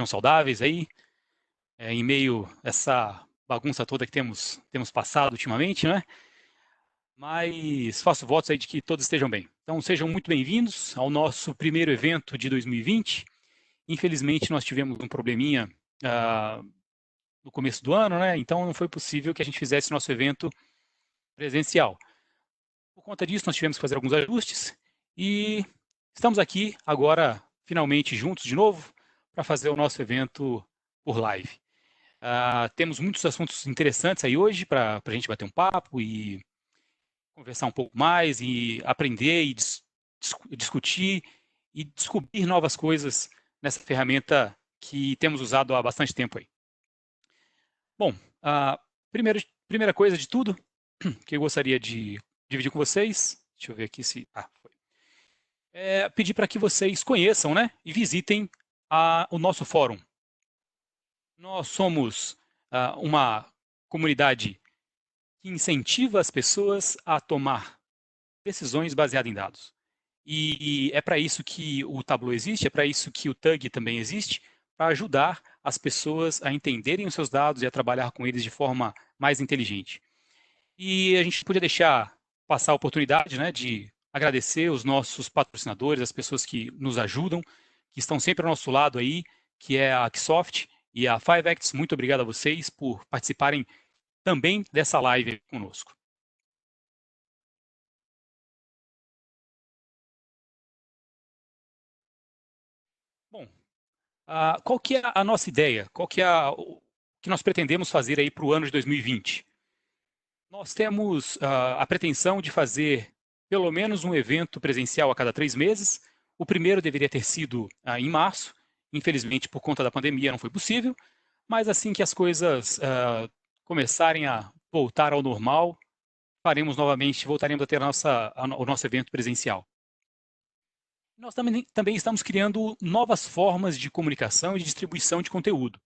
saudáveis aí, em meio a essa bagunça toda que temos passado ultimamente, né? Mas faço votos aí de que todos estejam bem. Então sejam muito bem-vindos ao nosso primeiro evento de 2020. Infelizmente nós tivemos um probleminha no começo do ano, né? Então não foi possível que a gente fizesse nosso evento presencial. Por conta disso, nós tivemos que fazer alguns ajustes e estamos aqui agora, finalmente juntos de novo, para fazer o nosso evento por live. Temos muitos assuntos interessantes aí hoje para a gente bater um papo e conversar um pouco mais e aprender e discutir e descobrir novas coisas nessa ferramenta que temos usado há bastante tempo aí. Bom, a primeira coisa de tudo que eu gostaria de dividir com vocês, deixa eu ver aqui se... foi. Pedir para que vocês conheçam, né, e visitem o nosso fórum. Nós somos uma comunidade que incentiva as pessoas a tomar decisões baseadas em dados. E é para isso que o Tableau existe, é para isso que o Tug também existe, para ajudar as pessoas a entenderem os seus dados e a trabalhar com eles de forma mais inteligente. E a gente podia deixar passar a oportunidade, né, de agradecer os nossos patrocinadores, as pessoas que nos ajudam, que estão sempre ao nosso lado aí, que é a Aksoft e a 5acts. Muito obrigado a vocês por participarem também dessa live conosco. Bom, qual que é a nossa ideia? Qual que é o que nós pretendemos fazer aí para o ano de 2020? Nós temos a pretensão de fazer pelo menos um evento presencial a cada 3 meses. O primeiro deveria ter sido em março. Infelizmente, por conta da pandemia, não foi possível. Mas assim que as coisas começarem a voltar ao normal, faremos novamente, voltaremos a ter o nosso evento presencial. Nós também estamos criando novas formas de comunicação e de distribuição de conteúdo.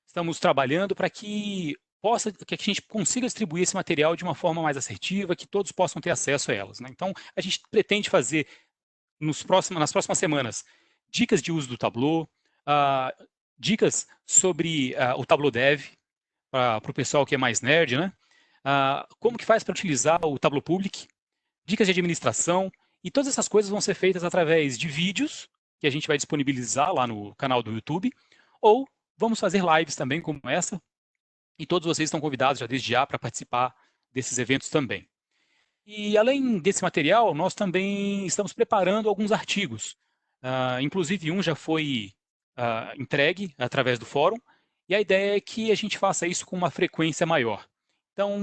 Estamos trabalhando para que a gente consiga distribuir esse material de uma forma mais assertiva, que todos possam ter acesso a elas, né? Então, a gente pretende fazer nas próximas semanas dicas de uso do Tableau, dicas sobre o Tableau Dev para o pessoal que é mais nerd, né? Como que faz para utilizar o Tableau Public, dicas de administração, e todas essas coisas vão ser feitas através de vídeos que a gente vai disponibilizar lá no canal do YouTube, ou vamos fazer lives também como essa, e todos vocês estão convidados já desde já para participar desses eventos também. E além desse material, nós também estamos preparando alguns artigos. Inclusive, um já foi entregue através do fórum, e a ideia é que a gente faça isso com uma frequência maior. Então,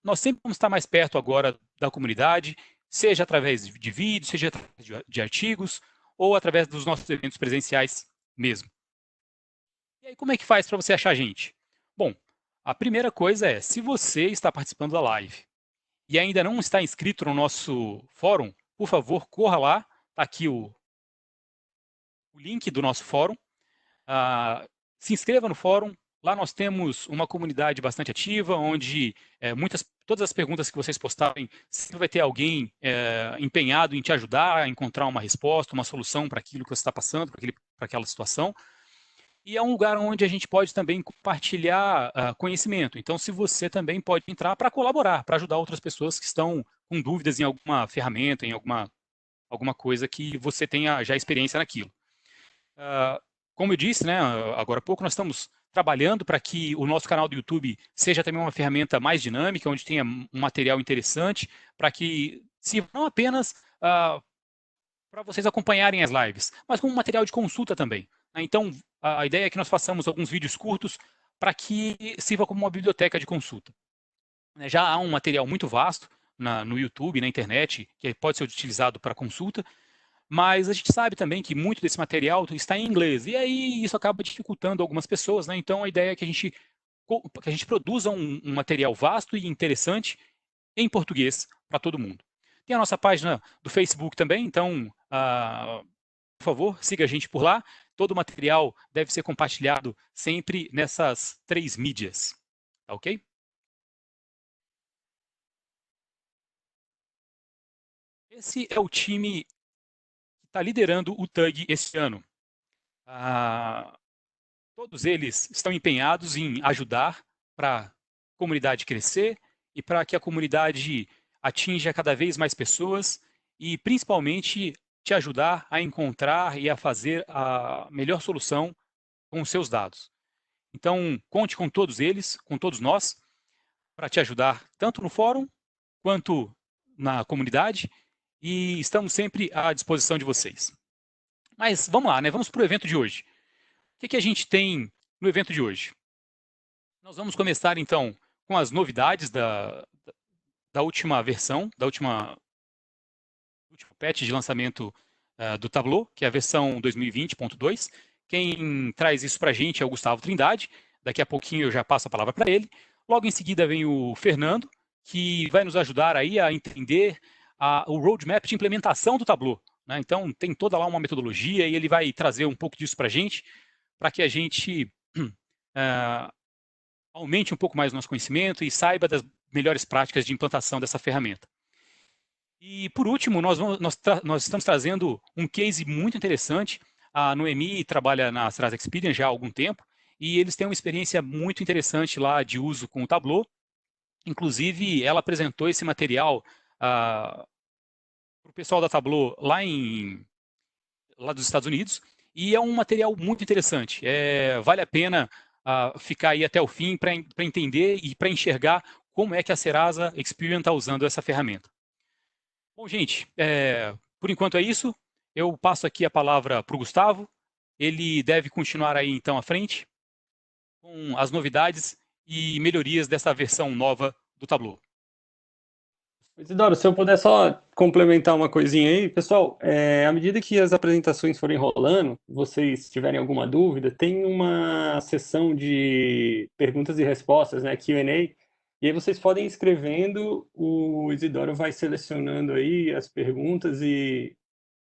nós sempre vamos estar mais perto agora da comunidade, seja através de vídeos, seja através de artigos, ou através dos nossos eventos presenciais mesmo. E aí, como é que faz para você achar a gente? Bom, a primeira coisa é, se você está participando da live e ainda não está inscrito no nosso fórum, por favor, corra lá, está aqui o link do nosso fórum, se inscreva no fórum, lá nós temos uma comunidade bastante ativa, onde todas as perguntas que vocês postarem, sempre vai ter alguém empenhado em te ajudar a encontrar uma resposta, uma solução para aquilo que você está passando, para aquela situação. E é um lugar onde a gente pode também compartilhar conhecimento. Então, se você também pode entrar para colaborar, para ajudar outras pessoas que estão com dúvidas em alguma ferramenta, em alguma coisa que você tenha já experiência naquilo. Como eu disse, né, agora há pouco, nós estamos trabalhando para que o nosso canal do YouTube seja também uma ferramenta mais dinâmica, onde tenha um material interessante, para que sirva não apenas para vocês acompanharem as lives, mas como material de consulta também. Então, a ideia é que nós façamos alguns vídeos curtos para que sirva como uma biblioteca de consulta. Já há um material muito vasto no YouTube, na internet, que pode ser utilizado para consulta, mas a gente sabe também que muito desse material está em inglês, e aí isso acaba dificultando algumas pessoas, né? Então, a ideia é que a gente produza um material vasto e interessante em português para todo mundo. Tem a nossa página do Facebook também, então, por favor, siga a gente por lá. Todo o material deve ser compartilhado sempre nessas 3 mídias, tá ok? Esse é o time que está liderando o TUG esse ano. todos eles estão empenhados em ajudar para a comunidade crescer e para que a comunidade atinja cada vez mais pessoas e, principalmente, te ajudar a encontrar e a fazer a melhor solução com os seus dados. Então, conte com todos eles, com todos nós, para te ajudar tanto no fórum quanto na comunidade, e estamos sempre à disposição de vocês. Mas vamos lá, né? Vamos para o evento de hoje. O que a gente tem no evento de hoje? Nós vamos começar, então, com as novidades da última versão, do último patch de lançamento do Tableau, que é a versão 2020.2. Quem traz isso para a gente é o Gustavo Trindade. Daqui a pouquinho eu já passo a palavra para ele. Logo em seguida vem o Fernando, que vai nos ajudar aí a entender o roadmap de implementação do Tableau, né? Então, tem toda lá uma metodologia e ele vai trazer um pouco disso para que a gente aumente um pouco mais o nosso conhecimento e saiba das melhores práticas de implantação dessa ferramenta. E, por último, nós estamos trazendo um case muito interessante. A Noemi trabalha na Serasa Experian já há algum tempo, e eles têm uma experiência muito interessante lá de uso com o Tableau. Inclusive, ela apresentou esse material para o pessoal da Tableau lá dos Estados Unidos, e é um material muito interessante. Vale a pena ficar aí até o fim para entender e para enxergar como é que a Serasa Experian está usando essa ferramenta. Bom, gente, por enquanto é isso. Eu passo aqui a palavra para o Gustavo. Ele deve continuar aí, então, à frente com as novidades e melhorias dessa versão nova do Tableau. Isidoro, se eu puder só complementar uma coisinha aí, pessoal, à medida que as apresentações forem rolando, vocês tiverem alguma dúvida, tem uma sessão de perguntas e respostas, né, Q&A, e aí vocês podem ir escrevendo, o Isidoro vai selecionando aí as perguntas e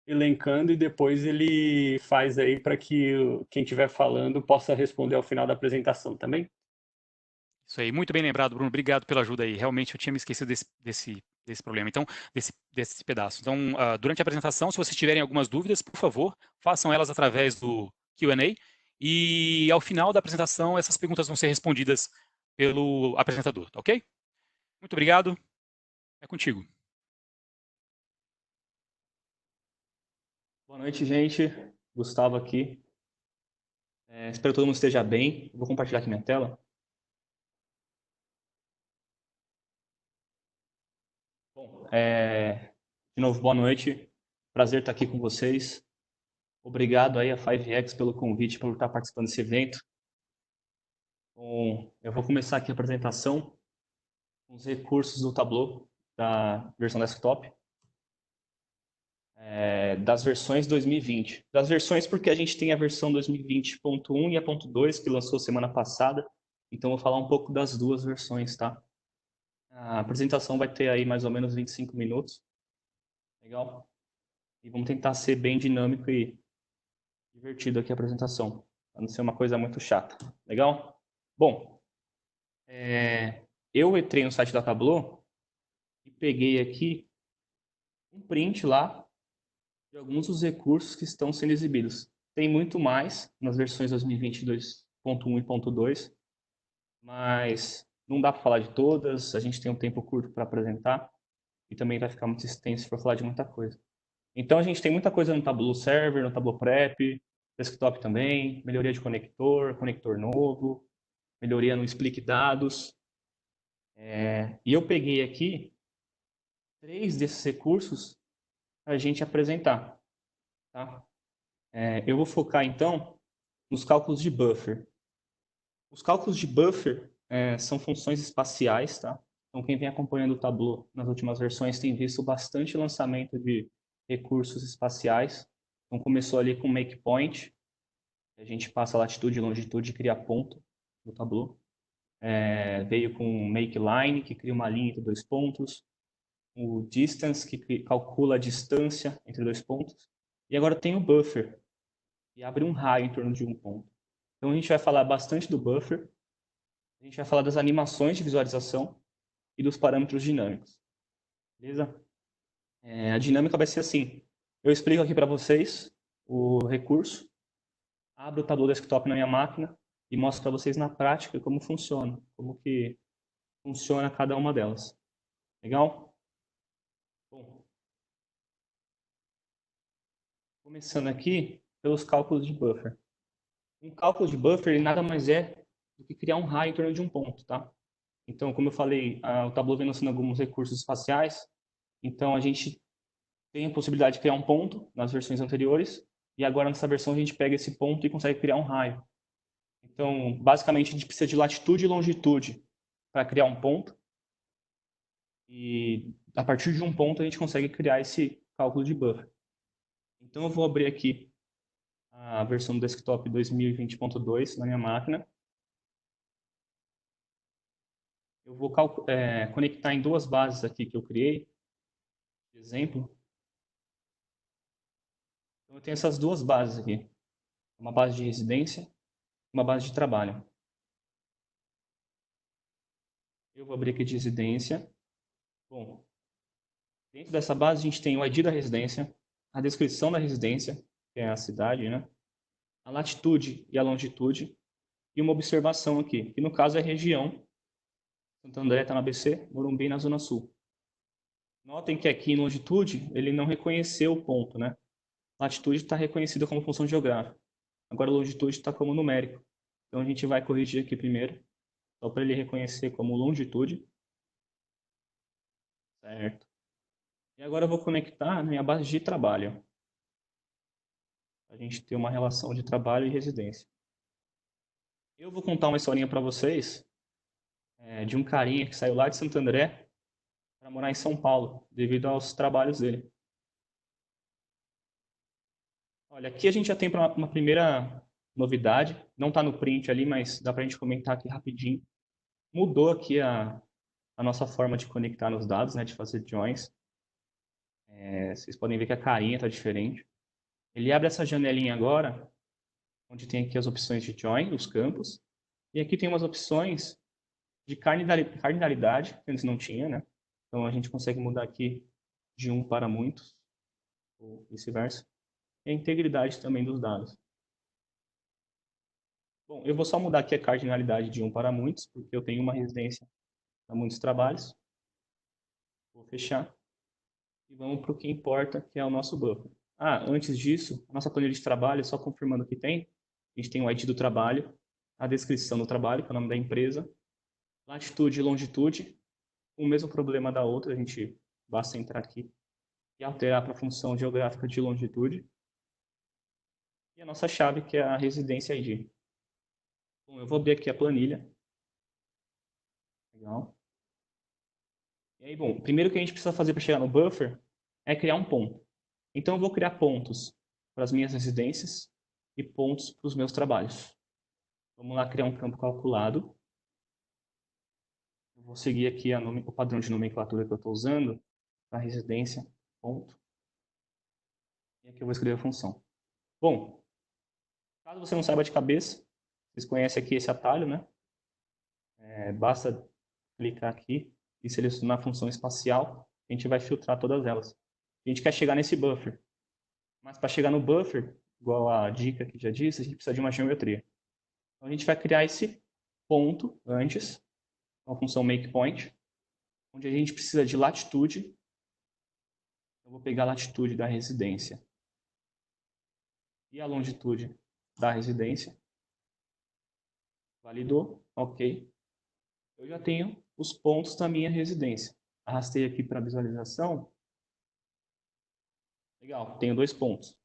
elencando, e depois ele faz aí para que quem estiver falando possa responder ao final da apresentação também. Isso aí, muito bem lembrado, Bruno. Obrigado pela ajuda aí. Realmente eu tinha me esquecido desse problema, então, desse pedaço. Então, durante a apresentação, se vocês tiverem algumas dúvidas, por favor, façam elas através do Q&A. E ao final da apresentação, essas perguntas vão ser respondidas pelo apresentador, tá ok? Muito obrigado. É contigo. Boa noite, gente. Gustavo aqui. Espero que todo mundo esteja bem. Vou compartilhar aqui minha tela. Bom, de novo, boa noite. Prazer estar aqui com vocês. Obrigado aí a 5X pelo convite, por estar participando desse evento. Bom, eu vou começar aqui a apresentação com os recursos do Tableau da versão desktop. Das versões 2020. Das versões porque a gente tem a versão 2020.1 e a .2 que lançou semana passada. Então, eu vou falar um pouco das duas versões, tá? A apresentação vai ter aí mais ou menos 25 minutos. Legal? E vamos tentar ser bem dinâmico e divertido aqui a apresentação, para não ser uma coisa muito chata. Legal? Bom, eu entrei no site da Tableau e peguei aqui um print lá de alguns dos recursos que estão sendo exibidos. Tem muito mais nas versões 2022.1 e .2, mas não dá para falar de todas, a gente tem um tempo curto para apresentar e também vai ficar muito extenso para falar de muita coisa. Então a gente tem muita coisa no Tableau Server, no Tableau Prep, desktop também, melhoria de conector novo, melhoria no Explique Dados. E eu peguei aqui 3 desses recursos para a gente apresentar. Tá? Eu vou focar então nos cálculos de buffer. Os cálculos de buffer são funções espaciais, tá? Então, quem vem acompanhando o Tableau nas últimas versões tem visto bastante lançamento de recursos espaciais. Então, começou ali com Make Point. A gente passa latitude e longitude e cria ponto no Tableau. Veio com Make Line, que cria uma linha entre 2 pontos. O Distance, que calcula a distância entre 2 pontos. E agora tem o Buffer, que abre um raio em torno de um ponto. Então, a gente vai falar bastante do Buffer. A gente vai falar das animações de visualização e dos parâmetros dinâmicos. Beleza? A dinâmica vai ser assim. Eu explico aqui para vocês o recurso. abro o Tableau Desktop na minha máquina e mostro para vocês na prática como funciona, como que funciona cada uma delas. Legal? Bom, começando aqui pelos cálculos de buffer. Um cálculo de buffer ele nada mais é do que criar um raio em torno de um ponto, tá? Então, como eu falei, o Tableau vem lançando alguns recursos espaciais, então a gente tem a possibilidade de criar um ponto nas versões anteriores, e agora nessa versão a gente pega esse ponto e consegue criar um raio. Então, basicamente, a gente precisa de latitude e longitude para criar um ponto, e a partir de um ponto a gente consegue criar esse cálculo de buffer. Então, eu vou abrir aqui a versão do desktop 2020.2 na minha máquina. Eu vou conectar em duas bases aqui que eu criei, de exemplo. Então, eu tenho essas duas bases aqui. Uma base de residência e uma base de trabalho. Eu vou abrir aqui de residência. Bom, dentro dessa base a gente tem o ID da residência, a descrição da residência, que é a cidade, né? A latitude e a longitude, e uma observação aqui, que no caso é a região. Santo André está na ABC, Morumbi na Zona Sul. Notem que aqui em longitude ele não reconheceu o ponto, né? Latitude está reconhecida como função geográfica. Agora longitude está como numérico. Então a gente vai corrigir aqui primeiro, só para ele reconhecer como longitude. Certo. E agora eu vou conectar na minha base de trabalho. A gente ter uma relação de trabalho e residência. Eu vou contar uma historinha para vocês de um carinha que saiu lá de Santo André para morar em São Paulo, devido aos trabalhos dele. Olha, aqui a gente já tem uma primeira novidade, não está no print ali, mas dá para a gente comentar aqui rapidinho. Mudou aqui a nossa forma de conectar nos dados, né, de fazer joins. Vocês podem ver que a carinha está diferente. Ele abre essa janelinha agora, onde tem aqui as opções de join, os campos, e aqui tem umas opções de cardinalidade, que antes não tinha, né? Então a gente consegue mudar aqui de um para muitos, ou vice-versa. E a integridade também dos dados. Bom, eu vou só mudar aqui a cardinalidade de um para muitos, porque eu tenho uma residência para muitos trabalhos. Vou fechar. E vamos para o que importa, que é o nosso buffer. Antes disso, a nossa planilha de trabalho, só confirmando que tem. A gente tem o ID do trabalho, a descrição do trabalho, que é o nome da empresa, latitude e longitude, o mesmo problema da outra, a gente basta entrar aqui e alterar para a função geográfica de longitude. E a nossa chave, que é a residência ID. Bom, eu vou abrir aqui a planilha. Legal. E aí, bom, primeiro que a gente precisa fazer para chegar no buffer é criar um ponto. Então, eu vou criar pontos para as minhas residências e pontos para os meus trabalhos. Vamos lá criar um campo calculado. Eu vou seguir aqui o padrão de nomenclatura que eu estou usando para residência, ponto. E aqui eu vou escrever a função. Bom, caso você não saiba de cabeça, vocês conhecem aqui esse atalho, né? Basta clicar aqui e selecionar a função espacial, a gente vai filtrar todas elas. A gente quer chegar nesse buffer, mas para chegar no buffer, igual a dica que já disse, a gente precisa de uma geometria. Então a gente vai criar esse ponto antes, com a função makePoint, onde a gente precisa de latitude. Eu vou pegar a latitude da residência e a longitude da residência. Validou, ok. Eu já tenho os pontos da minha residência. Arrastei aqui para a visualização. Legal, tenho 2 pontos.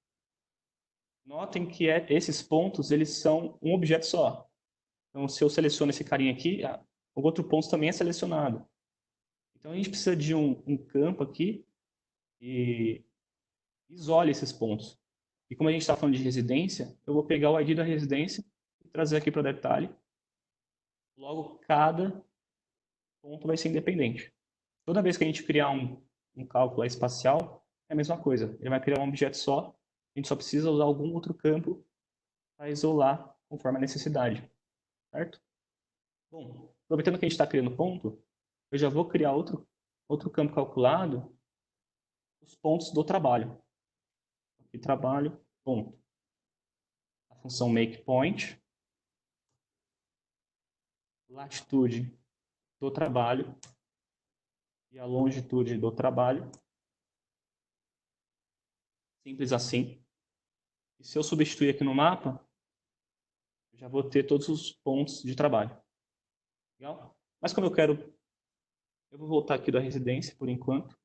Notem que esses pontos eles são um objeto só. Então, se eu seleciono esse carinha aqui, o outro ponto também é selecionado. Então, a gente precisa de um campo aqui e isole esses pontos. E como a gente está falando de residência, eu vou pegar o ID da residência e trazer aqui para o detalhe. Logo, cada ponto vai ser independente. Toda vez que a gente criar um cálculo espacial, é a mesma coisa. Ele vai criar um objeto só, a gente só precisa usar algum outro campo para isolar conforme a necessidade. Certo? Bom, aproveitando que a gente está criando ponto, eu já vou criar outro campo calculado, os pontos do trabalho. Aqui, trabalho, ponto. A função makePoint, latitude do trabalho e a longitude do trabalho. Simples assim. E se eu substituir aqui no mapa, eu já vou ter todos os pontos de trabalho. Legal? Mas como eu vou voltar aqui da residência por enquanto.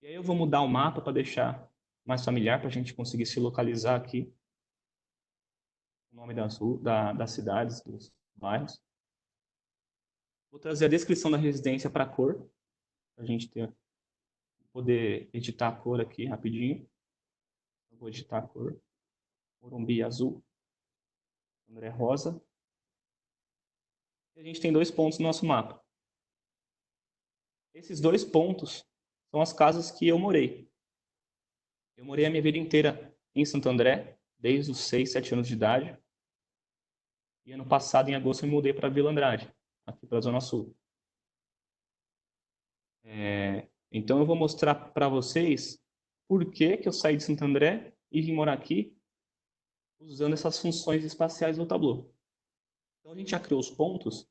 E aí eu vou mudar o mapa para deixar mais familiar, para a gente conseguir se localizar aqui. O nome das cidades, dos bairros. Vou trazer a descrição da residência para a cor, para a gente poder editar a cor aqui rapidinho. Eu vou editar a cor. Morumbi azul, André rosa. E a gente tem 2 pontos no nosso mapa. Esses 2 pontos são as casas que eu morei. Eu morei a minha vida inteira em Santo André, desde os 6, 7 anos de idade. E ano passado, em agosto, eu me mudei para Vila Andrade, aqui para a Zona Sul. Então eu vou mostrar para vocês por que eu saí de Santo André e vim morar aqui usando essas funções espaciais do Tableau. Então a gente já criou os pontos,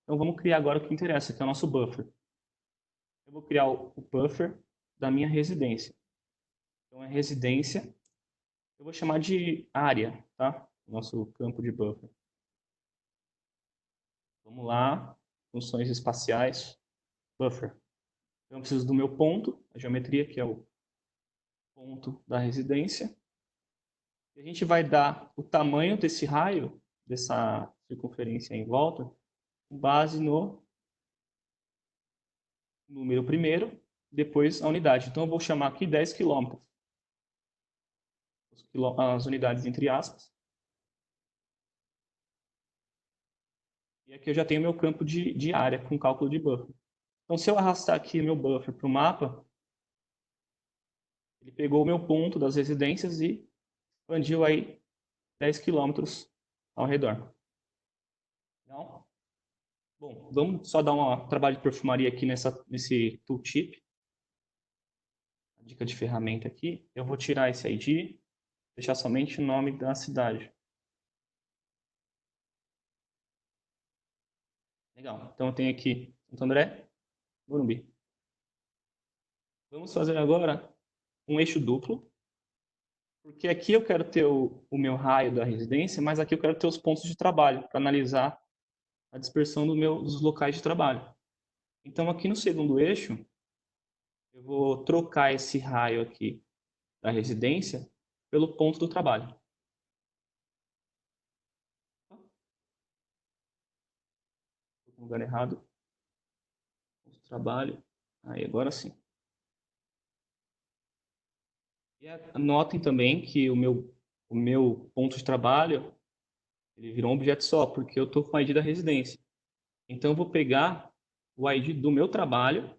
então vamos criar agora o que interessa, que é o nosso buffer. Eu vou criar o buffer da minha residência. Então é residência, eu vou chamar de área, tá? Nosso campo de buffer. Vamos lá, funções espaciais, buffer. Então eu preciso do meu ponto, a geometria, que é o ponto da residência. E a gente vai dar o tamanho desse raio, dessa circunferência em volta, com base no número primeiro, depois a unidade. Então eu vou chamar aqui 10 quilômetros. As unidades entre aspas. E aqui eu já tenho meu campo de área com cálculo de buffer. Então se eu arrastar aqui meu buffer para o mapa, ele pegou o meu ponto das residências e expandiu aí 10 quilômetros ao redor. Legal? Bom, vamos só dar um trabalho de perfumaria aqui nesse tooltip. A dica de ferramenta aqui. Eu vou tirar esse ID, deixar somente o nome da cidade. Legal. Então eu tenho aqui Santo André, Morumbi. Vamos fazer agora um eixo duplo. Porque aqui eu quero ter o meu raio da residência, mas aqui eu quero ter os pontos de trabalho para analisar a dispersão dos locais de trabalho. Então aqui no segundo eixo, eu vou trocar esse raio aqui da residência pelo ponto do trabalho. Estou no lugar errado. Ponto do trabalho. Aí, agora sim. E notem também que o meu ponto de trabalho ele virou um objeto só, porque eu estou com o ID da residência. Então eu vou pegar o ID do meu trabalho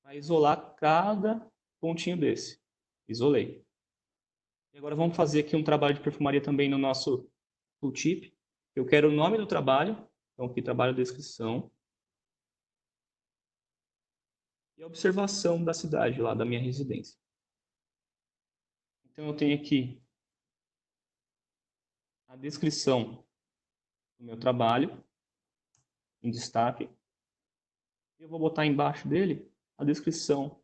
para isolar cada pontinho desse. Isolei. E agora vamos fazer aqui um trabalho de perfumaria também no nosso tooltip. Eu quero o nome do trabalho, então aqui trabalho descrição. E a observação da cidade lá, da minha residência. Então eu tenho aqui a descrição do meu trabalho, em destaque. E eu vou botar embaixo dele a descrição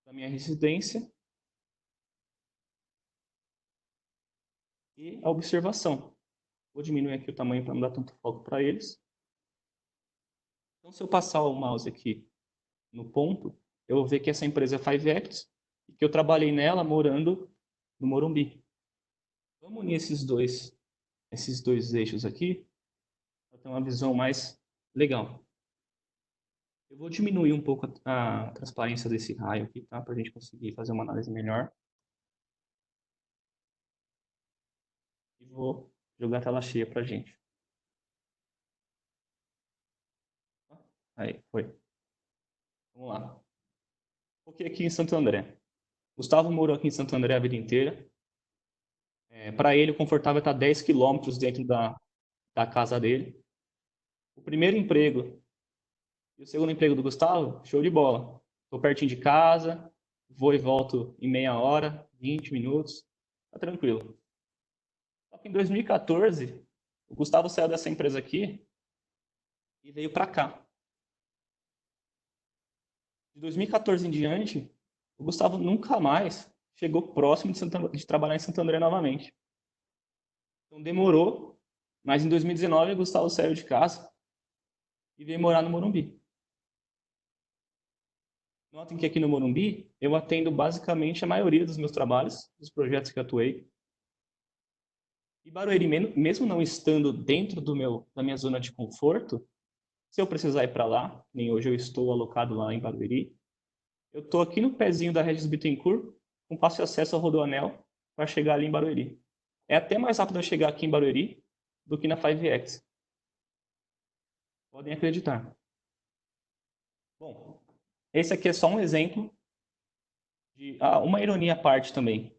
da minha residência e a observação. Vou diminuir aqui o tamanho para não dar tanto foco para eles. Então, se eu passar o mouse aqui no ponto, eu vou ver que essa empresa é 5Acts e que eu trabalhei nela morando no Morumbi. Vamos unir esses dois eixos aqui para ter uma visão mais legal. Eu vou diminuir um pouco a transparência desse raio aqui, tá? Para a gente conseguir fazer uma análise melhor. E vou jogar a tela cheia para a gente. Aí, foi. Vamos lá. Foquei aqui em Santo André. Gustavo morou aqui em Santo André a vida inteira. Para ele, o confortável está 10 quilômetros dentro da casa dele. O primeiro emprego e o segundo emprego do Gustavo, show de bola. Estou pertinho de casa, vou e volto em meia hora, 20 minutos. tá tranquilo. Só que em 2014, o Gustavo saiu dessa empresa aqui e veio para cá. De 2014 em diante, o Gustavo nunca mais chegou próximo de trabalhar em Santo André novamente. Então demorou, mas em 2019 o Gustavo saiu de casa e veio morar no Morumbi. Notem que aqui no Morumbi eu atendo basicamente a maioria dos meus trabalhos, dos projetos que atuei. E Barueri, mesmo não estando dentro da minha zona de conforto, se eu precisar ir para lá, nem hoje eu estou alocado lá em Barueri, eu estou aqui no pezinho da Regis Bittencourt, com fácil acesso ao Rodoanel para chegar ali em Barueri. É até mais rápido eu chegar aqui em Barueri do que na 5X. Podem acreditar. Bom, esse aqui é só um exemplo de uma ironia à parte também.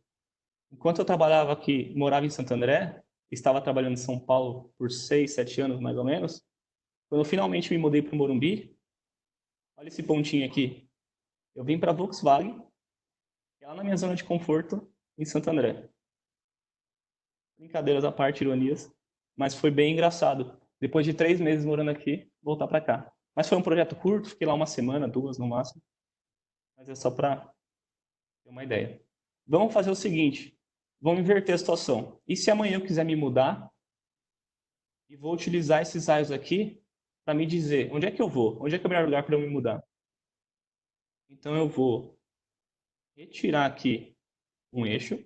Enquanto eu trabalhava aqui, morava em Santo André, estava trabalhando em São Paulo por 6, 7 anos mais ou menos, quando eu finalmente me mudei para o Morumbi, olha esse pontinho aqui. Eu vim para a Volkswagen, que é lá na minha zona de conforto, em Santo André. Brincadeiras à parte, ironias, mas foi bem engraçado. Depois de 3 meses morando aqui, voltar para cá. Mas foi um projeto curto, fiquei lá uma semana, 2 no máximo. Mas é só para ter uma ideia. Vamos fazer o seguinte, vamos inverter a situação. E se amanhã eu quiser me mudar e vou utilizar esses raios aqui para me dizer onde é que eu vou, onde é que é o melhor lugar para eu me mudar? Então eu vou retirar aqui um eixo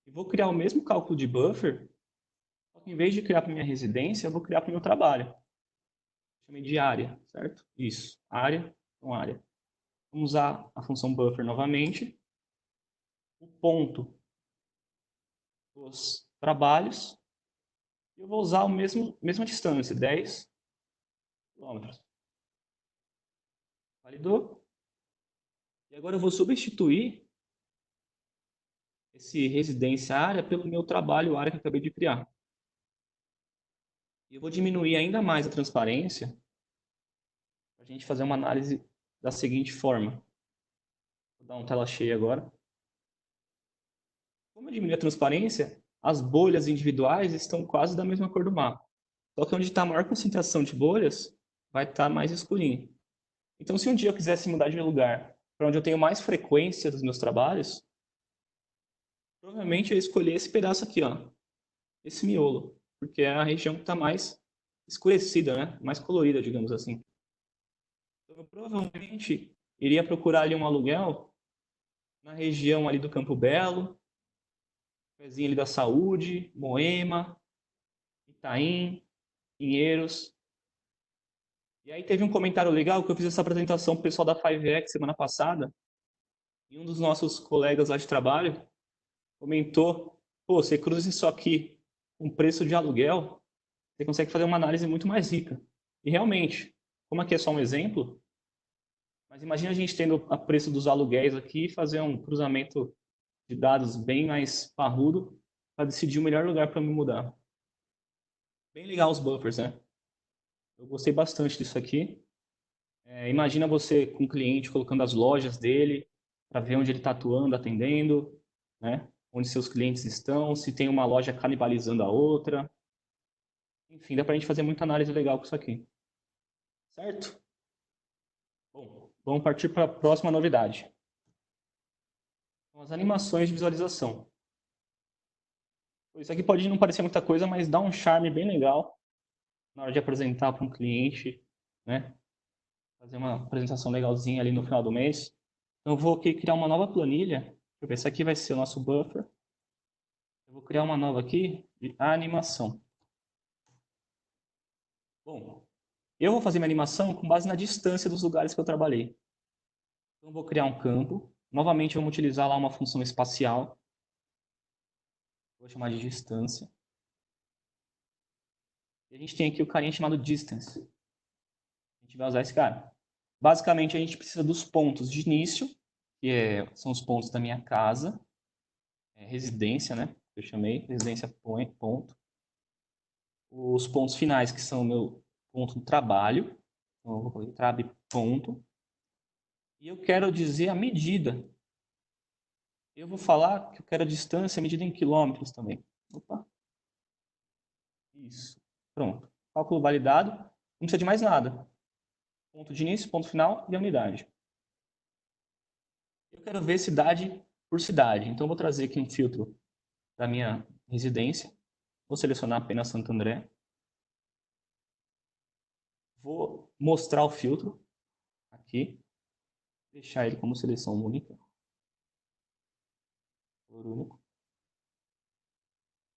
e vou criar o mesmo cálculo de buffer, só que em vez de criar para minha residência, eu vou criar para o meu trabalho. Chamei de área, certo? Isso, área com área. Vamos usar a função buffer novamente. O ponto dos trabalhos. E eu vou usar a mesma distância, 10 km. Validou? E agora eu vou substituir esse residência área pelo meu trabalho área que eu acabei de criar. E eu vou diminuir ainda mais a transparência para a gente fazer uma análise da seguinte forma. Vou dar uma tela cheia agora. Como eu diminui a transparência, as bolhas individuais estão quase da mesma cor do mapa. Só que onde está a maior concentração de bolhas, vai estar mais escurinho. Então, se um dia eu quisesse mudar de lugar para onde eu tenho mais frequência dos meus trabalhos, provavelmente eu ia escolher esse pedaço aqui, ó, esse miolo, porque é a região que está mais escurecida, né? Mais colorida, digamos assim. Então, eu provavelmente iria procurar ali um aluguel na região ali do Campo Belo, pezinho ali da Saúde, Moema, Itaim, Pinheiros. E aí teve um comentário legal que eu fiz essa apresentação pro pessoal da 5X semana passada, e um dos nossos colegas lá de trabalho comentou, pô, você cruza isso aqui com preço de aluguel, você consegue fazer uma análise muito mais rica. E realmente, como aqui é só um exemplo, mas imagina a gente tendo a preço dos aluguéis aqui e fazer um cruzamento de dados bem mais parrudo para decidir o melhor lugar para me mudar. Bem legal os buffers, né? Eu gostei bastante disso aqui. Imagina você com o cliente colocando as lojas dele para ver onde ele está atuando, atendendo, né? Onde seus clientes estão, se tem uma loja canibalizando a outra. Enfim, dá para a gente fazer muita análise legal com isso aqui. Certo? Bom, vamos partir para a próxima novidade. São as animações de visualização. Isso aqui pode não parecer muita coisa, mas dá um charme bem legal na hora de apresentar para um cliente, né? Fazer uma apresentação legalzinha ali no final do mês. Então, eu vou aqui criar uma nova planilha. Deixa eu ver, esse aqui vai ser o nosso buffer. Eu vou criar uma nova aqui de animação. Bom, eu vou fazer minha animação com base na distância dos lugares que eu trabalhei. Então, eu vou criar um campo. Novamente, vamos utilizar lá uma função espacial. Vou chamar de distância. E a gente tem aqui o carinha chamado distance. A gente vai usar esse cara. Basicamente, a gente precisa dos pontos de início, são os pontos da minha casa, residência, né? Eu chamei, residência ponto. Os pontos finais, que são o meu ponto de trabalho. Então, eu vou colocar trab ponto. E eu quero dizer a medida Eu vou falar que eu quero a distância medida em quilômetros também. Opa, isso. Pronto. Cálculo validado. Não precisa de mais nada. Ponto de início, ponto final e a unidade. Eu quero ver cidade por cidade. Então, eu vou trazer aqui um filtro da minha residência. Vou selecionar apenas Santo André. Vou mostrar o filtro aqui. Deixar ele como seleção única. Valor único.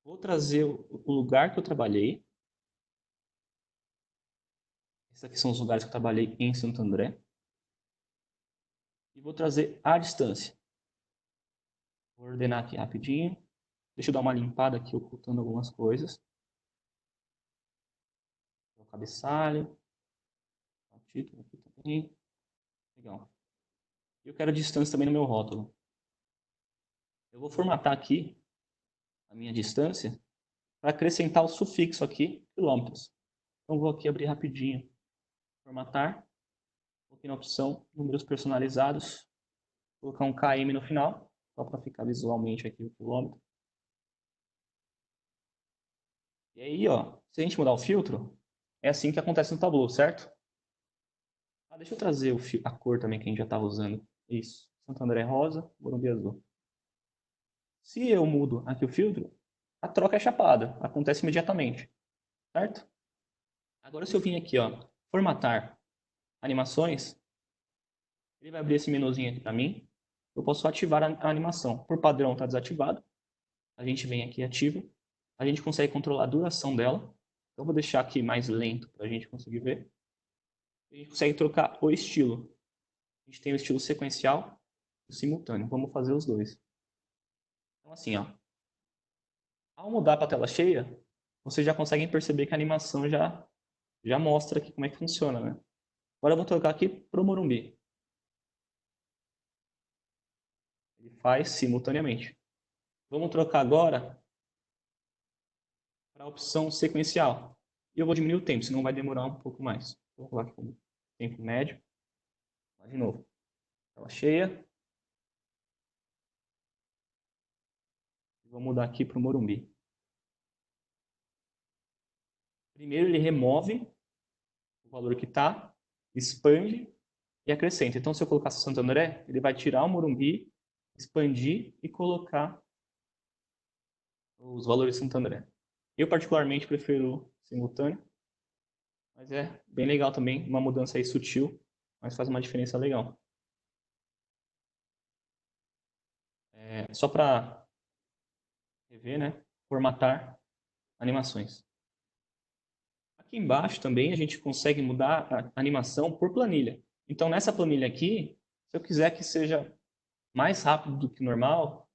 Vou trazer o lugar que eu trabalhei. Esses aqui são os lugares que eu trabalhei em Santo André. E vou trazer a distância. Vou ordenar aqui rapidinho. Deixa eu dar uma limpada aqui, ocultando algumas coisas. O cabeçalho. O título aqui também. Legal. Eu quero a distância também no meu rótulo. Eu vou formatar aqui a minha distância para acrescentar o sufixo aqui, quilômetros. Então, vou aqui abrir rapidinho. Formatar. Vou aqui na opção números personalizados. Vou colocar um km no final, só para ficar visualmente aqui o quilômetro. E aí, ó, se a gente mudar o filtro, é assim que acontece no Tableau, certo? Ah, deixa eu trazer a cor também que a gente já estava usando. Isso. Santo André rosa, Morumbi azul. Se eu mudo aqui o filtro, a troca é chapada, acontece imediatamente, certo? Agora, se eu vim aqui, ó, formatar animações, ele vai abrir esse menuzinho aqui para mim. Eu posso ativar a animação. Por padrão, está desativado. A gente vem aqui e ativa. A gente consegue controlar a duração dela. Então, vou deixar aqui mais lento para a gente conseguir ver. A gente consegue trocar o estilo. A gente tem o estilo sequencial e o simultâneo. Vamos fazer os dois. Então, assim, ó. Ao mudar para a tela cheia, vocês já conseguem perceber que a animação já mostra aqui como é que funciona, né? Agora eu vou trocar aqui para o Morumbi. Ele faz simultaneamente. Vamos trocar agora para a opção sequencial. E eu vou diminuir o tempo, senão vai demorar um pouco mais. Vou colocar aqui como tempo médio. Lá de novo. Tela cheia. Vou mudar aqui para o Morumbi. Primeiro ele remove o valor que está, expande e acrescenta. Então, se eu colocar Santo André, ele vai tirar o Morumbi, expandir e colocar os valores de Santo André. Eu, particularmente, prefiro simultâneo, mas é bem legal também, uma mudança aí sutil, mas faz uma diferença legal. Só para rever, né? Formatar animações. Aqui embaixo também a gente consegue mudar a animação por planilha. Então, nessa planilha aqui, se eu quiser que seja mais rápido do que normal,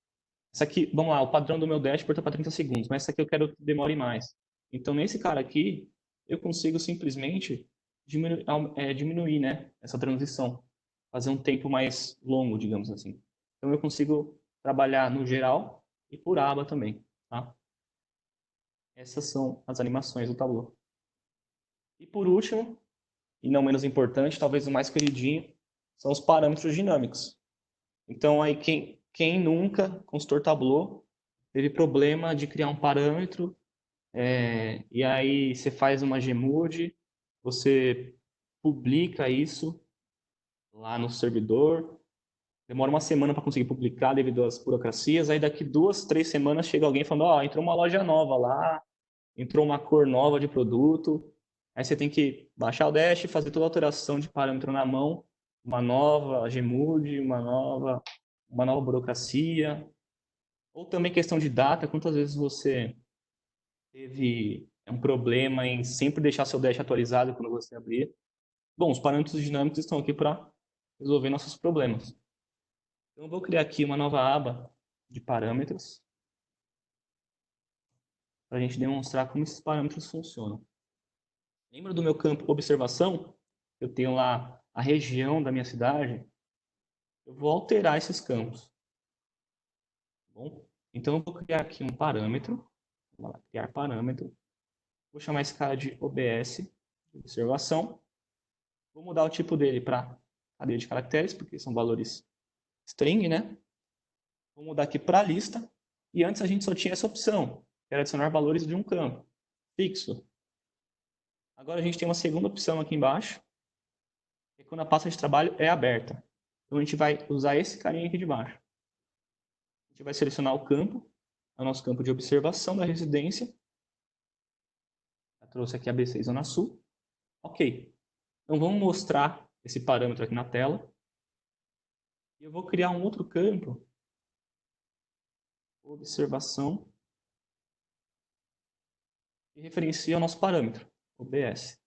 essa aqui, vamos lá, o padrão do meu dashboard está para 30 segundos, mas essa aqui eu quero que demore mais. Então, nesse cara aqui, eu consigo simplesmente diminuir, né, essa transição, fazer um tempo mais longo, digamos assim. Então, eu consigo trabalhar no geral e por aba também, tá? Essas são as animações do Tableau. E por último, e não menos importante, talvez o mais queridinho, são os parâmetros dinâmicos. Então, aí quem nunca, consultor Tableau, teve problema de criar um parâmetro, e aí você faz uma Gmood, você publica isso lá no servidor, demora uma semana para conseguir publicar devido às burocracias, aí daqui 2, 3 semanas chega alguém falando, ó, entrou uma loja nova lá, entrou uma cor nova de produto, aí você tem que baixar o Dash, fazer toda a alteração de parâmetro na mão, uma nova Gmood, uma nova burocracia, ou também questão de data, quantas vezes você teve um problema em sempre deixar seu Dash atualizado quando você abrir. Bom, os parâmetros dinâmicos estão aqui para resolver nossos problemas. Então, eu vou criar aqui uma nova aba de parâmetros para a gente demonstrar como esses parâmetros funcionam. Lembra do meu campo observação? Eu tenho lá a região da minha cidade. Eu vou alterar esses campos. Tá bom? Então, eu vou criar aqui um parâmetro. Vou lá, criar parâmetro. Vou chamar esse cara de OBS, observação. Vou mudar o tipo dele para cadeia de caracteres, porque são valores string, né? Vou mudar aqui para a lista. E antes a gente só tinha essa opção, que era adicionar valores de um campo fixo. Agora a gente tem uma segunda opção aqui embaixo, que é quando a pasta de trabalho é aberta. Então a gente vai usar esse carinha aqui de baixo. A gente vai selecionar o campo, é o nosso campo de observação da residência. Já trouxe aqui ABC Zona Sul. Ok. Então vamos mostrar esse parâmetro aqui na tela. E eu vou criar um outro campo, observação, que referencia o nosso parâmetro, o BS.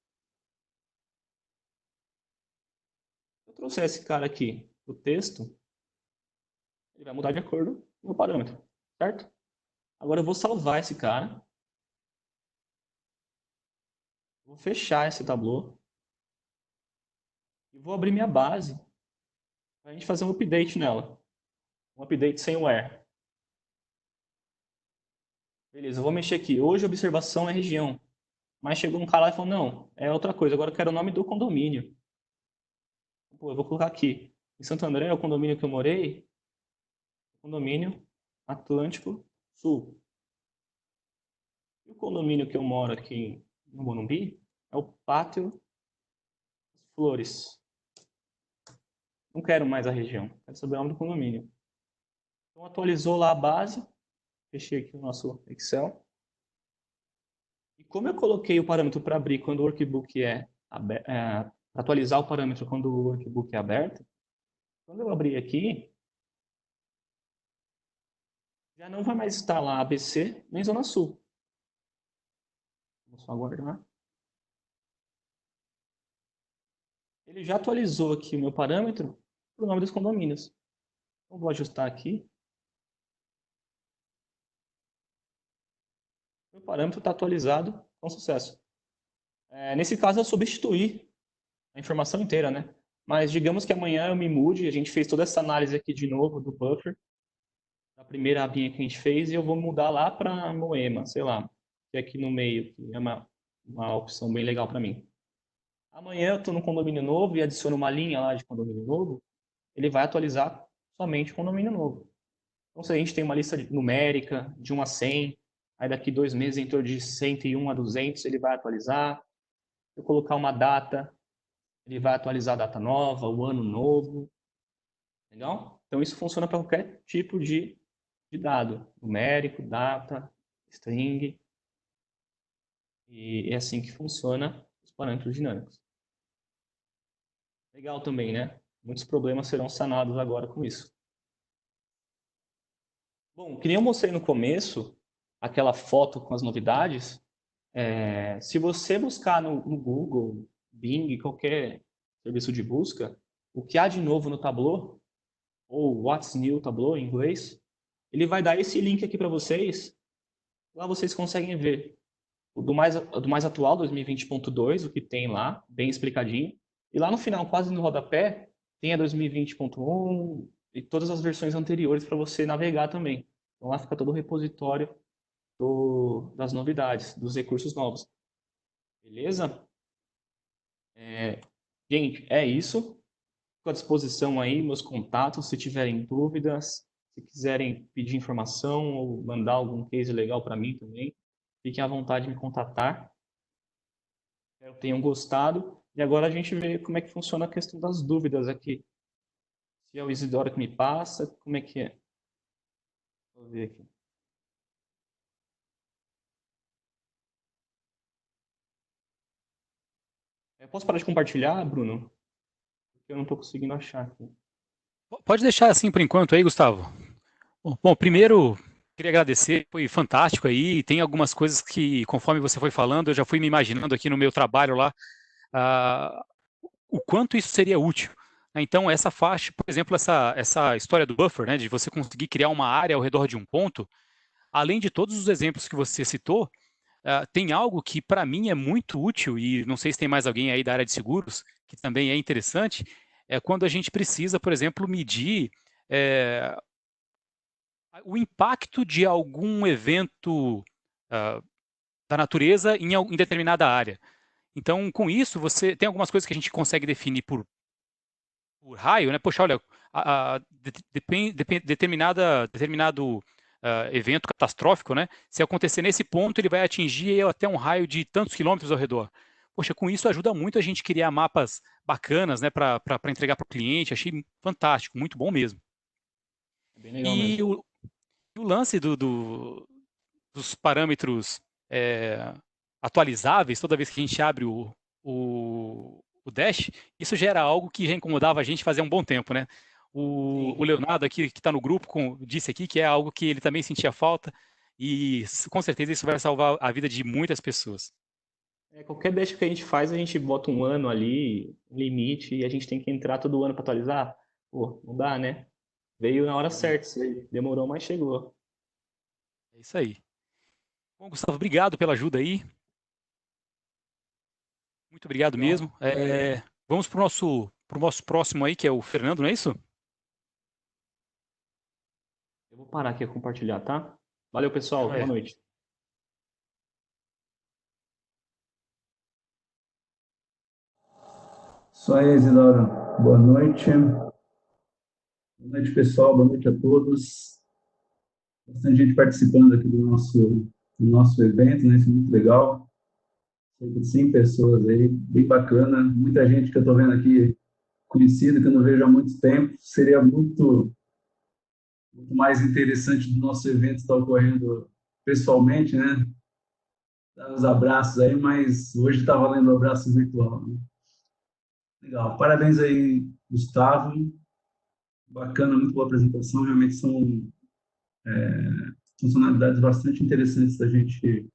Se eu trouxer esse cara aqui para o texto, ele vai mudar de acordo com o meu parâmetro, certo? Agora eu vou salvar esse cara. Vou fechar esse tableau. E vou abrir minha base para a gente fazer um update nela. Um update sem where. Beleza, eu vou mexer aqui. Hoje a observação é região. Mas chegou um cara lá e falou, não, é outra coisa. Agora eu quero o nome do condomínio. Pô, eu vou colocar aqui. Em Santo André, o condomínio que eu morei, condomínio Atlântico Sul. E o condomínio que eu moro aqui no Morumbi é o Pátio das Flores. Não quero mais a região, quero saber o nome do condomínio. Então atualizou lá a base, fechei aqui o nosso Excel. E como eu coloquei o parâmetro para abrir quando o workbook atualizar o parâmetro quando o workbook é aberto, quando eu abrir aqui, já não vai mais estar lá ABC nem Zona Sul. Vou só aguardar. Ele já atualizou aqui o meu parâmetro para o nome dos condomínios. Então vou ajustar aqui. O parâmetro está atualizado com sucesso. Nesse caso, eu substituí a informação inteira, né? Mas digamos que amanhã eu me mude, a gente fez toda essa análise aqui de novo do buffer, da primeira abinha que a gente fez, e eu vou mudar lá para Moema, sei lá, que é aqui no meio, que é uma opção bem legal para mim. Amanhã eu estou no condomínio novo e adiciono uma linha lá de condomínio novo, ele vai atualizar somente o condomínio novo. Então, se a gente tem uma lista numérica de 1 a 100, aí daqui 2 meses entrou de 101 a 200, ele vai atualizar. Se eu colocar uma data, ele vai atualizar a data nova, o ano novo. Legal? Então, isso funciona para qualquer tipo de dado. Numérico, data, string. E é assim que funciona os parâmetros dinâmicos. Legal também, né? Muitos problemas serão sanados agora com isso. Bom, que nem eu mostrei no começo, aquela foto com as novidades, se você buscar no Google, Bing, qualquer serviço de busca, o que há de novo no Tableau, ou What's New Tableau em inglês, ele vai dar esse link aqui para vocês. Lá vocês conseguem ver o do mais atual, 2020.2, o que tem lá, bem explicadinho. E lá no final, quase no rodapé, tem a 2020.1 e todas as versões anteriores para você navegar também. Então lá fica todo o repositório das novidades, dos recursos novos. Beleza? Gente, é isso. Fico à disposição aí, meus contatos, se tiverem dúvidas, se quiserem pedir informação ou mandar algum case legal para mim também, fiquem à vontade de me contatar. Espero que tenham gostado. E agora a gente vê como é que funciona a questão das dúvidas aqui. Se é o Isidoro que me passa, como é que é? Vou ver aqui. Eu posso parar de compartilhar, Bruno? Porque eu não estou conseguindo achar aqui. Pode deixar assim por enquanto aí, Gustavo. Bom, primeiro, queria agradecer, foi fantástico aí. Tem algumas coisas que, conforme você foi falando, eu já fui me imaginando aqui no meu trabalho lá, o quanto isso seria útil. Então, essa faixa, por exemplo, essa história do buffer, né, de você conseguir criar uma área ao redor de um ponto, além de todos os exemplos que você citou, tem algo que para mim é muito útil, e não sei se tem mais alguém aí da área de seguros, que também é interessante, é quando a gente precisa, por exemplo, medir o impacto de algum evento da natureza em determinada área. Então, com isso, você tem algumas coisas que a gente consegue definir por por raio, né? Poxa, olha, determinado evento catastrófico, né? Se acontecer nesse ponto, ele vai atingir até um raio de tantos quilômetros ao redor. Poxa, com isso ajuda muito a gente criar mapas bacanas, né? Para entregar para o cliente. Achei fantástico, muito bom mesmo. É bem legal E mesmo. o lance dos parâmetros atualizáveis, toda vez que a gente abre o Dash, isso já era algo que já incomodava a gente fazia um bom tempo, né? O Sim. Leonardo aqui, que está no grupo, disse aqui que é algo que ele também sentia falta e com certeza isso vai salvar a vida de muitas pessoas. Qualquer dash que a gente faz, a gente bota um ano ali, limite, e a gente tem que entrar todo ano para atualizar. Pô, não dá, né? Veio na hora certa, isso aí. Demorou, mas chegou. É isso aí. Bom, Gustavo, obrigado pela ajuda aí. Muito obrigado Legal. mesmo. Vamos pro nosso próximo aí, que é o Fernando, não é isso? Eu vou parar aqui a compartilhar, tá? Valeu, pessoal. Boa É. noite. Isso aí, Isidoro. Boa noite. Boa noite, pessoal. Boa noite a todos. Bastante gente participando aqui do nosso evento, né? Isso é muito legal. Cerca de 100 pessoas aí, bem bacana. Muita gente que eu estou vendo aqui conhecida, que eu não vejo há muito tempo. Seria muito mais interessante do nosso evento estar ocorrendo pessoalmente, né? Dar uns abraços aí, mas hoje está valendo o abraço virtual, né? Legal. Parabéns aí, Gustavo. Bacana, muito boa apresentação. Realmente são funcionalidades bastante interessantes da gente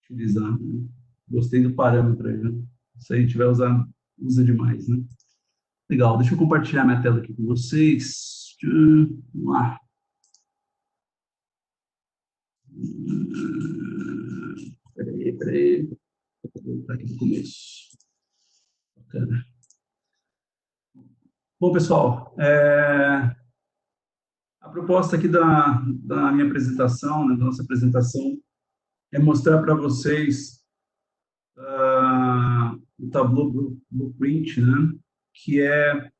utilizar, né? Gostei do parâmetro aí, né? Se a gente vai usar, usa demais, né? Legal, deixa eu compartilhar minha tela aqui com vocês. Vamos lá. Peraí. Vou voltar aqui no começo. Bacana. Bom, pessoal, a proposta aqui da minha apresentação, né, da nossa apresentação, é mostrar para vocês o Tableau Blueprint, né, que é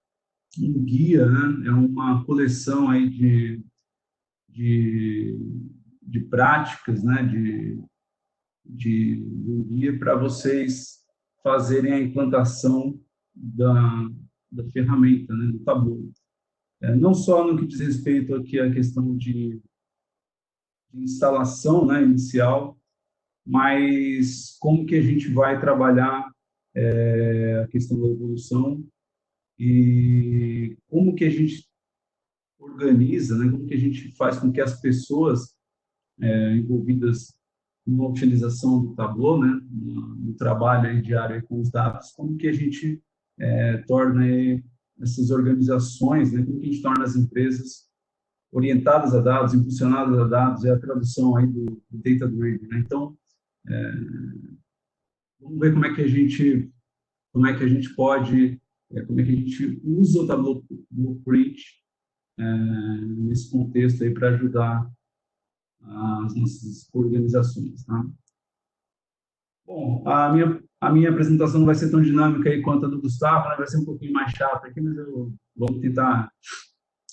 um guia, né, é uma coleção aí de, de práticas, né, de um guia para vocês fazerem a implantação da ferramenta, né, do Tableau. Não só no que diz respeito aqui à questão de instalação, né, inicial, mas como que a gente vai trabalhar a questão da evolução e como que a gente organiza, né, como que a gente faz com que as pessoas envolvidas na utilização do Tableau, né, no trabalho aí diário aí com os dados, como que a gente torna aí essas organizações, né, como que a gente torna as empresas orientadas a dados, impulsionadas a dados, é a tradução aí do data driven, né? Então, vamos ver como é que a gente pode, como é que a gente usa o Tableau Blueprint nesse contexto aí para ajudar as nossas organizações, tá? Bom, a minha apresentação não vai ser tão dinâmica aí quanto a do Gustavo, né? Vai ser um pouquinho mais chata aqui, mas vamos tentar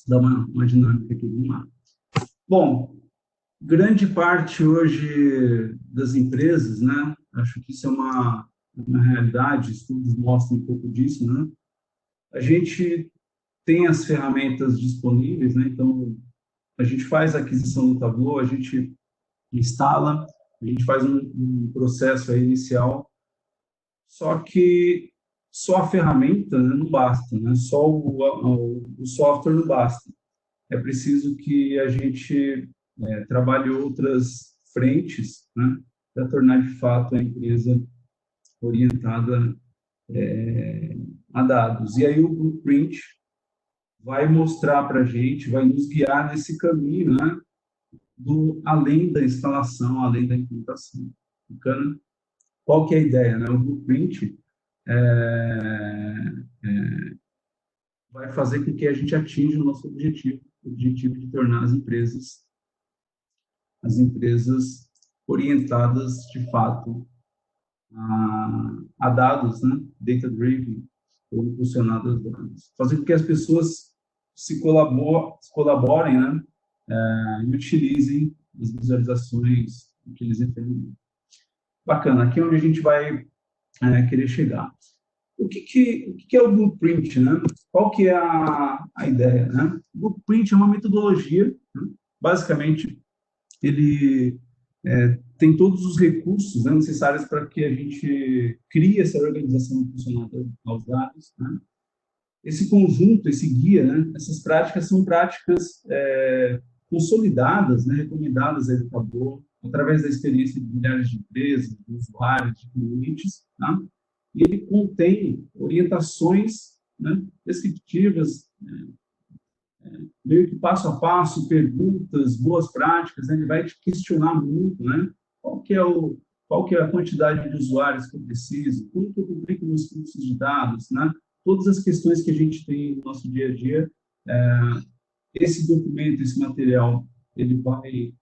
dar uma dinâmica aqui. Vamos lá. Bom, grande parte hoje das empresas, né? Acho que isso é uma realidade, estudos mostram um pouco disso, né? A gente tem as ferramentas disponíveis, né? Então, a gente faz a aquisição do Tableau, a gente instala, a gente faz um processo aí inicial, só que só a ferramenta, né, não basta, né? Só o software não basta. É preciso que a gente trabalhe outras frentes, né, para tornar de fato a empresa orientada a dados. E aí o Blueprint vai mostrar para a gente, vai nos guiar nesse caminho, né, além da instalação, além da implementação. Bacana? Qual que é a ideia, né? O Blueprint vai fazer com que a gente atinja o nosso o objetivo de tornar as empresas orientadas de fato a dados, né? Data driven, foram impulsionadas antes. Fazer com que as pessoas se colaborem, né, e utilizem as visualizações que eles entendem. Bacana, aqui é onde a gente vai querer chegar. O que é o Blueprint, né? Qual que é a ideia, né? O Blueprint é uma metodologia, né? Basicamente, ele tem todos os recursos, né, necessários para que a gente crie essa organização funcional aos dados, né? Esse conjunto, esse guia, né, essas práticas são práticas consolidadas, né, recomendadas aí do Tableau, através da experiência de milhares de empresas, de usuários, de clientes, tá? E ele contém orientações, né, descritivas, meio que passo a passo, perguntas, boas práticas, né? Ele vai te questionar muito, né? Qual que é a quantidade de usuários que eu preciso, como que eu publico meus fluxos de dados, né? Todas as questões que a gente tem no nosso dia a dia, esse documento, esse material, ele vai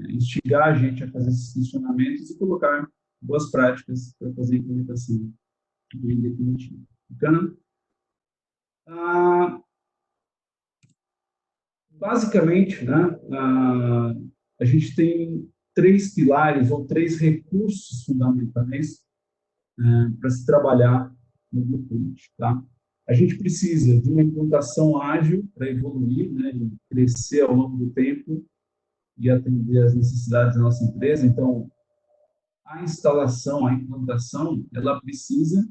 instigar a gente a fazer esses questionamentos e colocar boas práticas para fazer a implementação bem definitiva. Bacana? Basicamente, né, a gente tem 3 pilares ou 3 recursos fundamentais para se trabalhar no Blueprint, tá? A gente precisa de uma implantação ágil para evoluir, né, e crescer ao longo do tempo e atender às necessidades da nossa empresa. Então, a instalação, a implantação, ela precisa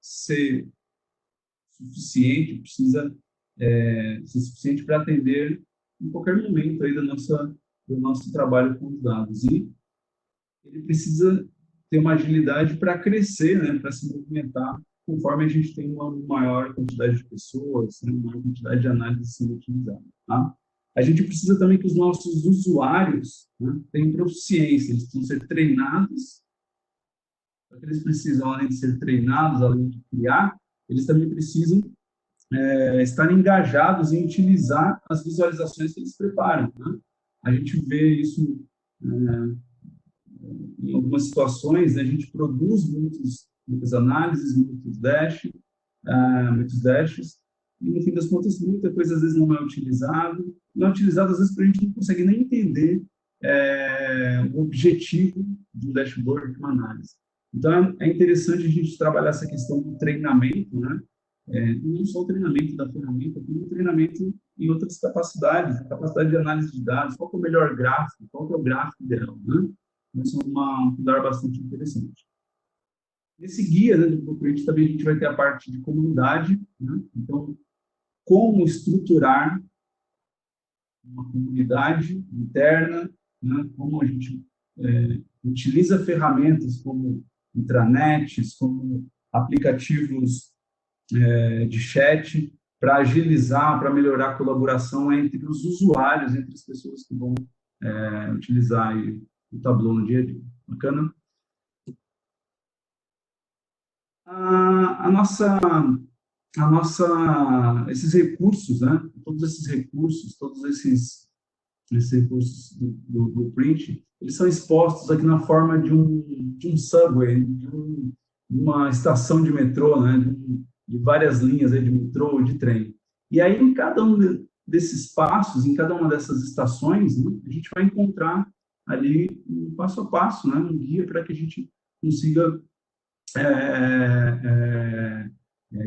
ser suficiente, precisa ser suficiente para atender em qualquer momento aí do nosso trabalho com os dados. E ele precisa ter uma agilidade para crescer, né, para se movimentar, conforme a gente tem uma maior quantidade de pessoas, né, uma maior quantidade de análises sendo utilizadas. Tá? A gente precisa também que os nossos usuários, né, tenham proficiência, eles precisam ser treinados. Eles precisam, além de ser treinados, além de criar, eles também precisam estar engajados em utilizar as visualizações que eles preparam. Né? A gente vê isso em algumas situações, né? A gente produz muitas análises, muitos dashes, e no fim das contas, muita coisa às vezes não é utilizado. Não é utilizado, às vezes, porque a gente não consegue nem entender o objetivo de um dashboard, de uma análise. Então, é interessante a gente trabalhar essa questão do treinamento, né? Não só o treinamento da ferramenta, como o treinamento em outras capacidades, a capacidade de análise de dados, qual que é o melhor gráfico, qual que é o gráfico ideal, né? Isso é um pilar bastante interessante. Nesse guia, né, do Blueprint também a gente vai ter a parte de comunidade, né? Então, como estruturar uma comunidade interna, né? Como a gente utiliza ferramentas como intranets, como aplicativos de chat, para agilizar, para melhorar a colaboração entre os usuários, entre as pessoas que vão utilizar aí o Tableau no dia a dia. Bacana? Esses recursos, né? Todos esses recursos do Blueprint, eles são expostos aqui na forma de um subway, de uma estação de metrô, né? De várias linhas aí de metrô ou de trem. E aí, em cada um desses passos, em cada uma dessas estações, né, a gente vai encontrar ali um passo a passo, né, um guia para que a gente consiga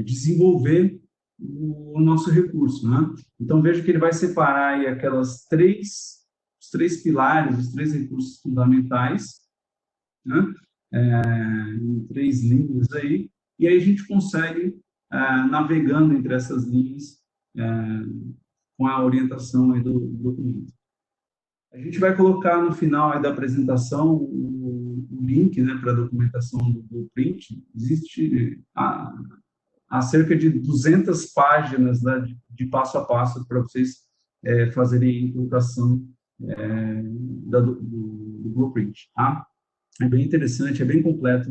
desenvolver o nosso recurso, né? Então, veja que ele vai separar aí os três pilares, os 3 recursos fundamentais, né? Em 3 linhas aí, e aí a gente consegue, navegando entre essas linhas, com a orientação aí do documento. A gente vai colocar no final aí da apresentação o link, né, para a documentação do Blueprint. Existe há cerca de 200 páginas, né, de passo a passo para vocês fazerem a implantação do Blueprint. Tá? É bem interessante, é bem completo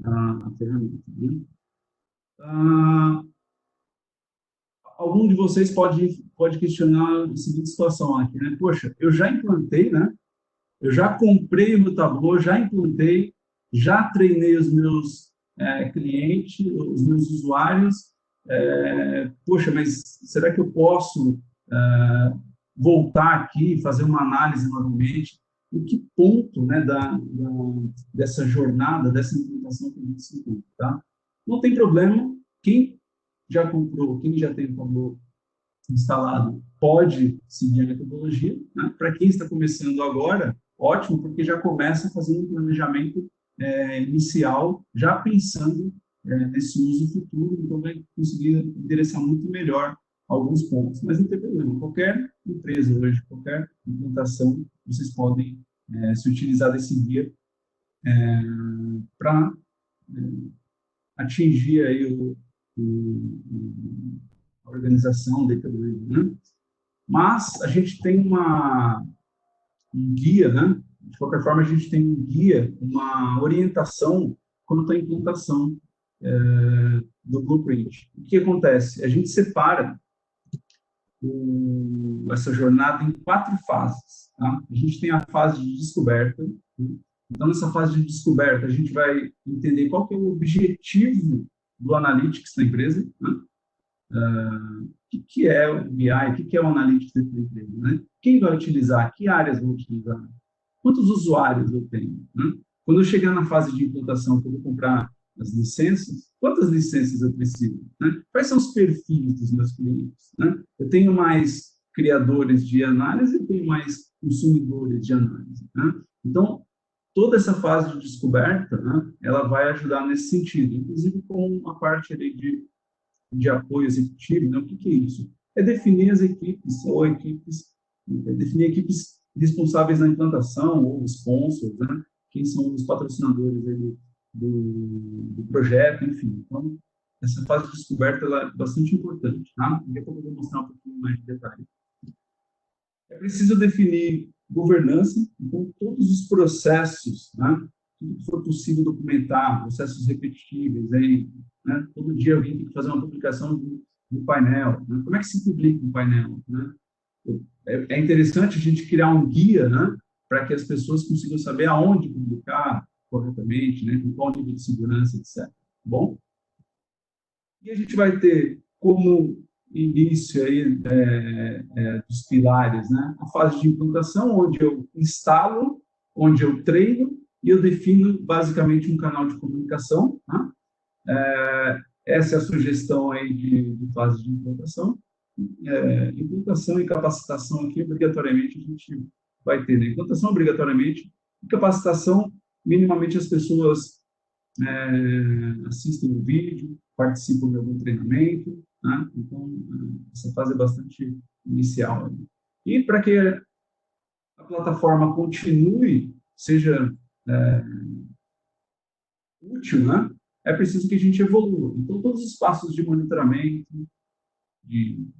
a ferramenta. Né? Algum de vocês pode questionar a seguinte situação aqui, né? Poxa, eu já implantei, né? Eu já comprei o meu Tableau, já implantei, já treinei os meus cliente, os meus usuários, poxa, mas será que eu posso voltar aqui e fazer uma análise novamente? Em que ponto, né, dessa jornada, dessa implementação que a gente se encontra, tá? Não tem problema, quem já comprou, quem já tem o Tableau instalado, pode seguir a metodologia, né? Para quem está começando agora, ótimo, porque já começa fazendo um planejamento inicial, já pensando nesse uso futuro, então vai conseguir endereçar muito melhor alguns pontos. Mas não tem problema, qualquer empresa hoje, qualquer implantação, vocês podem se utilizar desse guia para atingir aí a organização da Itaú, né? Mas a gente tem um guia, né? De qualquer forma, a gente tem um guia, uma orientação quanto à implantação do Blueprint. O que acontece? A gente separa essa jornada em 4 fases. Tá? A gente tem a fase de descoberta. Né? Então, nessa fase de descoberta, a gente vai entender qual que é o objetivo do Analytics da empresa, né? O que é o BI, o que é o Analytics dentro da empresa, né? Quem vai utilizar, que áreas vão utilizar, quantos usuários eu tenho, né? Quando eu chegar na fase de implantação, que eu vou comprar as licenças, quantas licenças eu preciso, né? Quais são os perfis dos meus clientes, né? Eu tenho mais criadores de análise, eu tenho mais consumidores de análise, né? Então, toda essa fase de descoberta, né, ela vai ajudar nesse sentido, inclusive com a parte ali de apoio executivo, né? O que é isso? É definir as equipes, definir equipes responsáveis na implantação, ou sponsors, né? Quem são os patrocinadores aí do projeto, enfim. Então, essa fase de descoberta ela é bastante importante, tá? Daqui a pouco eu vou mostrar um pouquinho mais de detalhe. É preciso definir governança, então todos os processos, né? Tudo que for possível documentar, processos repetíveis, aí, né? Todo dia alguém tem que fazer uma publicação do painel, né? Como é que se publica um painel, né? É interessante a gente criar um guia, né? Para que as pessoas consigam saber aonde publicar corretamente, né? Com qual nível de segurança, etc. Bom? E a gente vai ter como início aí dos pilares, né? A fase de implantação, onde eu instalo, onde eu treino e eu defino basicamente um canal de comunicação, né? Essa é a sugestão aí de fase de implantação. Implantação e capacitação aqui, obrigatoriamente, a gente vai ter, né? Implantação, obrigatoriamente, e capacitação, minimamente as pessoas assistem o vídeo, participam de algum treinamento, né? Então, essa fase é bastante inicial. E para que a plataforma continue, seja útil, né? É preciso que a gente evolua. Então, todos os passos de monitoramento,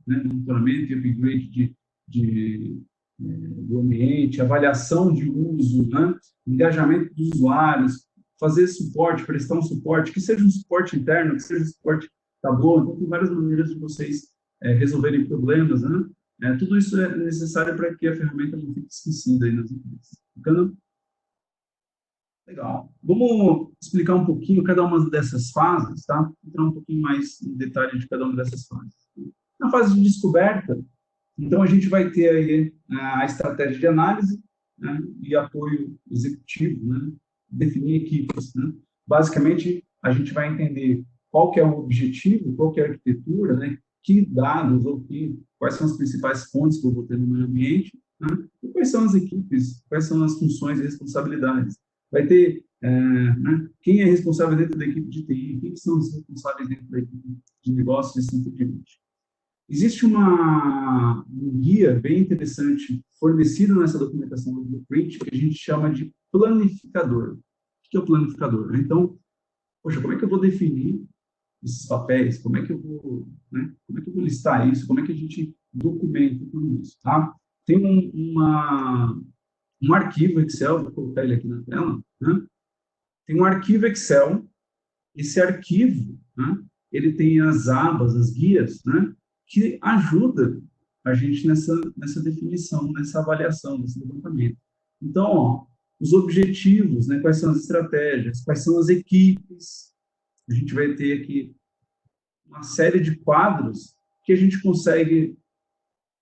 monitoramento e upgrade do ambiente, avaliação de uso, né? Engajamento dos usuários, fazer suporte, prestar um suporte, que seja um suporte interno, que seja um suporte Tableau. Então, tem várias maneiras de vocês resolverem problemas, né? Tudo isso é necessário para que a ferramenta não fique esquecida aí nas empresas. Ficando legal. Vamos explicar um pouquinho cada uma dessas fases, tá? Entrar um pouquinho mais em detalhe de cada uma dessas fases. Na fase de descoberta, então a gente vai ter aí a estratégia de análise, né, e apoio executivo, né? Definir equipes, né? Basicamente, a gente vai entender qual que é o objetivo, qual que é a arquitetura, né? Que dados ou quais são as principais fontes que eu vou ter no meu ambiente, né? E quais são as equipes, quais são as funções e responsabilidades. Vai ter né? Quem é responsável dentro da equipe de TI, quem são os responsáveis dentro da equipe de negócios e assim por diante. Existe um guia bem interessante fornecido nessa documentação do Blueprint que a gente chama de planificador. O que é o planificador? Então, poxa, como é que eu vou definir esses papéis? Como é que eu vou, né? Como é que eu vou listar isso? Como é que a gente documenta tudo isso? Tá? Tem um arquivo Excel, vou colocar ele aqui na tela, né? Tem um arquivo Excel. Esse arquivo, né? Ele tem as abas, as guias, né? Que ajuda a gente nessa definição, nessa avaliação, nesse levantamento. Então, ó, os objetivos, né? Quais são as estratégias, quais são as equipes, a gente vai ter aqui uma série de quadros que a gente consegue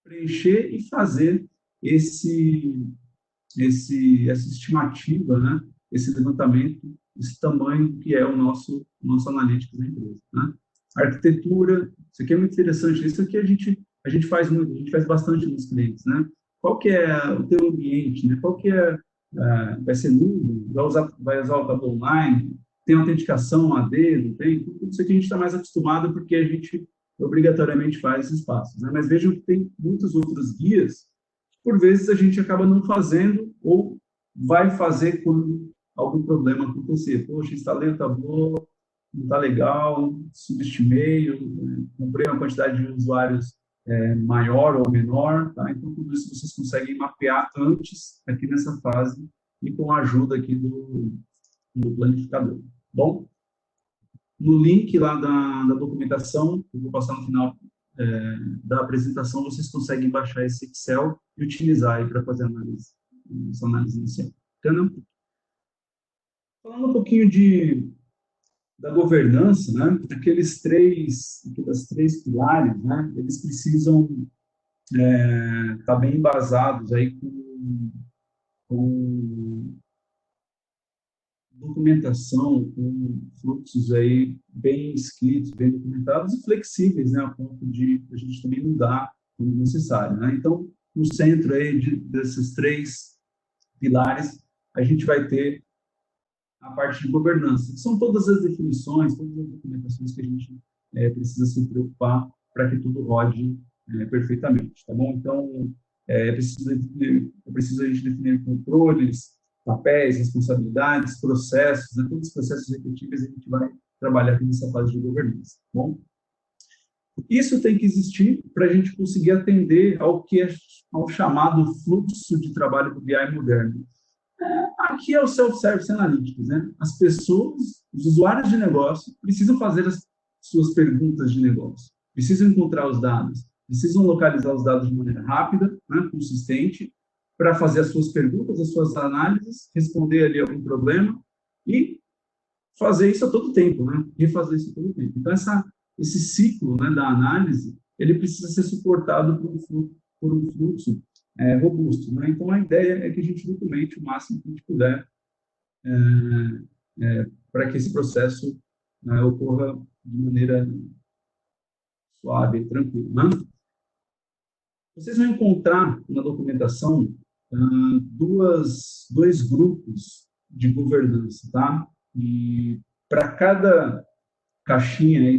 preencher e fazer essa estimativa, né? Esse levantamento, esse tamanho que é o nosso analítico da empresa, né? A arquitetura, isso aqui é muito interessante, isso aqui a gente faz muito, a gente faz bastante nos clientes, né? Qual que é o teu ambiente, né? Qual que é, vai ser nulo, vai usar o tableau online, tem autenticação a dedo, tem tudo isso aqui a gente está mais acostumado porque a gente obrigatoriamente faz esses passos, né? Mas vejam que tem muitos outros guias, por vezes a gente acaba não fazendo ou vai fazer quando algum problema acontecer. Poxa, instalei o Tableau, não está legal, subestimei, comprei uma quantidade de usuários maior ou menor, tá? Então, tudo isso vocês conseguem mapear antes, aqui nessa fase, e com a ajuda aqui do planificador. Bom, no link lá da documentação, eu vou passar no final da apresentação, vocês conseguem baixar esse Excel e utilizar aí para fazer essa análise inicial. Bacana? Falando um pouquinho da governança, né? Aqueles três pilares, né? Eles precisam estar bem embasados aí com documentação, com fluxos aí bem escritos, bem documentados e flexíveis, né? A ponto de a gente também mudar quando necessário, né? Então, no centro aí desses três pilares, a gente vai ter a parte de governança, que são todas as definições, todas as documentações que a gente precisa se preocupar para que tudo rode perfeitamente, tá bom? Então, é preciso a gente definir controles, papéis, responsabilidades, processos, né? Todos os processos repetíveis a gente vai trabalhar aqui nessa fase de governança, tá bom? Isso tem que existir para a gente conseguir atender ao chamado fluxo de trabalho do BI moderno. Aqui é o Self-Service Analytics, né? As pessoas, os usuários de negócio, precisam fazer as suas perguntas de negócio, precisam encontrar os dados, precisam localizar os dados de maneira rápida, né, consistente, para fazer as suas perguntas, as suas análises, responder ali algum problema e fazer isso a todo tempo, né? Refazer isso a todo tempo. Então, esse ciclo, né, da análise, ele precisa ser suportado por um fluxo robusto, né? Então, a ideia é que a gente documente o máximo que a gente puder para que esse processo ocorra de maneira suave, tranquila, né? Vocês vão encontrar na documentação dois grupos de governança, tá? E para cada caixinha aí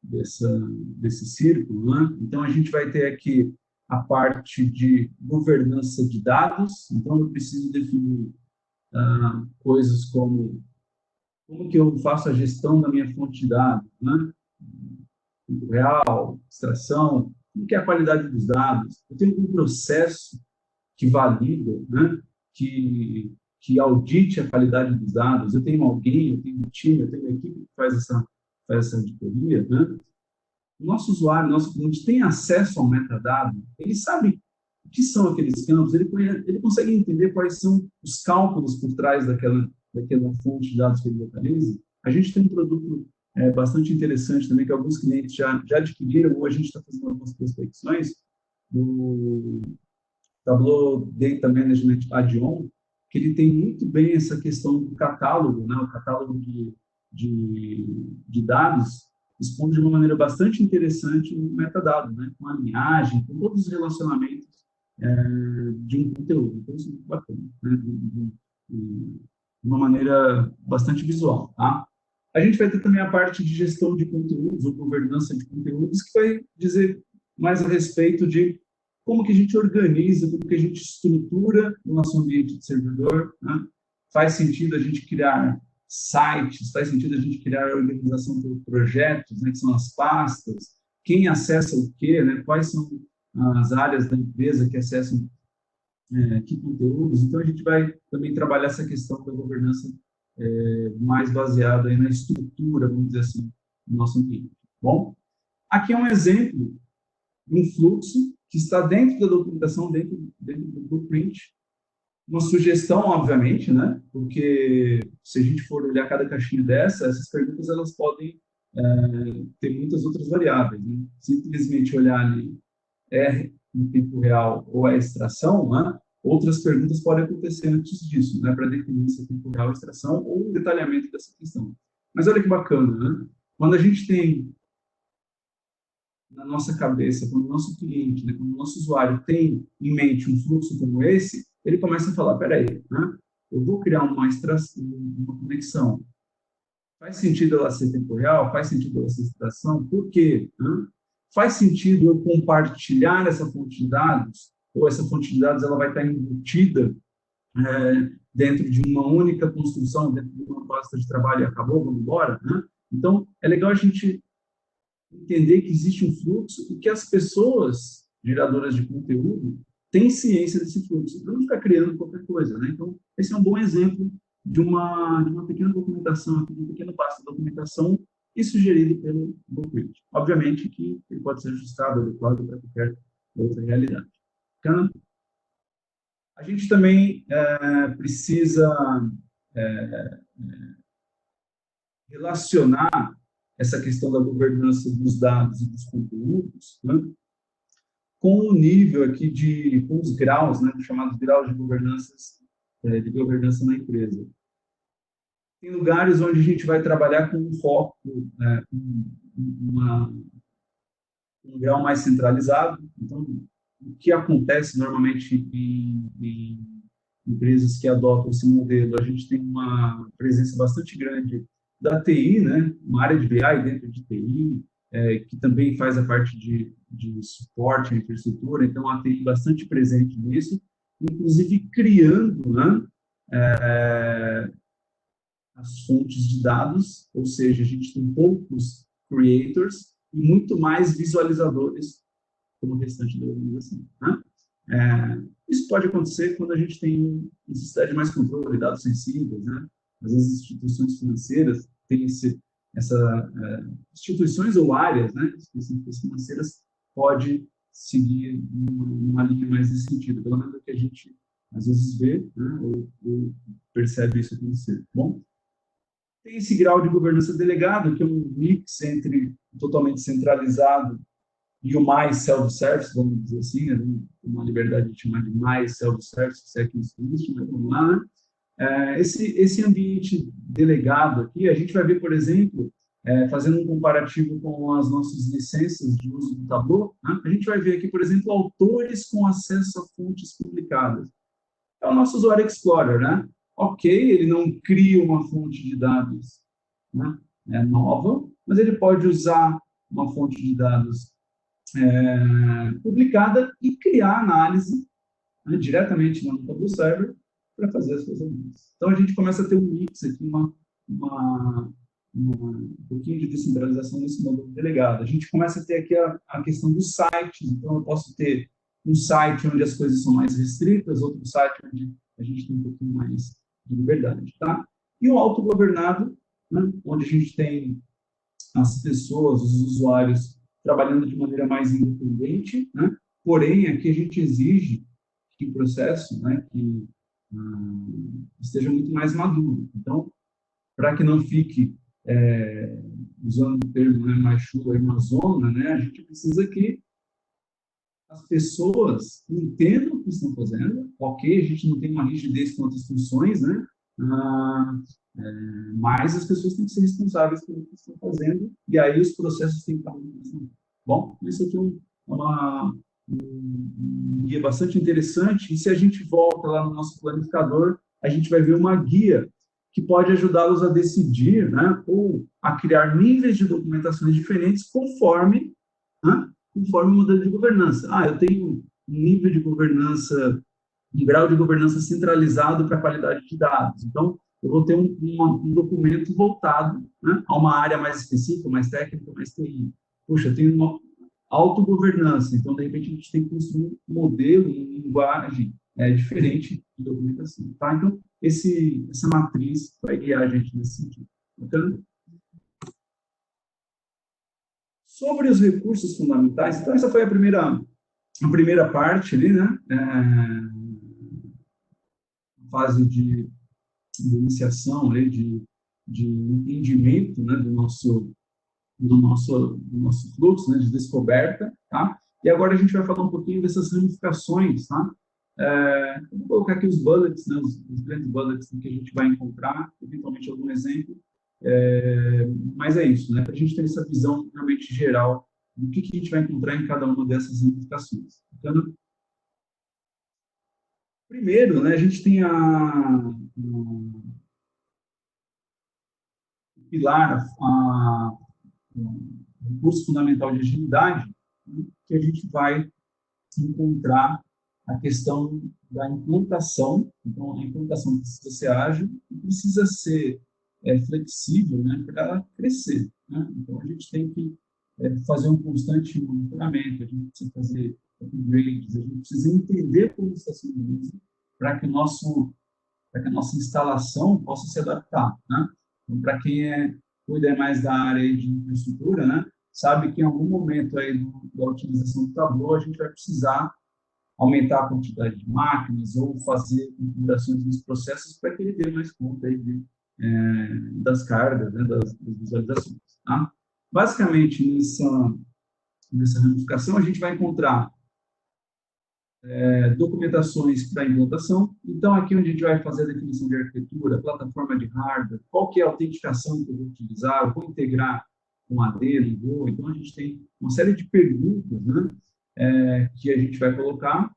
desse círculo, né? Então, a gente vai ter aqui a parte de governança de dados. Então, eu preciso definir coisas como que eu faço a gestão da minha fonte de dados, né? Tempo real, extração, como que é a qualidade dos dados. Eu tenho um processo que valida, né? que audite a qualidade dos dados. Eu tenho alguém, eu tenho um time, eu tenho uma equipe que faz essa auditoria, né? O nosso usuário, nosso cliente tem acesso ao metadado, ele sabe o que são aqueles campos, ele consegue entender quais são os cálculos por trás daquela fonte de dados que ele localiza. A gente tem um produto bastante interessante também, que alguns clientes já adquiriram, ou a gente está fazendo algumas prospecções, do Tableau Data Management Add-on, que ele tem muito bem essa questão do catálogo, né? O catálogo de dados, expondo de uma maneira bastante interessante o metadado, né? Com a linhagem, com todos os relacionamentos de um conteúdo. Então, isso é muito bacana, né? De uma maneira bastante visual, tá? A gente vai ter também a parte de gestão de conteúdos, ou governança de conteúdos, que vai dizer mais a respeito de como que a gente organiza, como que a gente estrutura o nosso ambiente de servidor, né? Faz sentido a gente criar sites, faz sentido a gente criar a organização por projetos, né, que são as pastas, quem acessa o quê, né, quais são as áreas da empresa que acessam que conteúdos. Então, a gente vai também trabalhar essa questão da governança mais baseada aí na estrutura, vamos dizer assim, do nosso ambiente. Bom, aqui é um exemplo de um fluxo que está dentro da documentação, dentro do blueprint, Uma sugestão, obviamente, né? Porque se a gente for olhar cada caixinha dessa, essas perguntas elas podem ter muitas outras variáveis, né? Simplesmente olhar ali é em tempo real ou é extração, né? Outras perguntas podem acontecer antes disso, né? Para definir se é tempo real ou extração ou um detalhamento dessa questão. Mas olha que bacana, né? Quando a gente tem na nossa cabeça, quando o nosso cliente, né, quando o nosso usuário tem em mente um fluxo como esse, ele começa a falar, peraí, né, eu vou criar uma conexão. Faz sentido ela ser tempo real? Faz sentido ela ser extração? Por quê? Né? Faz sentido eu compartilhar essa fonte de dados? Ou essa fonte de dados ela vai estar embutida dentro de uma única construção, dentro de uma pasta de trabalho e acabou, vamos embora? Né? Então, é legal a gente entender que existe um fluxo e que as pessoas geradoras de conteúdo têm ciência desse fluxo, para não ficar criando qualquer coisa, né? Então, esse é um bom exemplo de uma pequena documentação, de um pequeno passo de documentação e sugerido pelo Blueprint. Obviamente que ele pode ser ajustado, adequado para qualquer outra realidade. Bacana? A gente também precisa relacionar essa questão da governança dos dados e dos conteúdos, né, com o nível aqui com os graus, né, chamados graus de governança na empresa. Tem lugares onde a gente vai trabalhar com um foco, um grau mais centralizado. Então, o que acontece normalmente em empresas que adotam esse modelo, a gente tem uma presença bastante grande da TI, né? Uma área de BI dentro de TI, que também faz a parte de suporte à infraestrutura, então a TI bastante presente nisso, inclusive criando, né, as fontes de dados, ou seja, a gente tem poucos creators e muito mais visualizadores como o restante da organização. Né? Isso pode acontecer quando a gente tem necessidade de mais controle de dados sensíveis, né? Às vezes instituições financeiras têm instituições ou áreas, né, específicas financeiras, pode seguir uma linha mais nesse sentido, pelo menos é o que a gente às vezes vê, né, ou percebe isso acontecer. Bom, tem esse grau de governança delegado, que é um mix entre totalmente centralizado e o mais self-service, vamos dizer assim, né? Uma liberdade de chamar de mais self-service, se é que isso existe, mas vamos lá, né? Esse ambiente delegado aqui, a gente vai ver, por exemplo, fazendo um comparativo com as nossas licenças de uso do Tableau, né? A gente vai ver aqui, por exemplo, autores com acesso a fontes publicadas. É o nosso usuário Explorer, né? Ok, ele não cria uma fonte de dados, né, nova, mas ele pode usar uma fonte de dados publicada e criar análise, né, diretamente no Tableau Server para fazer as suas análises. Então, a gente começa a ter um mix aqui, um pouquinho de descentralização nesse modelo delegado. A gente começa a ter aqui a questão dos sites. Então, eu posso ter um site onde as coisas são mais restritas, outro site onde a gente tem um pouquinho mais de liberdade. Tá? E o autogovernado, né, onde a gente tem as pessoas, os usuários, trabalhando de maneira mais independente, né? Porém, aqui a gente exige que o processo, né, que esteja muito mais maduro. Então, para que não fique, usando o termo, né, mais chuva e Amazônia, né, a gente precisa que as pessoas entendam o que estão fazendo. Ok, a gente não tem uma rigidez com outras funções, né? Mas as pessoas têm que ser responsáveis pelo que estão fazendo, e aí os processos têm que estar muito mais. Bom, isso aqui é um guia bastante interessante, e se a gente volta lá no nosso planificador, a gente vai ver uma guia que pode ajudá-los a decidir, né, ou a criar níveis de documentações diferentes conforme, né, conforme o modelo de governança. Eu tenho um nível de governança, um grau de governança centralizado para a qualidade de dados. Então, eu vou ter um documento voltado, né, a uma área mais específica, mais técnica, mais TI. Puxa, eu tenho uma autogovernança, então, de repente, a gente tem que construir um modelo, uma linguagem diferente de documentação. Tá? Então, essa matriz vai guiar a gente nesse sentido. Então, sobre os recursos fundamentais, então, essa foi a primeira parte ali, né? fase de iniciação, aí, de entendimento, né, do nosso fluxo, né, de descoberta, tá? E agora a gente vai falar um pouquinho dessas ramificações, tá? Vou colocar aqui os bullets, né, os grandes bullets que a gente vai encontrar, eventualmente algum exemplo, mas é isso, né, para a gente ter essa visão realmente geral do que a gente vai encontrar em cada uma dessas ramificações. Então, primeiro, né, a gente tem o pilar, o curso fundamental de agilidade, né, que a gente vai encontrar a questão da implantação. Então, a implantação precisa ser ágil e precisa ser flexível, né, para ela crescer, né? Então, a gente tem que fazer um constante monitoramento, a gente precisa fazer upgrades, a gente precisa entender como está sendo uso para que a nossa instalação possa se adaptar, né? Então, para quem cuida mais da área de infraestrutura, né, sabe que em algum momento aí da utilização do Tableau a gente vai precisar aumentar a quantidade de máquinas ou fazer configurações nos processos para que ele dê mais conta aí das cargas, né, das visualizações. Tá? Basicamente, nessa ramificação, a gente vai encontrar documentações para implantação. Então, aqui onde a gente vai fazer a definição de arquitetura, plataforma de hardware, qual que é a autenticação que eu vou utilizar, eu vou integrar com AD, não vou. Então, a gente tem uma série de perguntas, né, que a gente vai colocar.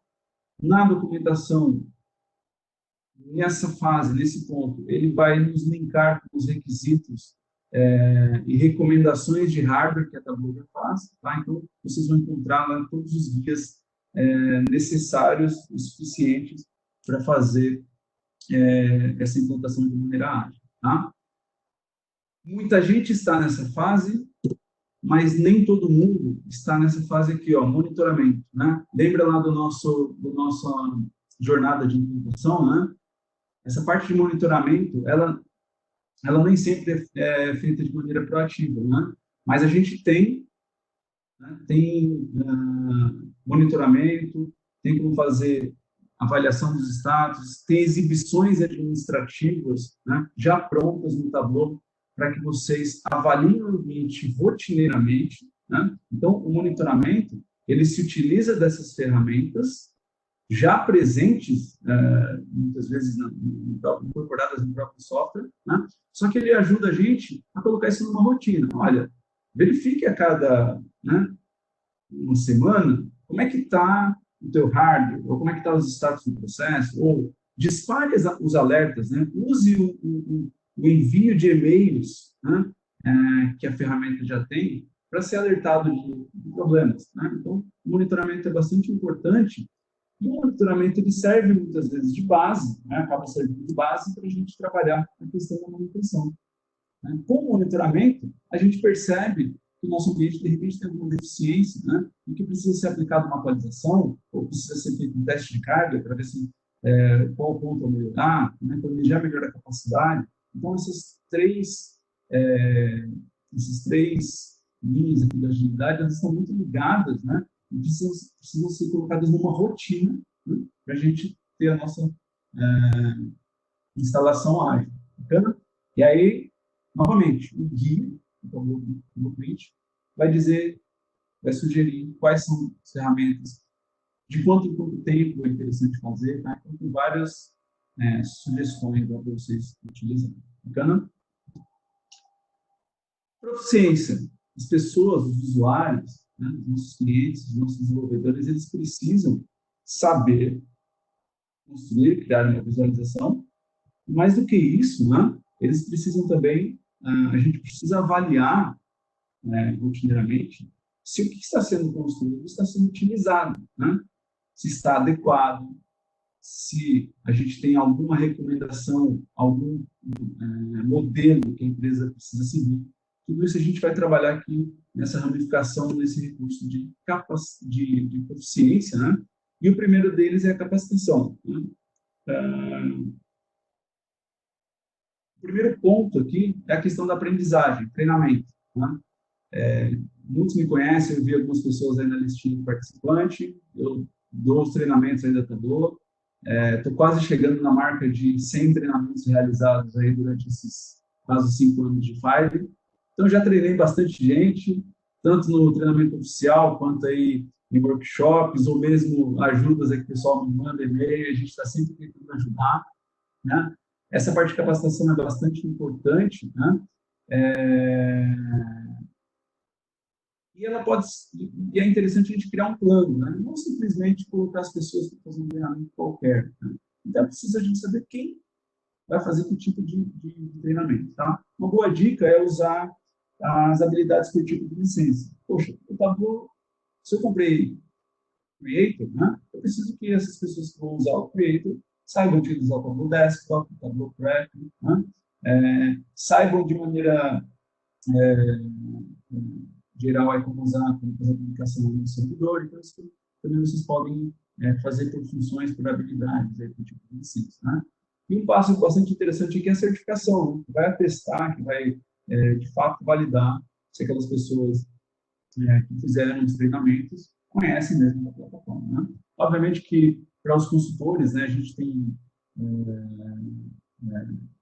Na documentação, nessa fase, nesse ponto, ele vai nos linkar com os requisitos e recomendações de hardware que a Tableau faz. Tá? Então, vocês vão encontrar lá todos os guias necessários e suficientes para fazer essa implantação de maneira ágil. Tá? Muita gente está nessa fase, mas nem todo mundo está nessa fase aqui, ó, monitoramento, né? Lembra lá do nossa jornada de implantação, né? Essa parte de monitoramento, ela nem sempre é feita de maneira proativa, né? Mas a gente tem monitoramento, tem como fazer avaliação dos status, tem exibições administrativas, né, já prontas no Tableau para que vocês avaliem o ambiente rotineiramente, né? Então, o monitoramento, ele se utiliza dessas ferramentas já presentes, muitas vezes incorporadas no próprio software, né? Só que ele ajuda a gente a colocar isso numa rotina. Olha, verifique a cada uma semana como é que está o teu hardware, ou como é que está os status do processo, ou dispare os alertas, né? Use o envio de e-mails, né, que a ferramenta já tem para ser alertado de problemas, né? Então, o monitoramento é bastante importante e o monitoramento ele serve muitas vezes de base, né? Acaba servindo de base para a gente trabalhar a questão da manutenção. Né? Com o monitoramento, a gente percebe que o nosso ambiente, de repente, tem alguma deficiência, né? E que precisa ser aplicada uma atualização, ou precisa ser feito um teste de carga para ver se qual ponto a melhorar, né? Planejar melhor a capacidade. Então, essas três linhas aqui da agilidade, elas estão muito ligadas, né? E precisam ser colocadas numa rotina, né? Para a gente ter a nossa instalação ágil. Bacana? E aí, novamente, o guia, o blueprint, vai sugerir quais são as ferramentas, de quanto em quanto tempo é interessante fazer, tá? Então, tem várias sugestões para vocês utilizarem. Bacana? Proficiência. As pessoas, os usuários, né, os nossos clientes, os nossos desenvolvedores, eles precisam saber construir, criar uma visualização. Mais do que isso, né, eles precisam também, a gente precisa avaliar rotineiramente se o que está sendo construído está sendo utilizado, né? Se está adequado, se a gente tem alguma recomendação, algum modelo que a empresa precisa seguir. Tudo isso a gente vai trabalhar aqui nessa ramificação, nesse recurso de proficiência, né? E o primeiro deles é a capacitação. Né? O primeiro ponto aqui é a questão da aprendizagem, treinamento. Né? Muitos me conhecem, eu vi algumas pessoas aí na listinha de participante, eu dou os treinamentos ainda Tableau, Estou quase chegando na marca de 100 treinamentos realizados aí durante esses quase 5 anos de Five. Então, já treinei bastante gente, tanto no treinamento oficial, quanto aí em workshops, ou mesmo ajudas aí que o pessoal me manda e-mail, a gente está sempre tentando ajudar, né? Essa parte de capacitação é bastante importante, né? É, e ela pode, e é interessante a gente criar um plano, né? Não simplesmente colocar as pessoas para fazer um treinamento qualquer, né? Então, precisa a gente saber quem vai fazer que tipo de treinamento, tá? Uma boa dica é usar as habilidades por tipo de licença. Poxa, o Tableau, se eu comprei Creator, né? Eu preciso que essas pessoas que vão usar o Creator saibam utilizar o Tableau Desktop, o Tableau Prep, né? Saibam de maneira geral aí como usar, como fazer a publicação no servidor, então isso também vocês podem fazer por funções, por habilidades, aí, por tipo de licença, né? E um passo bastante interessante aqui é a certificação, né? Que vai atestar, que vai, de fato, validar se aquelas pessoas que fizeram os treinamentos conhecem mesmo a plataforma, né? Obviamente que, para os consultores, né, a gente tem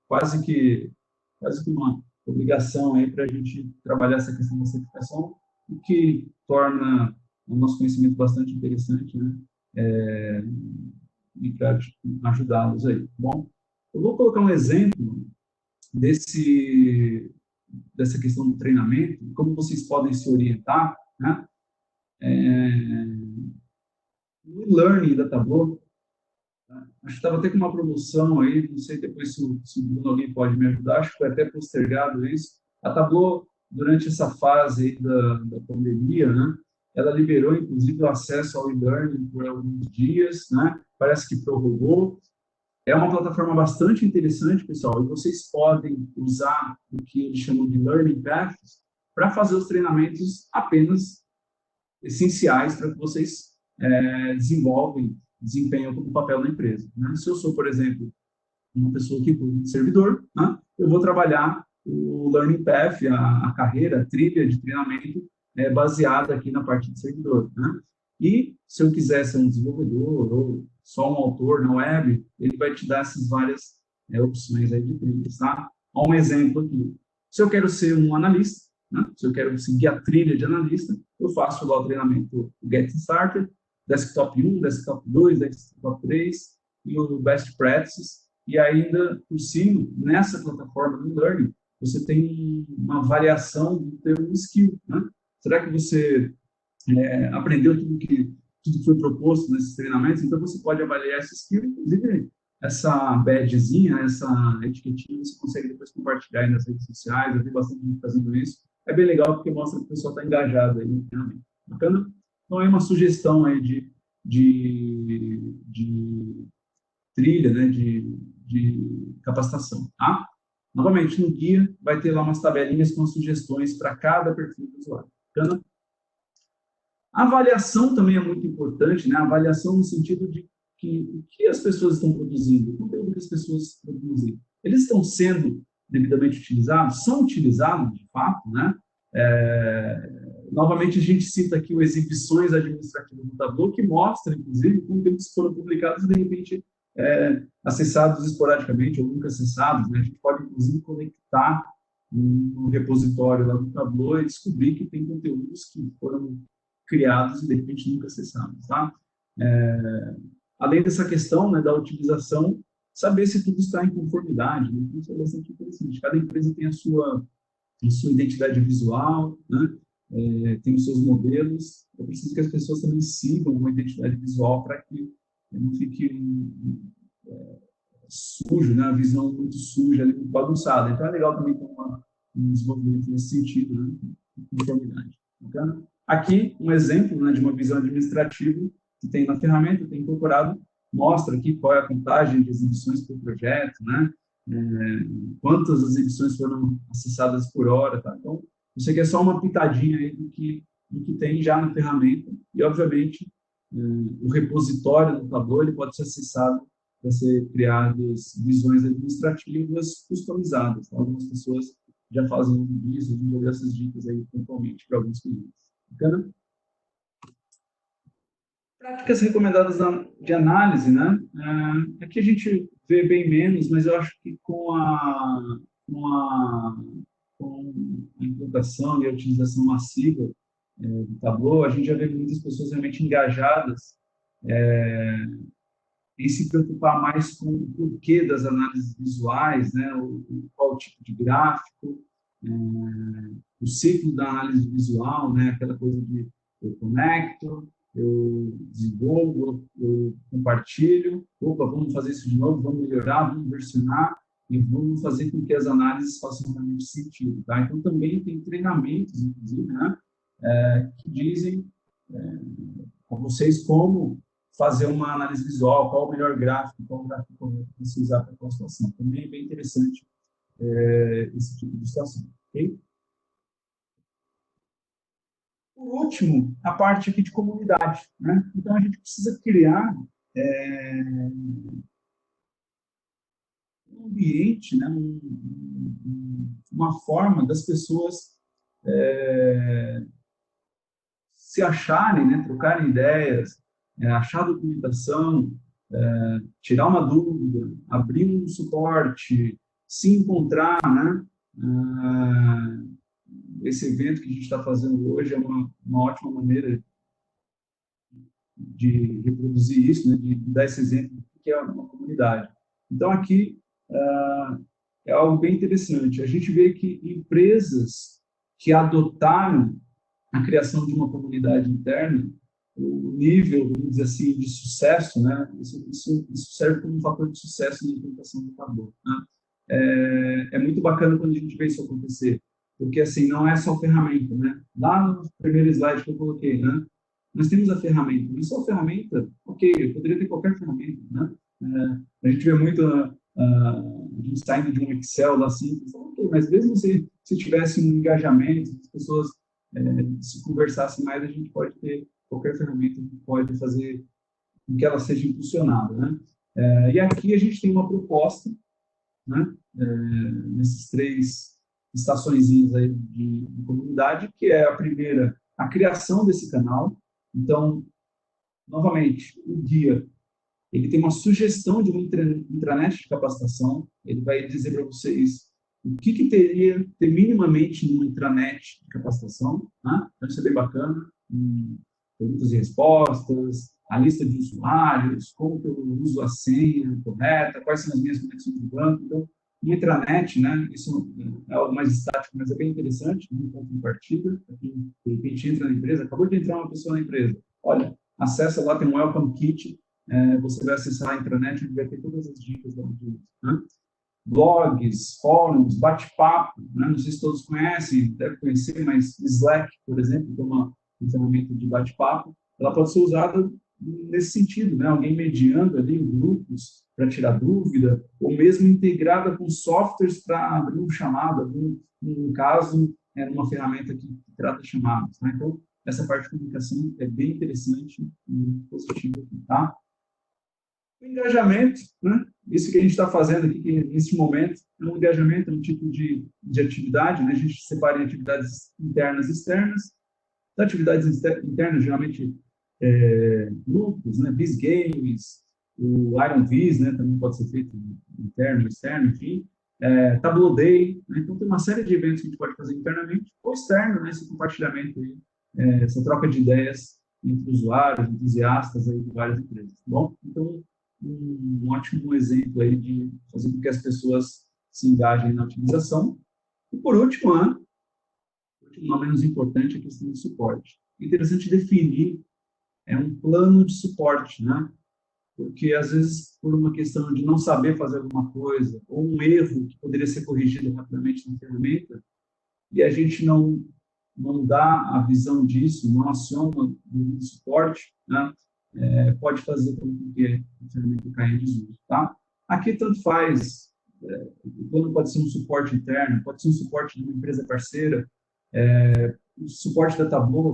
quase que uma obrigação aí para a gente trabalhar essa questão da certificação, o que torna o nosso conhecimento bastante interessante, né? E para ajudá-los aí, tá bom? Eu vou colocar um exemplo dessa questão do treinamento, como vocês podem se orientar, né? No e-learning da Tableau, tá? Acho que estava até com uma promoção aí, não sei depois se o Bruno alguém pode me ajudar, acho que foi até postergado isso. A Tableau, durante essa fase aí da pandemia, né? Ela liberou, inclusive, o acesso ao e-learning por alguns dias, né? Parece que prorrogou. É uma plataforma bastante interessante, pessoal, e vocês podem usar o que eles chamam de Learning Paths para fazer os treinamentos apenas essenciais para que vocês desempenham como papel na empresa, né? Se eu sou, por exemplo, uma pessoa que cuida de servidor, né? Eu vou trabalhar o Learning Path, a carreira, a trilha de treinamento baseada aqui na parte de servidor, né? E se eu quiser ser um desenvolvedor ou só um autor na web, ele vai te dar essas várias opções aí de trilhas, tá? Ó, um exemplo aqui. Se eu quero ser um analista, né? Se eu quero seguir a trilha de analista, eu faço lá o treinamento Get Started, Desktop 1, Desktop 2, Desktop 3 e o Best Practices. E ainda, por cima, nessa plataforma do Learning, você tem uma variação do teu skill, né? Será que você aprendeu tudo que foi proposto nesses treinamentos? Então, você pode avaliar esse skill, inclusive essa badgezinha, essa etiquetinha, você consegue depois compartilhar aí nas redes sociais. Eu vi bastante gente fazendo isso. É bem legal porque mostra que o pessoal está engajado aí no treinamento. Bacana? Então, é uma sugestão aí de trilha, né, de capacitação, tá? Novamente, no guia vai ter lá umas tabelinhas com sugestões para cada perfil do usuário. Bacana? A avaliação também é muito importante, né? A avaliação no sentido de que o que as pessoas estão produzindo, o conteúdo que as pessoas produzem, eles estão sendo devidamente utilizados? São utilizados, de fato, né? Novamente, a gente cita aqui o exibições administrativas do Tableau, que mostra, inclusive, conteúdos que foram publicados e, de repente, acessados esporadicamente ou nunca acessados, né? A gente pode, inclusive, conectar no repositório lá do Tableau e descobrir que tem conteúdos que foram criados e, de repente, nunca acessados, tá? Além dessa questão, né, da utilização, saber se tudo está em conformidade, né? Isso é bastante interessante. Cada empresa tem a sua identidade visual, né? Tem os seus modelos. Eu preciso que as pessoas também sigam uma identidade visual para que não fique sujo, né? A visão muito suja, muito bagunçada. Então, é legal também ter um desenvolvimento nesse sentido, né? Conformidade. Bacana? Aqui, um exemplo, né, de uma visão administrativa que tem na ferramenta, tem incorporado, mostra aqui qual é a contagem de exibições por projeto, né? Quantas exibições foram acessadas por hora, tá? Então, isso aqui é só uma pitadinha aí do que tem já na ferramenta e, obviamente, o repositório do Tableau ele pode ser acessado para ser criadas visões administrativas customizadas. Tá? Algumas pessoas já fazem isso, a gente já deu essas dicas aí pontualmente para alguns clientes. Bacana? Práticas recomendadas de análise, né? Aqui a gente vê bem menos, mas eu acho que com a implantação e a utilização massiva do Tableau, a gente já vê muitas pessoas realmente engajadas em se preocupar mais com o porquê das análises visuais, né? Qual o tipo de gráfico, o ciclo da análise visual, né? Aquela coisa de eu conecto, eu desenvolvo, eu compartilho, opa, vamos fazer isso de novo, vamos melhorar, vamos versionar e vamos fazer com que as análises façam realmente sentido, tá? Então, também tem treinamentos, inclusive, né? Que dizem com vocês como fazer uma análise visual, qual o melhor gráfico, qual o gráfico correto para você usar para a situação. Também é bem interessante esse tipo de situação, ok? Por último, a parte aqui de comunidade, né? Então, a gente precisa criar um ambiente, né? Uma forma das pessoas se acharem, né? Trocarem ideias, achar documentação, tirar uma dúvida, abrir um suporte, se encontrar, né? Esse evento que a gente está fazendo hoje é uma ótima maneira de reproduzir isso, né? De dar esse exemplo do que é uma comunidade. Então, aqui é algo bem interessante. A gente vê que empresas que adotaram a criação de uma comunidade interna, o nível, vamos dizer assim, de sucesso, né? Isso serve como um fator de sucesso na implementação do Tableau, né? É muito bacana quando a gente vê isso acontecer, porque assim, não é só ferramenta, né? Lá no primeiro slide que eu coloquei, né? Nós temos a ferramenta, mas só a ferramenta, ok, eu poderia ter qualquer ferramenta, né? A gente vê muito a gente saindo de um Excel lá simples, ok, mas mesmo se tivesse um engajamento, as pessoas se conversassem mais, a gente pode ter qualquer ferramenta que pode fazer com que ela seja impulsionada, né? E aqui a gente tem uma proposta, né? Nesses 3 estaçõezinhas aí de comunidade, que é a primeira, a criação desse canal. Então, novamente, o guia, ele tem uma sugestão de uma intranet de capacitação, ele vai dizer para vocês o que teria ter minimamente numa intranet de capacitação, né? Então, isso é bem bacana, perguntas e respostas, a lista de usuários, como que eu uso a senha correta, quais são as minhas conexões de banco. Então, uma intranet, né? Isso é algo mais estático, mas é bem interessante, um ponto de partida. Aqui, de repente, entra na empresa, acabou de entrar uma pessoa na empresa. Olha, acessa lá, tem um Welcome Kit, você vai acessar a intranet e vai ter todas as dicas da onde, né? Blogs, fóruns, bate-papo, né? Não sei se todos conhecem, deve conhecer, mas Slack, por exemplo, que é uma ferramenta de bate-papo, ela pode ser usada nesse sentido, né? Alguém mediando ali grupos para tirar dúvida, ou mesmo integrada com softwares para abrir um chamado, um caso, numa ferramenta que trata chamadas, né? Então, essa parte de comunicação é bem interessante e positiva, tá? O engajamento, né? Isso que a gente está fazendo aqui, que nesse momento, é um engajamento, é um tipo de atividade, né? A gente separa em atividades internas e externas. As atividades internas, geralmente, grupos, né? Biz Games, o Iron Viz, né? Também pode ser feito interno, externo, enfim. Tableau Day, né? Então, tem uma série de eventos que a gente pode fazer internamente ou externo, né? Esse compartilhamento aí, essa troca de ideias entre usuários, entusiastas aí de várias empresas, tá bom? Então, um ótimo exemplo aí de fazer com que as pessoas se engajem na utilização. E por último, não menos importante, a questão de suporte. É interessante definir um plano de suporte, né? Porque, às vezes, por uma questão de não saber fazer alguma coisa, ou um erro que poderia ser corrigido rapidamente na ferramenta, e a gente não dá a visão disso, não aciona o suporte, né? Pode fazer com que a ferramenta caia em desuso, tá? Aqui tanto faz, o plano pode ser um suporte interno, pode ser um suporte de uma empresa parceira, o suporte da Tableau,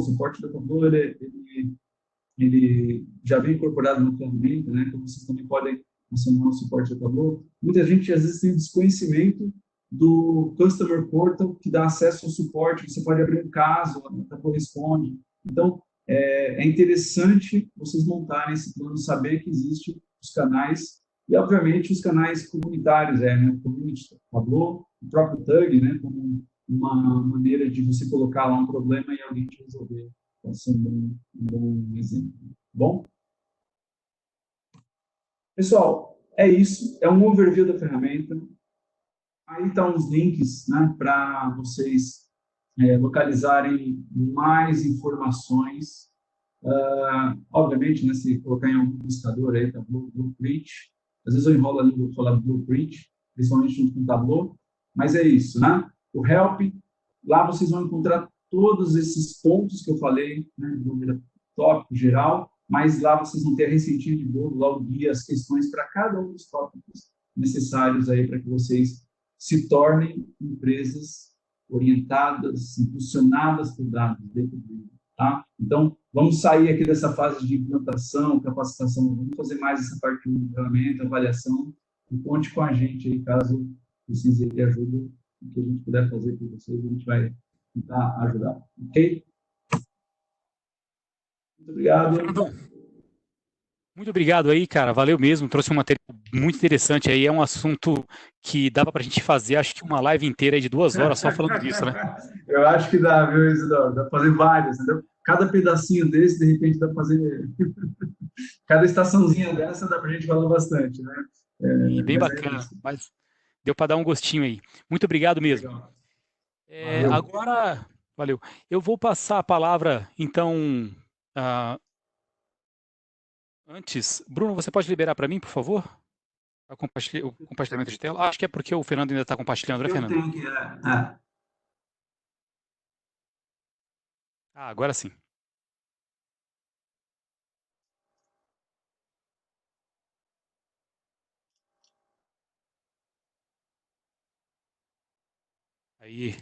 ele já vem incorporado na ferramenta, né? Então vocês também podem acionar o suporte da Tableau. Muita gente, às vezes, tem desconhecimento do Customer Portal, que dá acesso ao suporte, você pode abrir um caso, a Tableau responde. Então, é interessante vocês montarem esse plano, saber que existem os canais, e, obviamente, os canais comunitários, né? O Community Tableau, o próprio Tug, né? Como uma maneira de você colocar lá um problema e alguém te resolver. Pode ser um bom exemplo. Bom? Pessoal, é isso. É um overview da ferramenta. Aí estão os links, né, para vocês localizarem mais informações. Obviamente, né, se colocar em algum buscador aí, Tableau, Blueprint, às vezes eu enrolo ali, vou falar Blueprint, principalmente junto com o Tableau, mas é isso, né? O Help, lá vocês vão encontrar todos esses pontos que eu falei, né, de maneira tópico, geral, mas lá vocês vão ter a receitinha de bolo, lá o guia, as questões para cada um dos tópicos necessários aí para que vocês se tornem empresas orientadas, impulsionadas por dados dentro do. Tá? Então, vamos sair aqui dessa fase de implantação, capacitação, vamos fazer mais essa parte de treinamento, avaliação, e conte com a gente aí, caso precise de ajuda, o que a gente puder fazer por vocês, a gente vai tentar ajudar, ok? Muito obrigado. Muito obrigado aí, cara. Valeu mesmo. Trouxe um material muito interessante aí. É um assunto que dava para a gente fazer, acho que uma live inteira aí de 2 horas só falando disso, né? Eu acho que dá, viu, Isidoro? Dá para fazer vários, entendeu? Cada pedacinho desse, de repente, dá para fazer. Cada estaçãozinha dessa dá para a gente falar bastante, né? E bem bacana. Mas deu para dar um gostinho aí. Muito obrigado mesmo. Agora, valeu. Eu vou passar a palavra, então. Antes, Bruno, você pode liberar para mim, por favor? O compartilhamento de tela? Acho que é porque o Fernando ainda está compartilhando, né, Fernando? Eu tenho que. Agora sim. Aí.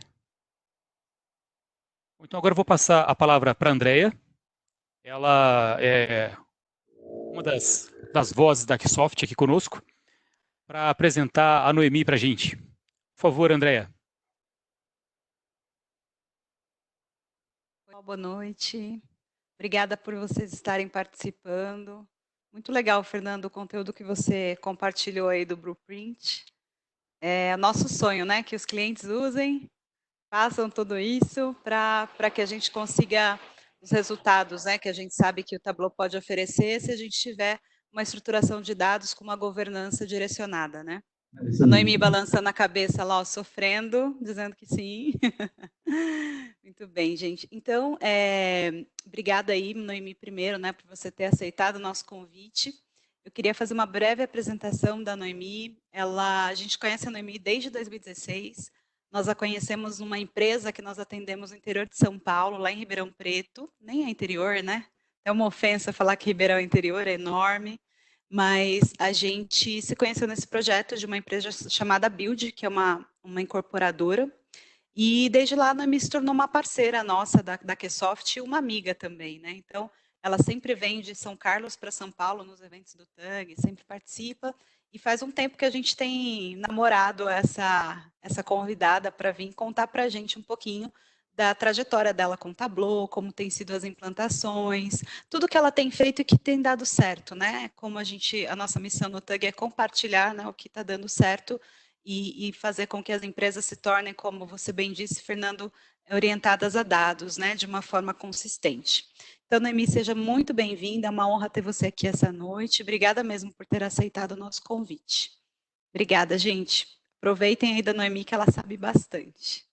Então agora eu vou passar a palavra para a Andrea. Ela é uma das vozes da Ksoft aqui conosco, para apresentar a Noemi para a gente. Por favor, Andrea. Boa noite. Obrigada por vocês estarem participando. Muito legal, Fernando, o conteúdo que você compartilhou aí do Blueprint. É nosso sonho, né? Que os clientes usem, façam tudo isso para que a gente consiga os resultados, né? Que a gente sabe que o Tableau pode oferecer se a gente tiver uma estruturação de dados com uma governança direcionada, né? A Noemi balançando a cabeça lá, ó, sofrendo, dizendo que sim. Muito bem, gente. Então, obrigada aí, Noemi, primeiro, né, por você ter aceitado o nosso convite. Eu queria fazer uma breve apresentação da Noemi. A gente conhece a Noemi desde 2016. Nós a conhecemos numa empresa que nós atendemos no interior de São Paulo, lá em Ribeirão Preto. Nem é interior, né? É uma ofensa falar que Ribeirão é interior, é enorme. Mas a gente se conheceu nesse projeto de uma empresa chamada Build, que é uma incorporadora, e desde lá a Noemi se tornou uma parceira nossa da Ksoft e uma amiga também, né? Então, ela sempre vem de São Carlos para São Paulo nos eventos do TAG, sempre participa, e faz um tempo que a gente tem namorado essa convidada para vir contar para a gente um pouquinho da trajetória dela com o Tableau, como tem sido as implantações, tudo que ela tem feito e que tem dado certo, né? Como a nossa missão no TAG é compartilhar, né, o que está dando certo e fazer com que as empresas se tornem, como você bem disse, Fernando, orientadas a dados, né, de uma forma consistente. Então, Noemi, seja muito bem-vinda, é uma honra ter você aqui essa noite. Obrigada mesmo por ter aceitado o nosso convite. Obrigada, gente. Aproveitem aí da Noemi, que ela sabe bastante.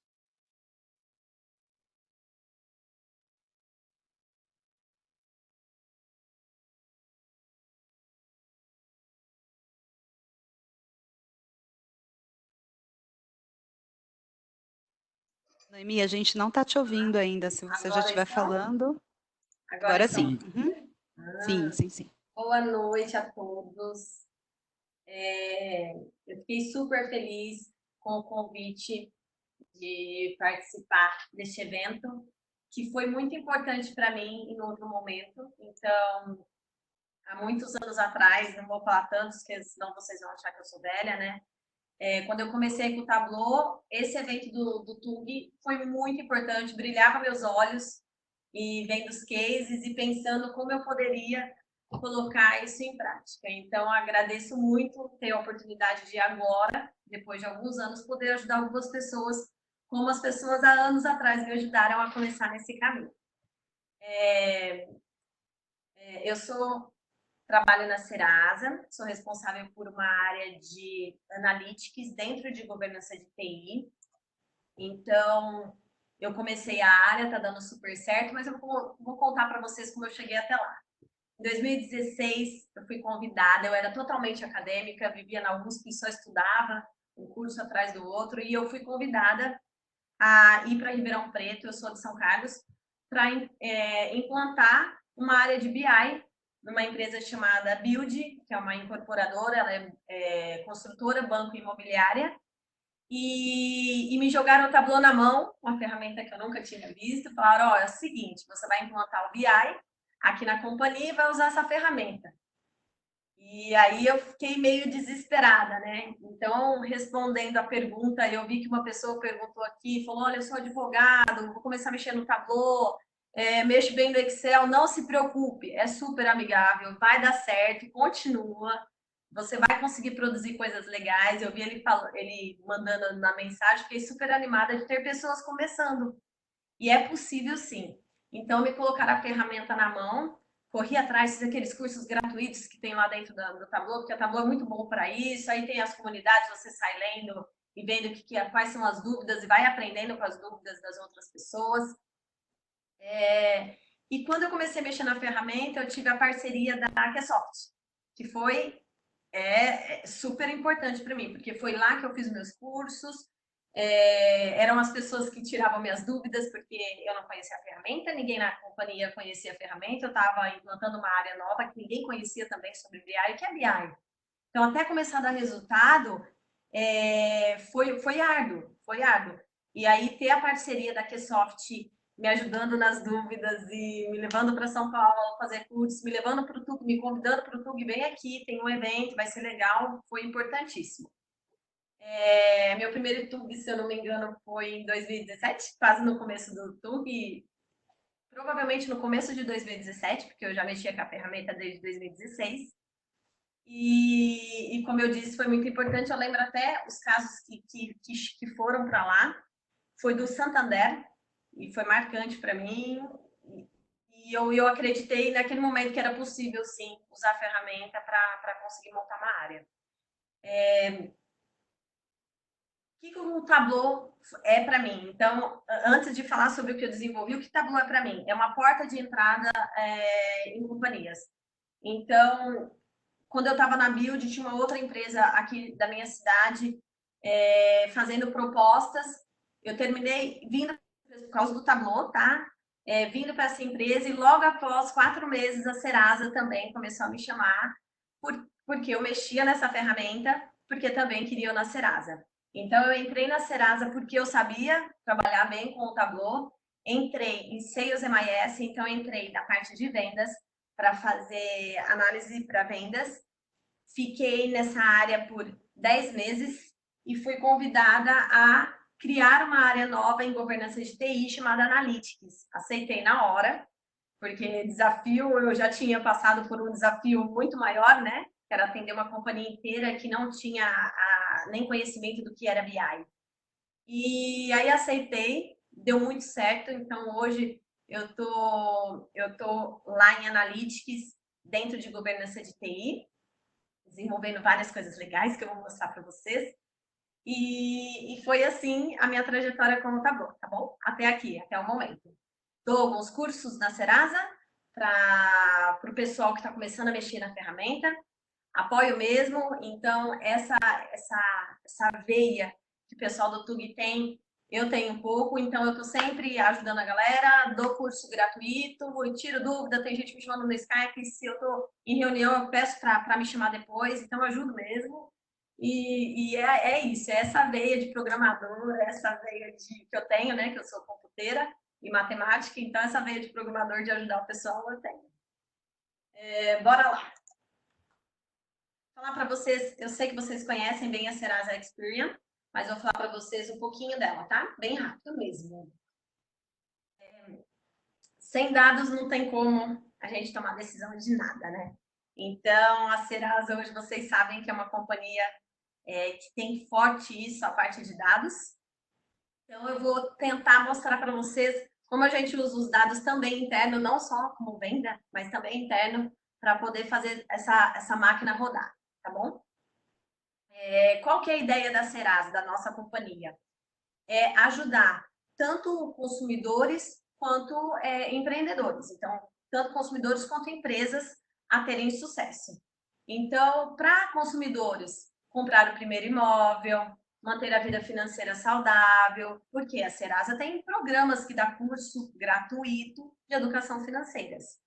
Noemi, a gente não está te ouvindo ainda, se você já estiver falando. Agora sim. Uhum. Sim. Boa noite a todos. Eu fiquei super feliz com o convite de participar deste evento, que foi muito importante para mim em outro momento. Então, há muitos anos atrás, não vou falar tantos, porque senão vocês vão achar que eu sou velha, né? Quando eu comecei com o Tableau, esse evento do TUG foi muito importante, brilhava meus olhos, e vendo os cases e pensando como eu poderia colocar isso em prática. Então, agradeço muito ter a oportunidade de agora, depois de alguns anos, poder ajudar algumas pessoas, como as pessoas há anos atrás me ajudaram a começar nesse caminho. Eu trabalho na Serasa, sou responsável por uma área de analytics dentro de governança de TI. Então, eu comecei a área, está dando super certo, mas eu vou contar para vocês como eu cheguei até lá. Em 2016, eu fui convidada, eu era totalmente acadêmica, vivia na USP e só estudava um curso atrás do outro, e eu fui convidada a ir para Ribeirão Preto, eu sou de São Carlos, para implantar uma área de BI numa empresa chamada Build, que é uma incorporadora, ela é construtora, banco e imobiliária, e me jogaram o Tableau na mão, uma ferramenta que eu nunca tinha visto, falaram, é o seguinte, você vai implantar o BI aqui na companhia e vai usar essa ferramenta. E aí eu fiquei meio desesperada, né? Então, respondendo a pergunta, eu vi que uma pessoa perguntou aqui, falou, olha, eu sou advogado, vou começar a mexer no Tableau, mexo bem no Excel, não se preocupe, é super amigável, vai dar certo, continua, você vai conseguir produzir coisas legais. Eu vi ele mandando na mensagem, fiquei super animada de ter pessoas começando. E é possível sim. Então, me colocaram a ferramenta na mão, corri atrás daqueles cursos gratuitos que tem lá dentro do Tableau, porque a Tableau é muito bom para isso. Aí tem as comunidades, você sai lendo e vendo quais são as dúvidas e vai aprendendo com as dúvidas das outras pessoas. E quando eu comecei a mexer na ferramenta, eu tive a parceria da Microsoft, que foi super importante para mim, porque foi lá que eu fiz meus cursos, eram as pessoas que tiravam minhas dúvidas, porque eu não conhecia a ferramenta, ninguém na companhia conhecia a ferramenta, eu estava implantando uma área nova que ninguém conhecia também sobre BI, o que é BI. Então, até começar a dar resultado, foi árduo, foi árduo. E aí, ter a parceria da Microsoft me ajudando nas dúvidas e me levando para São Paulo fazer cursos, me levando para o TUG, me convidando para o TUG, vem aqui, tem um evento, vai ser legal, foi importantíssimo. Meu primeiro TUG, se eu não me engano, foi em 2017, quase no começo do TUG, provavelmente no começo de 2017, porque eu já mexia com a ferramenta desde 2016. E como eu disse, foi muito importante. Eu lembro até os casos que foram para lá, foi do Santander, e foi marcante para mim. E eu acreditei naquele momento que era possível, sim, usar a ferramenta para conseguir montar uma área. O que o Tableau é para mim? Então, antes de falar sobre o que eu desenvolvi, o que Tableau é para mim? É uma porta de entrada em companhias. Então, quando eu estava na Build, tinha uma outra empresa aqui da minha cidade fazendo propostas. Eu terminei vindo por causa do Tableau, tá? Vindo para essa empresa, e logo após 4 meses a Serasa também começou a me chamar, porque eu mexia nessa ferramenta, porque também queriam na Serasa. Então, eu entrei na Serasa porque eu sabia trabalhar bem com o Tableau, entrei em Sales MIS, então entrei na parte de vendas para fazer análise para vendas. Fiquei nessa área por 10 meses e fui convidada a criar uma área nova em governança de TI chamada Analytics. Aceitei na hora, porque desafio, eu já tinha passado por um desafio muito maior, né? Que era atender uma companhia inteira que não tinha nem conhecimento do que era BI. E aí aceitei, deu muito certo. Então, hoje eu tô lá em Analytics, dentro de governança de TI, desenvolvendo várias coisas legais que eu vou mostrar para vocês. E foi assim a minha trajetória como Tableau, tá bom? Até aqui, até o momento. Dou alguns cursos na Serasa para o pessoal que está começando a mexer na ferramenta. Apoio mesmo. Então, essa veia que o pessoal do TUG tem, eu tenho um pouco. Então, eu estou sempre ajudando a galera, dou curso gratuito, tiro dúvida. Tem gente me chamando no Skype, se eu estou em reunião, eu peço para me chamar depois. Então, eu ajudo mesmo. E é isso, é essa veia de programador, essa veia que eu tenho, né? Que eu sou computeira e matemática, então essa veia de programador de ajudar o pessoal eu tenho. Bora lá. Falar para vocês, eu sei que vocês conhecem bem a Serasa Experian, mas eu vou falar para vocês um pouquinho dela, tá? Bem rápido mesmo. sem dados não tem como a gente tomar decisão de nada, né? Então, a Serasa hoje, vocês sabem que é uma companhia que tem forte isso, a parte de dados. Então, eu vou tentar mostrar para vocês como a gente usa os dados também interno, não só como venda, mas também interno, para poder fazer essa máquina rodar, tá bom? Qual que é a ideia da Serasa, da nossa companhia? É ajudar tanto consumidores quanto empreendedores. Então, tanto consumidores quanto empresas a terem sucesso. Então, para consumidores, comprar o primeiro imóvel, manter a vida financeira saudável, porque a Serasa tem programas que dá curso gratuito de educação financeiras.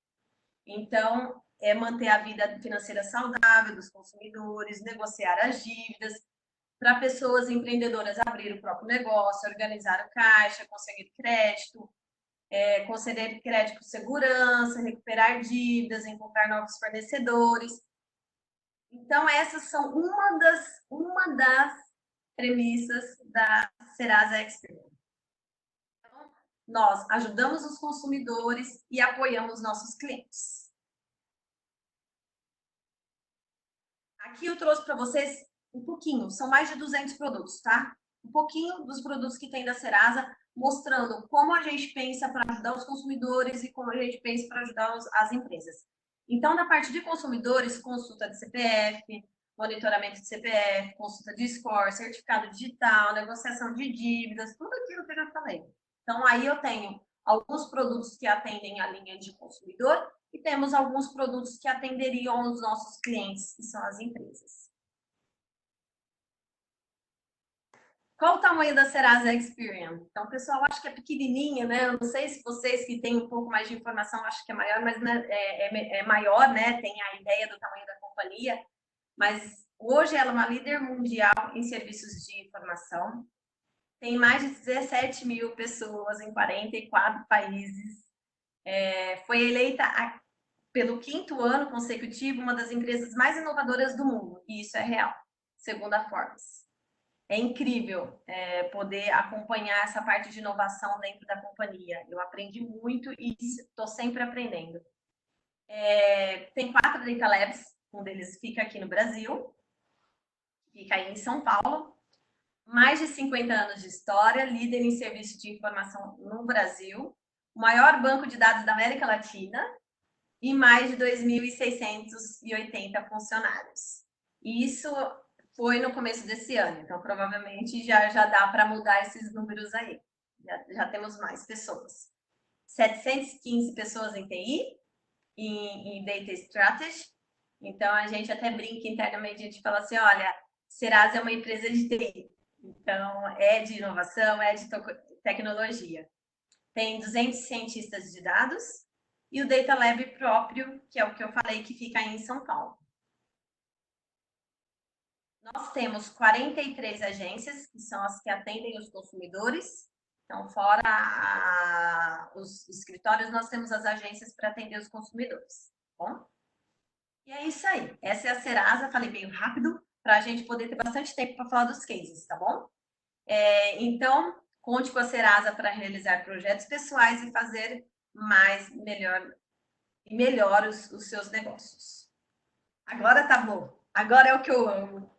Então, é manter a vida financeira saudável dos consumidores, negociar as dívidas, para pessoas empreendedoras abrir o próprio negócio, organizar o caixa, conseguir crédito, conceder crédito com segurança, recuperar dívidas, encontrar novos fornecedores. Então, essas são uma das premissas da Serasa Experience. Então, nós ajudamos os consumidores e apoiamos nossos clientes. Aqui eu trouxe para vocês um pouquinho, são mais de 200 produtos, tá? Um pouquinho dos produtos que tem da Serasa, mostrando como a gente pensa para ajudar os consumidores e como a gente pensa para ajudar as empresas. Então, na parte de consumidores, consulta de CPF, monitoramento de CPF, consulta de score, certificado digital, negociação de dívidas, tudo aquilo que eu já falei. Então, aí eu tenho alguns produtos que atendem a linha de consumidor e temos alguns produtos que atenderiam os nossos clientes, que são as empresas. Qual o tamanho da Serasa Experience? Então, pessoal, acho que é pequenininha, né? Eu não sei se vocês que têm um pouco mais de informação acham que é maior, mas é maior, né? Tem a ideia do tamanho da companhia. Mas hoje ela é uma líder mundial em serviços de informação. Tem mais de 17 mil pessoas em 44 países. Foi eleita pelo 5º ano consecutivo uma das empresas mais inovadoras do mundo. E isso é real, segundo a Forbes. É incrível poder acompanhar essa parte de inovação dentro da companhia. Eu aprendi muito e estou sempre aprendendo. Tem 4 Data Labs, um deles fica aqui no Brasil, fica aí em São Paulo. Mais de 50 anos de história, líder em serviço de informação no Brasil, o maior banco de dados da América Latina e mais de 2.680 funcionários. E isso foi no começo desse ano, então provavelmente já dá para mudar esses números aí. Já temos mais pessoas. 715 pessoas em TI, em Data Strategy. Então, a gente até brinca internamente, a gente fala assim, olha, Serasa é uma empresa de TI. Então, é de inovação, é de tecnologia. Tem 200 cientistas de dados e o Data Lab próprio, que é o que eu falei, que fica aí em São Paulo. Nós temos 43 agências, que são as que atendem os consumidores. Então, fora os escritórios, nós temos as agências para atender os consumidores. Tá bom? E é isso aí. Essa é a Serasa, falei bem rápido, para a gente poder ter bastante tempo para falar dos cases, tá bom? Então, conte com a Serasa para realizar projetos pessoais e fazer melhor os seus negócios. Agora tá bom. Agora é o que eu amo.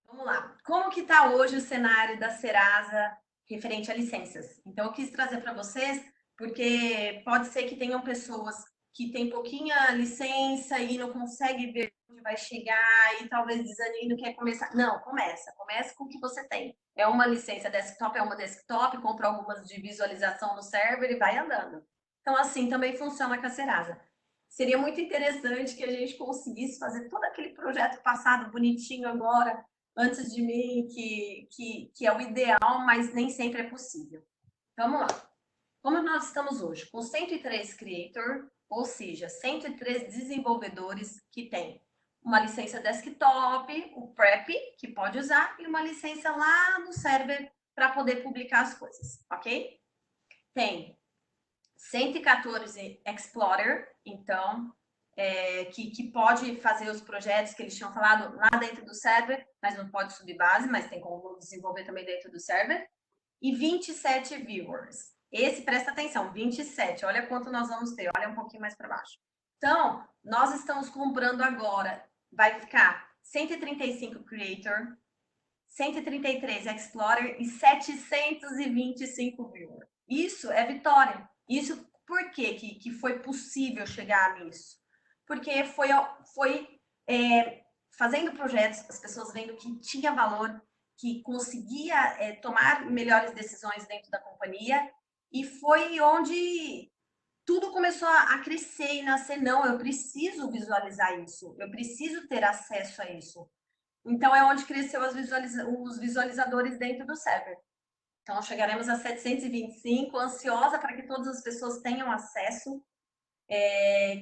Vamos lá. Como que está hoje o cenário da Serasa referente a licenças? Então, eu quis trazer para vocês, porque pode ser que tenham pessoas que têm pouquinha licença e não conseguem ver onde vai chegar e talvez desanime, não quer começar. Não, começa com o que você tem. É uma licença desktop, é uma desktop, compra algumas de visualização no server e vai andando. Então, assim também funciona com a Serasa. Seria muito interessante que a gente conseguisse fazer todo aquele projeto passado bonitinho agora, antes de mim, que é o ideal, mas nem sempre é possível. Vamos lá. Como nós estamos hoje? Com 103 creator, ou seja, 103 desenvolvedores que têm uma licença desktop, o PrEP, que pode usar, e uma licença lá no server para poder publicar as coisas, ok? Tem 114 Explorer, então, que pode fazer os projetos que eles tinham falado lá dentro do server, mas não pode subir base, mas tem como desenvolver também dentro do server. E 27 Viewers. Esse, presta atenção, 27. Olha quanto nós vamos ter. Olha um pouquinho mais para baixo. Então, nós estamos comprando agora. Vai ficar 135 Creator, 133 Explorer e 725 Viewer. Isso é vitória. Isso por quê que foi possível chegar nisso? Porque foi fazendo projetos, as pessoas vendo que tinha valor, que conseguia tomar melhores decisões dentro da companhia, e foi onde tudo começou a crescer e nascer. Não, eu preciso visualizar isso, eu preciso ter acesso a isso. Então, é onde cresceu os visualizadores dentro do server. Então, chegaremos a 725, ansiosa para que todas as pessoas tenham acesso,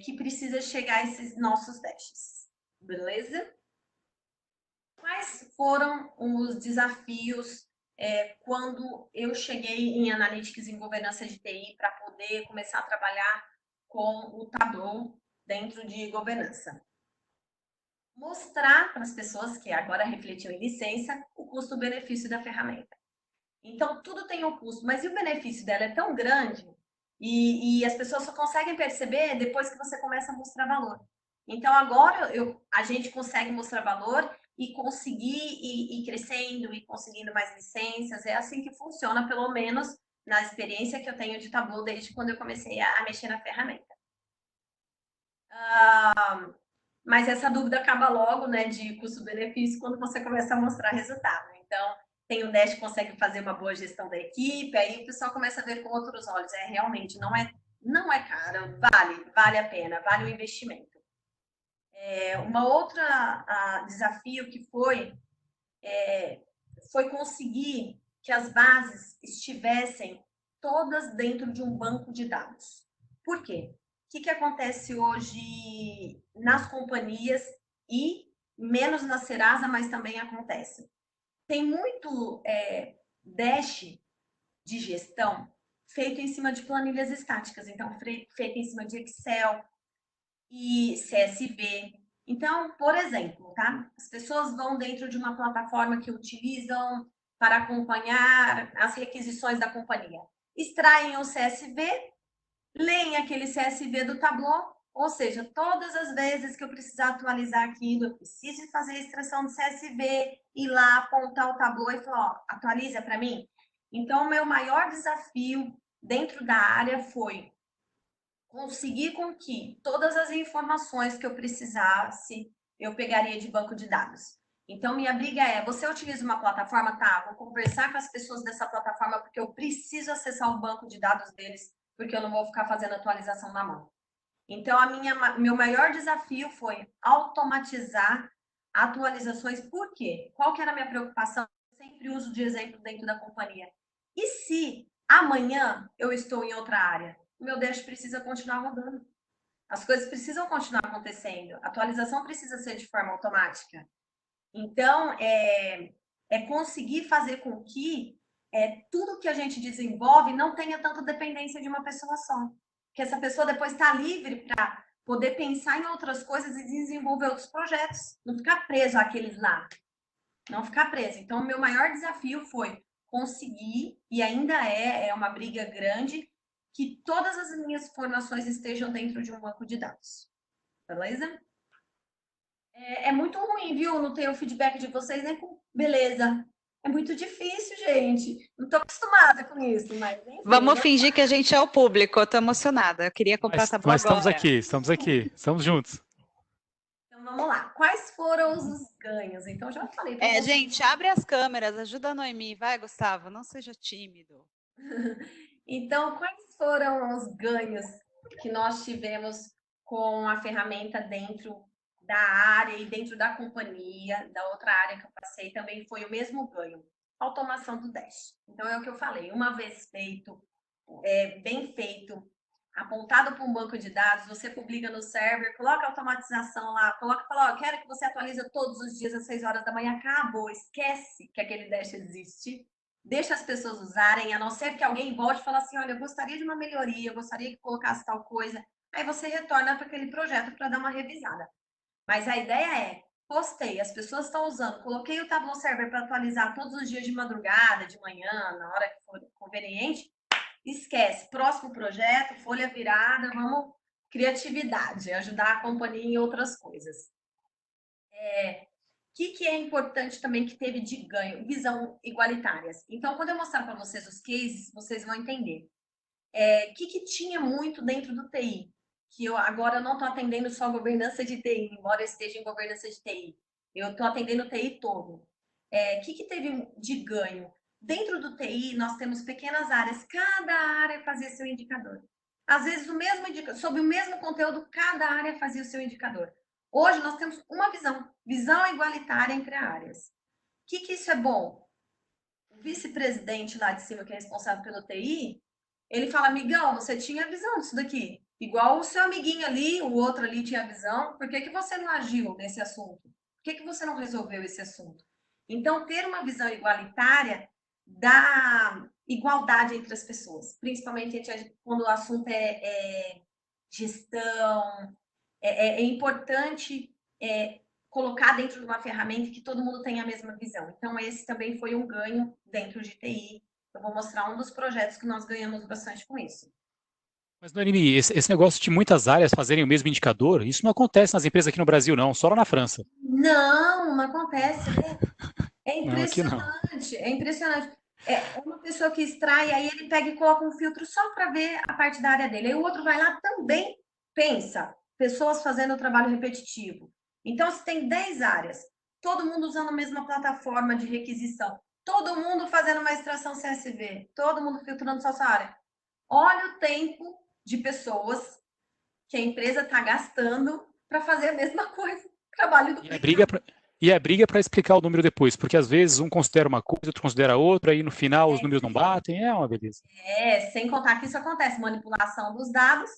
que precisa chegar a esses nossos dashes. Beleza? Quais foram os desafios quando eu cheguei em Analytics em governança de TI para poder começar a trabalhar com o Tableau dentro de governança? Mostrar para as pessoas, que agora refletiu em licença, o custo-benefício da ferramenta. Então, tudo tem um custo, mas o benefício dela é tão grande e as pessoas só conseguem perceber depois que você começa a mostrar valor. Então, agora a gente consegue mostrar valor e conseguir ir crescendo e conseguindo mais licenças. É assim que funciona, pelo menos na experiência que eu tenho de Tableau desde quando eu comecei a mexer na ferramenta. Mas essa dúvida acaba logo, né, de custo-benefício, quando você começa a mostrar resultado. Então, tem um Dash que consegue fazer uma boa gestão da equipe, aí o pessoal começa a ver com outros olhos. Realmente, não é caro, vale a pena, vale o investimento. Uma outra desafio que foi conseguir que as bases estivessem todas dentro de um banco de dados. Por quê? O que acontece hoje nas companhias e menos na Serasa, mas também acontece. Tem muito dash de gestão feito em cima de planilhas estáticas, então feito em cima de Excel e CSV. Então, por exemplo, tá? As pessoas vão dentro de uma plataforma que utilizam para acompanhar as requisições da companhia. Extraem o CSV, leem aquele CSV do Tableau, ou seja, todas as vezes que eu precisar atualizar aquilo, eu preciso fazer a extração do CSV, ir lá, apontar o Tableau e falar, ó, atualiza para mim. Então, o meu maior desafio dentro da área foi conseguir com que todas as informações que eu precisasse, eu pegaria de banco de dados. Então, minha briga é, você utiliza uma plataforma? Tá, vou conversar com as pessoas dessa plataforma porque eu preciso acessar o banco de dados deles, porque eu não vou ficar fazendo atualização na mão. Então, meu maior desafio foi automatizar atualizações. Por quê? Qual que era a minha preocupação? Eu sempre uso de exemplo dentro da companhia. E se amanhã eu estou em outra área? O meu dash precisa continuar rodando. As coisas precisam continuar acontecendo. A atualização precisa ser de forma automática. Então, conseguir fazer com que tudo que a gente desenvolve não tenha tanta dependência de uma pessoa só. Que essa pessoa depois está livre para poder pensar em outras coisas e desenvolver outros projetos. Não ficar preso àqueles lá. Não ficar preso. Então, o meu maior desafio foi conseguir, e ainda é uma briga grande, que todas as minhas informações estejam dentro de um banco de dados. Beleza? É muito ruim, viu? Não ter o feedback de vocês, nem com beleza. É muito difícil, gente. Não estou acostumada com isso, mas enfim. Vamos fingir que a gente é o público. Eu estou emocionada. Eu queria comprar Tableau agora. Mas estamos aqui, estamos juntos. Então vamos lá. Quais foram os ganhos? Então já falei. Gente, abre as câmeras, ajuda a Noemi. Vai, Gustavo, não seja tímido. Então, quais foram os ganhos que nós tivemos com a ferramenta dentro da área e dentro da companhia, da outra área que eu passei, também foi o mesmo ganho, automação do Dash. Então, é o que eu falei, uma vez feito, bem feito, apontado para um banco de dados, você publica no server, coloca a automatização lá, fala, eu quero que você atualize todos os dias às 6 horas da manhã, acabou, esquece que aquele Dash existe, deixa as pessoas usarem, a não ser que alguém volte e fale assim, olha, eu gostaria de uma melhoria, eu gostaria que colocasse tal coisa, aí você retorna para aquele projeto para dar uma revisada. Mas a ideia é, postei, as pessoas estão usando, coloquei o Tableau Server para atualizar todos os dias de madrugada, de manhã, na hora que for conveniente, esquece. Próximo projeto, folha virada, vamos criatividade, ajudar a companhia em outras coisas. O que é importante também que teve de ganho? Visão igualitárias. Então, quando eu mostrar para vocês os cases, vocês vão entender. O que tinha muito dentro do TI? Que eu agora não estou atendendo só governança de TI, embora eu esteja em governança de TI. Eu estou atendendo o TI todo. O que teve de ganho? Dentro do TI, nós temos pequenas áreas. Cada área fazia seu indicador. Às vezes, sobre o mesmo conteúdo, cada área fazia o seu indicador. Hoje, nós temos uma visão igualitária entre áreas. O que isso é bom? O vice-presidente lá de cima, que é responsável pelo TI, ele fala, amigão, você tinha visão disso daqui. Igual o seu amiguinho ali, o outro ali tinha visão. Por que você não agiu nesse assunto? Por que você não resolveu esse assunto? Então, ter uma visão igualitária dá igualdade entre as pessoas. Principalmente quando o assunto é gestão. É importante colocar dentro de uma ferramenta que todo mundo tenha a mesma visão. Então, esse também foi um ganho dentro de TI. Eu vou mostrar um dos projetos que nós ganhamos bastante com isso. Mas, Noemi, esse negócio de muitas áreas fazerem o mesmo indicador, isso não acontece nas empresas aqui no Brasil, não, só lá na França. Não acontece, né? É Não, aqui não. impressionante, é impressionante. É uma pessoa que extrai, aí ele pega e coloca um filtro só para ver a parte da área dele. Aí o outro vai lá também pensa, pessoas fazendo o trabalho repetitivo. Então, se tem 10 áreas, todo mundo usando a mesma plataforma de requisição, todo mundo fazendo uma extração CSV, todo mundo filtrando sua área. Olha o tempo de pessoas que a empresa está gastando para fazer a mesma coisa. Trabalho do E a briga para explicar o número depois, porque às vezes um considera uma coisa, outro considera outra, aí no final os números não batem, é uma beleza. Sem contar que isso acontece, manipulação dos dados,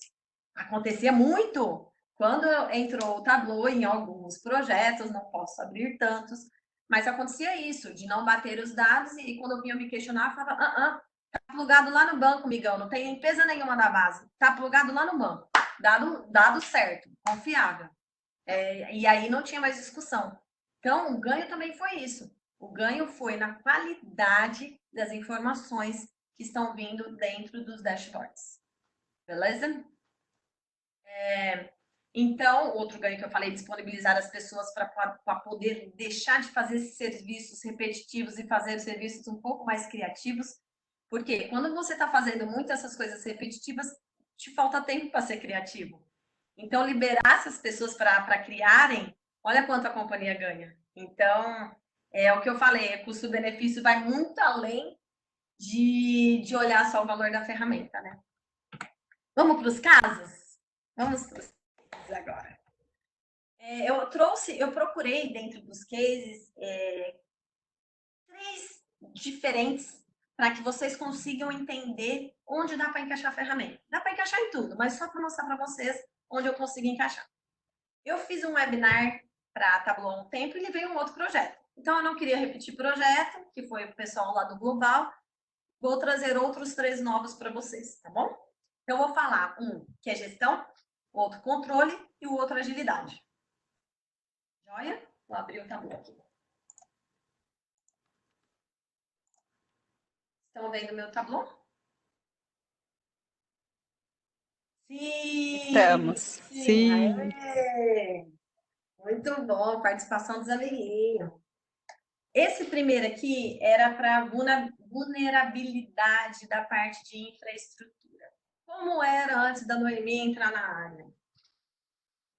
acontecia muito. Quando entrou o Tableau em alguns projetos, não posso abrir tantos, mas acontecia isso, de não bater os dados, e quando eu vinha me questionar, eu falava, tá plugado lá no banco, migão, não tem limpeza nenhuma da base, tá plugado lá no banco, dado certo, confiável. E aí não tinha mais discussão. Então, o ganho também foi isso. O ganho foi na qualidade das informações que estão vindo dentro dos dashboards. Beleza? Então, outro ganho que eu falei, disponibilizar as pessoas para poder deixar de fazer esses serviços repetitivos e fazer serviços um pouco mais criativos. Porque quando você está fazendo muito essas coisas repetitivas, te falta tempo para ser criativo. Então, liberar essas pessoas para criarem, olha quanto a companhia ganha. Então, é o que eu falei, custo-benefício vai muito além de olhar só o valor da ferramenta, né? Vamos para os casos? Vamos para os casos agora. Eu procurei dentro dos cases 3 diferentes para que vocês consigam entender onde dá para encaixar a ferramenta. Dá para encaixar em tudo, mas só para mostrar para vocês onde eu consegui encaixar. Eu fiz um webinar para a Tableau há um tempo e levei um outro projeto. Então, eu não queria repetir projeto, que foi o pessoal lá do Global. Vou trazer outros 3 novos para vocês, tá bom? Então, eu vou falar um que é gestão, outro controle e o outro agilidade. Joia? Vou abrir o Tableau aqui. Estão vendo meu Tableau? Sim! Estamos. Sim. Aê! Muito bom, participação dos amiguinhos. Esse primeiro aqui era para vulnerabilidade da parte de infraestrutura. Como era antes da Noemi entrar na área?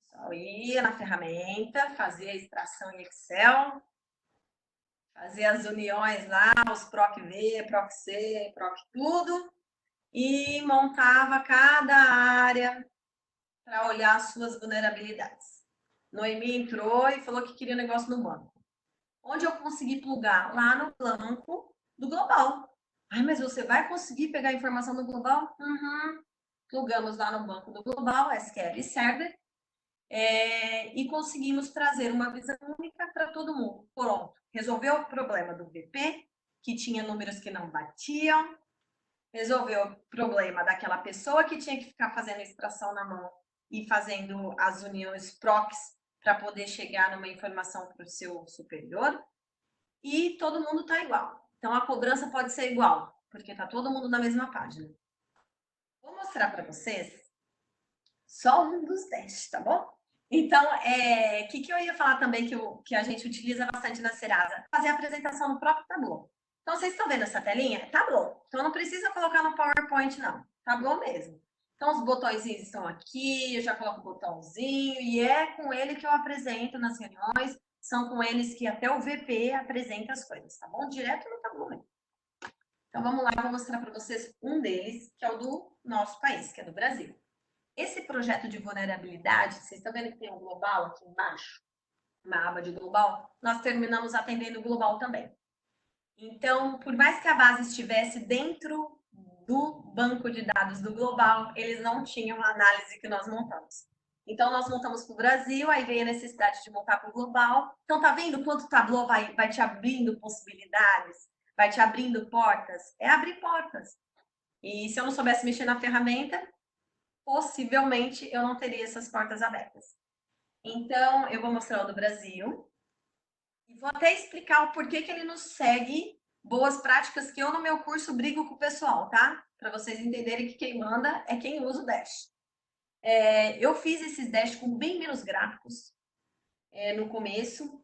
Só ia na ferramenta, fazia a extração em Excel, fazia as uniões lá, os PROC-V, PROC-C, PROC tudo, e montava cada área para olhar as suas vulnerabilidades. Noemi entrou e falou que queria um negócio no banco. Onde eu consegui plugar? Lá no banco do Global. Ai, mas você vai conseguir pegar a informação do Global? Plugamos lá no banco do Global, SQL Server, e conseguimos trazer uma visão única para todo mundo. Pronto. Resolveu o problema do BP, que tinha números que não batiam. Resolveu o problema daquela pessoa que tinha que ficar fazendo extração na mão e fazendo as uniões proxies para poder chegar numa informação para o seu superior, e todo mundo está igual. Então, a cobrança pode ser igual, porque está todo mundo na mesma página. Vou mostrar para vocês só um dos testes, tá bom? Então, o que eu ia falar também que a gente utiliza bastante na Serasa? Fazer a apresentação no próprio Tableau. Então, vocês estão vendo essa telinha? É Tableau. Então, não precisa colocar no PowerPoint, não. Tableau mesmo. Então, os botõezinhos estão aqui, eu já coloco o botãozinho, e é com ele que eu apresento nas reuniões, são com eles que até o VP apresenta as coisas, tá bom? Direto no Tableau mesmo. Então, vamos lá, eu vou mostrar para vocês um deles, que é o do nosso país, que é do Brasil. Esse projeto de vulnerabilidade, vocês estão vendo que tem um global aqui embaixo? Uma aba de global? Nós terminamos atendendo o global também. Então, por mais que a base estivesse dentro do banco de dados do global, eles não tinham a análise que nós montamos. Então, nós montamos para o Brasil, aí veio a necessidade de montar para o global. Então, tá vendo quanto o Tableau vai te abrindo possibilidades, vai te abrindo portas? É abrir portas. E se eu não soubesse mexer na ferramenta, possivelmente eu não teria essas portas abertas. Então, eu vou mostrar o do Brasil. E vou até explicar o porquê que ele nos segue boas práticas que eu no meu curso brigo com o pessoal, tá? Para vocês entenderem que quem manda é quem usa o Dash. Eu fiz esses Dash com bem menos gráficos no começo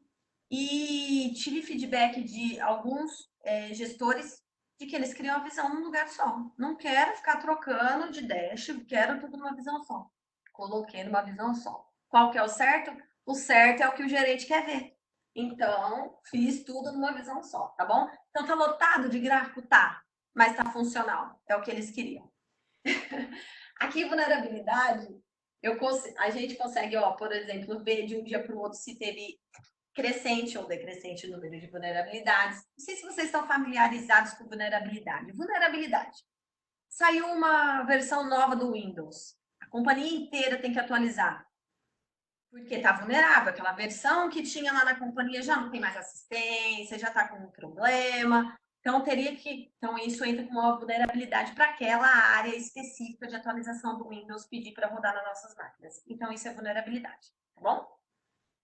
e tive feedback de alguns gestores de que eles criam a visão num lugar só. Não quero ficar trocando de Dash, quero tudo numa visão só. Coloquei numa visão só. Qual que é o certo? O certo é o que o gerente quer ver. Então, fiz tudo numa visão só, tá bom? Então, tá lotado de gráfico? Tá. Mas tá funcional. É o que eles queriam. Aqui, vulnerabilidade, a gente consegue, por exemplo, ver de um dia para o outro se teve crescente ou decrescente o número de vulnerabilidades. Não sei se vocês estão familiarizados com vulnerabilidade. Vulnerabilidade. Saiu uma versão nova do Windows. A companhia inteira tem que atualizar. Porque está vulnerável. Aquela versão que tinha lá na companhia já não tem mais assistência, já está com um problema. Então, Então, isso entra como uma vulnerabilidade para aquela área específica de atualização do Windows pedir para rodar nas nossas máquinas. Então, isso é vulnerabilidade, tá bom?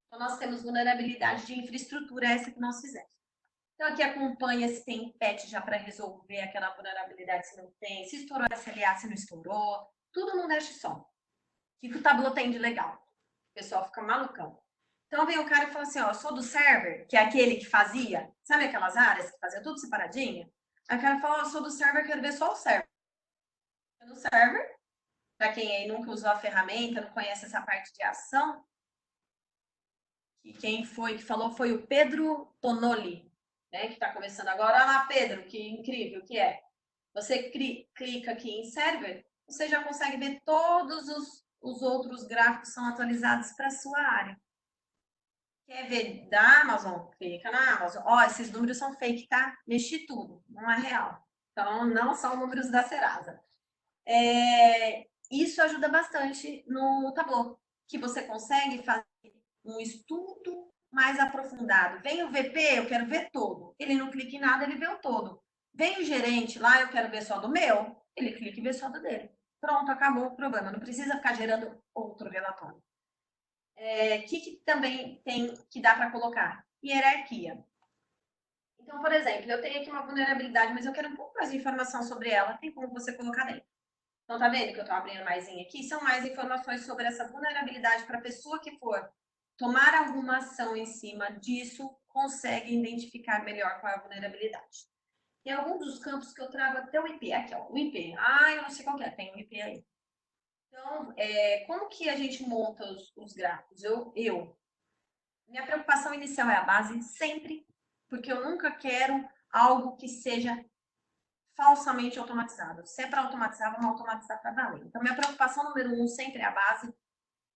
Então, nós temos vulnerabilidade de infraestrutura, essa que nós fizemos. Então, aqui acompanha se tem patch já para resolver aquela vulnerabilidade, se não tem, se estourou SLA, se não estourou, tudo num dash só. O que o Tableau tem de legal? O pessoal fica malucão. Então, vem o cara e fala assim, eu sou do server, que é aquele que fazia, sabe aquelas áreas que fazia tudo separadinho? Aí o cara fala, eu sou do server, quero ver só o server. No server, para quem aí nunca usou a ferramenta, não conhece essa parte de ação, e quem foi que falou foi o Pedro Tonoli, né, que está começando agora. Olha lá, Pedro, que incrível que é. Você clica aqui em server, você já consegue ver todos os outros gráficos são atualizados para a sua área. Quer ver da Amazon? Clica na Amazon. Esses números são fake, tá? Mexi tudo, não é real. Então, não são números da Serasa. Isso ajuda bastante no Tableau, que você consegue fazer um estudo mais aprofundado. Vem o VP, eu quero ver todo. Ele não clica em nada, ele vê o todo. Vem o gerente lá, eu quero ver só do meu. Ele clica e vê só do dele. Pronto, acabou o problema. Não precisa ficar gerando outro relatório. Que também tem que dá para colocar? Hierarquia. Então, por exemplo, eu tenho aqui uma vulnerabilidade, mas eu quero um pouco mais de informação sobre ela. Tem como você colocar dentro. Então, tá vendo que eu estou abrindo mais aqui? São mais informações sobre essa vulnerabilidade para a pessoa que for tomar alguma ação em cima disso, consegue identificar melhor qual é a vulnerabilidade. Tem alguns dos campos que eu trago até o IP. Aqui, ó, o IP. Eu não sei qual que é, tem um IP aí. Então, como que a gente monta os gráficos? Minha preocupação inicial é a base, sempre, porque eu nunca quero algo que seja falsamente automatizado. Se é para automatizar, vamos automatizar para valer. Então, minha preocupação número 1 sempre é a base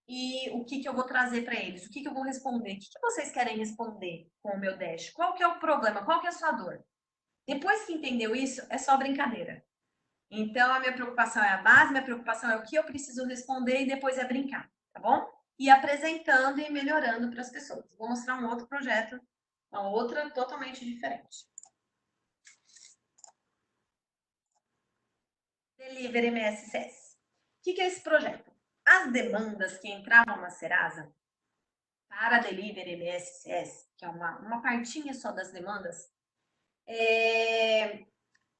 e o que eu vou trazer para eles, o que eu vou responder, o que vocês querem responder com o meu Dash, qual que é o problema, qual que é a sua dor. Depois que entendeu isso, é só brincadeira. Então, a minha preocupação é a base, minha preocupação é o que eu preciso responder e depois é brincar, tá bom? E apresentando e melhorando para as pessoas. Vou mostrar um outro projeto, uma outra totalmente diferente. Delivery MSCS. O que é esse projeto? As demandas que entravam na Serasa para Delivery MSCS, que é uma partinha só das demandas,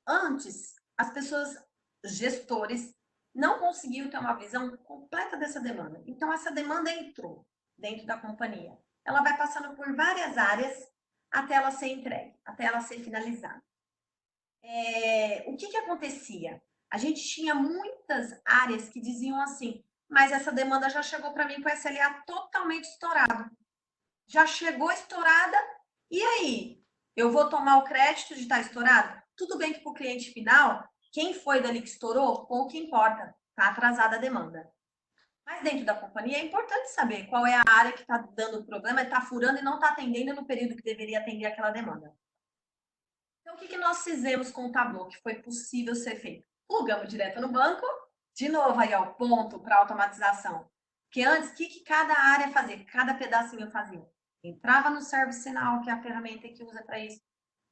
antes, as pessoas, gestores, não conseguiu ter uma visão completa dessa demanda. Então, essa demanda entrou dentro da companhia. Ela vai passando por várias áreas até ela ser entregue, até ela ser finalizada. O que acontecia? A gente tinha muitas áreas que diziam assim, mas essa demanda já chegou para mim com SLA totalmente estourado. Já chegou estourada, e aí? Eu vou tomar o crédito de estar estourado? Tudo bem que para o cliente final, quem foi dali que estourou, pouco importa, está atrasada a demanda. Mas dentro da companhia é importante saber qual é a área que está dando problema, está furando e não está atendendo no período que deveria atender aquela demanda. Então, o que nós fizemos com o Tableau que foi possível ser feito? Plugamos direto no banco, de novo aí, ó, ponto para automatização. Porque antes, o que cada área fazia? Cada pedacinho fazia? Entrava no ServiceNow, que é a ferramenta que usa para isso,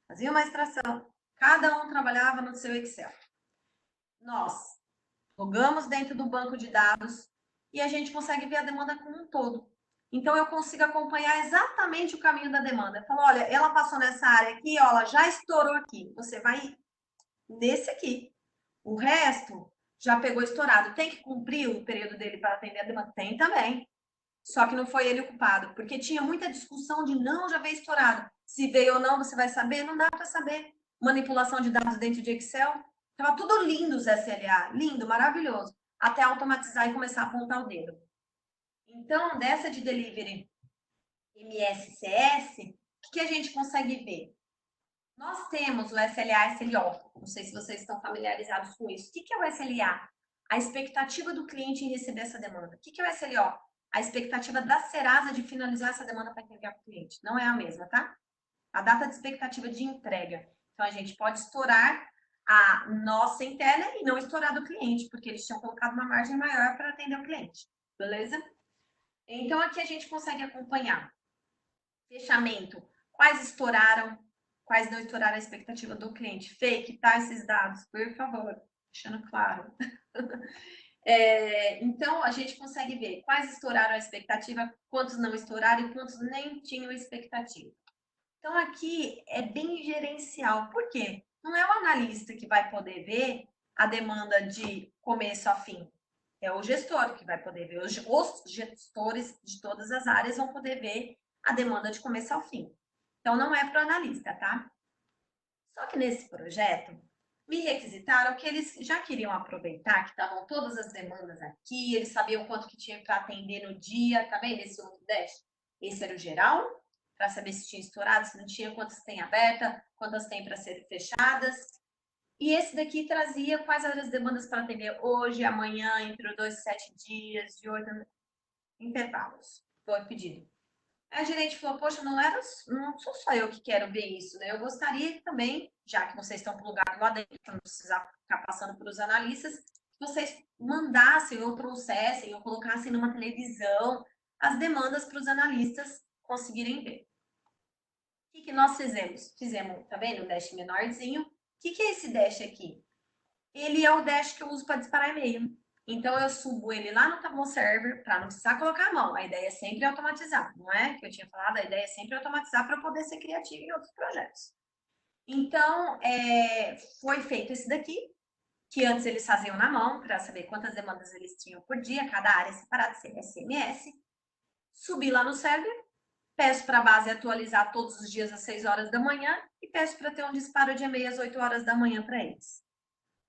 fazia uma extração, cada um trabalhava no seu Excel. Nós logamos dentro do banco de dados e a gente consegue ver a demanda como um todo. Então, eu consigo acompanhar exatamente o caminho da demanda. Eu falo, olha, ela passou nessa área aqui, ó, ela já estourou aqui. Você vai nesse aqui. O resto já pegou estourado. Tem que cumprir o período dele para atender a demanda? Tem também. Só que não foi ele o culpado, porque tinha muita discussão de não, já veio estourado. Se veio ou não, você vai saber? Não dá para saber. Manipulação de dados dentro de Excel. Tava tudo lindo os SLA, lindo, maravilhoso. Até automatizar e começar a apontar o dedo. Então, dessa de delivery MSCS, o que a gente consegue ver? Nós temos o SLA e SLO. Não sei se vocês estão familiarizados com isso. O que é o SLA? A expectativa do cliente em receber essa demanda. O que é o SLO? A expectativa da Serasa de finalizar essa demanda para entregar para o cliente. Não é a mesma, tá? A data de expectativa de entrega. Então, a gente pode estourar a nossa interna e não estourar do cliente, porque eles tinham colocado uma margem maior para atender o cliente. Beleza? Então, aqui a gente consegue acompanhar fechamento, quais estouraram, quais não estouraram a expectativa do cliente. Fake, tá? Esses dados, por favor, deixando claro. Então, a gente consegue ver quais estouraram a expectativa, quantos não estouraram e quantos nem tinham expectativa. Então, aqui é bem gerencial. Por quê? Não é o analista que vai poder ver a demanda de começo a fim. É o gestor que vai poder ver. Os gestores de todas as áreas vão poder ver a demanda de começo ao fim. Então, não é para o analista, tá? Só que nesse projeto, me requisitaram que eles já queriam aproveitar que estavam todas as demandas aqui, eles sabiam quanto que tinha para atender no dia, tá vendo esse outro dash? Esse era o geral, para saber se tinha estourado, se não tinha, quantas tem aberta, quantas tem para serem fechadas. E esse daqui trazia quais eram as demandas para atender hoje, amanhã, entre 2 e 7 dias, de 8 intervalos. Foi pedido. Aí a gerente falou, poxa, não sou só eu que quero ver isso, né? Eu gostaria também, já que vocês estão plugados lá dentro, para não precisar ficar passando para os analistas, que vocês mandassem ou trouxessem ou colocassem numa televisão as demandas para os analistas conseguirem ver. O que nós fizemos? Tá vendo? Um dash menorzinho. O que é esse dash aqui? Ele é o dash que eu uso para disparar e-mail. Então, eu subo ele lá no Tableau Server para não precisar colocar a mão. A ideia é sempre automatizar, não é? Que eu tinha falado, a ideia é sempre automatizar para poder ser criativo em outros projetos. Então, foi feito esse daqui, que antes eles faziam na mão, para saber quantas demandas eles tinham por dia, cada área separada, SMS. Subi lá no server, peço para a base atualizar todos os dias às 6 horas da manhã e peço para ter um disparo de e-mail às 8 horas da manhã para eles.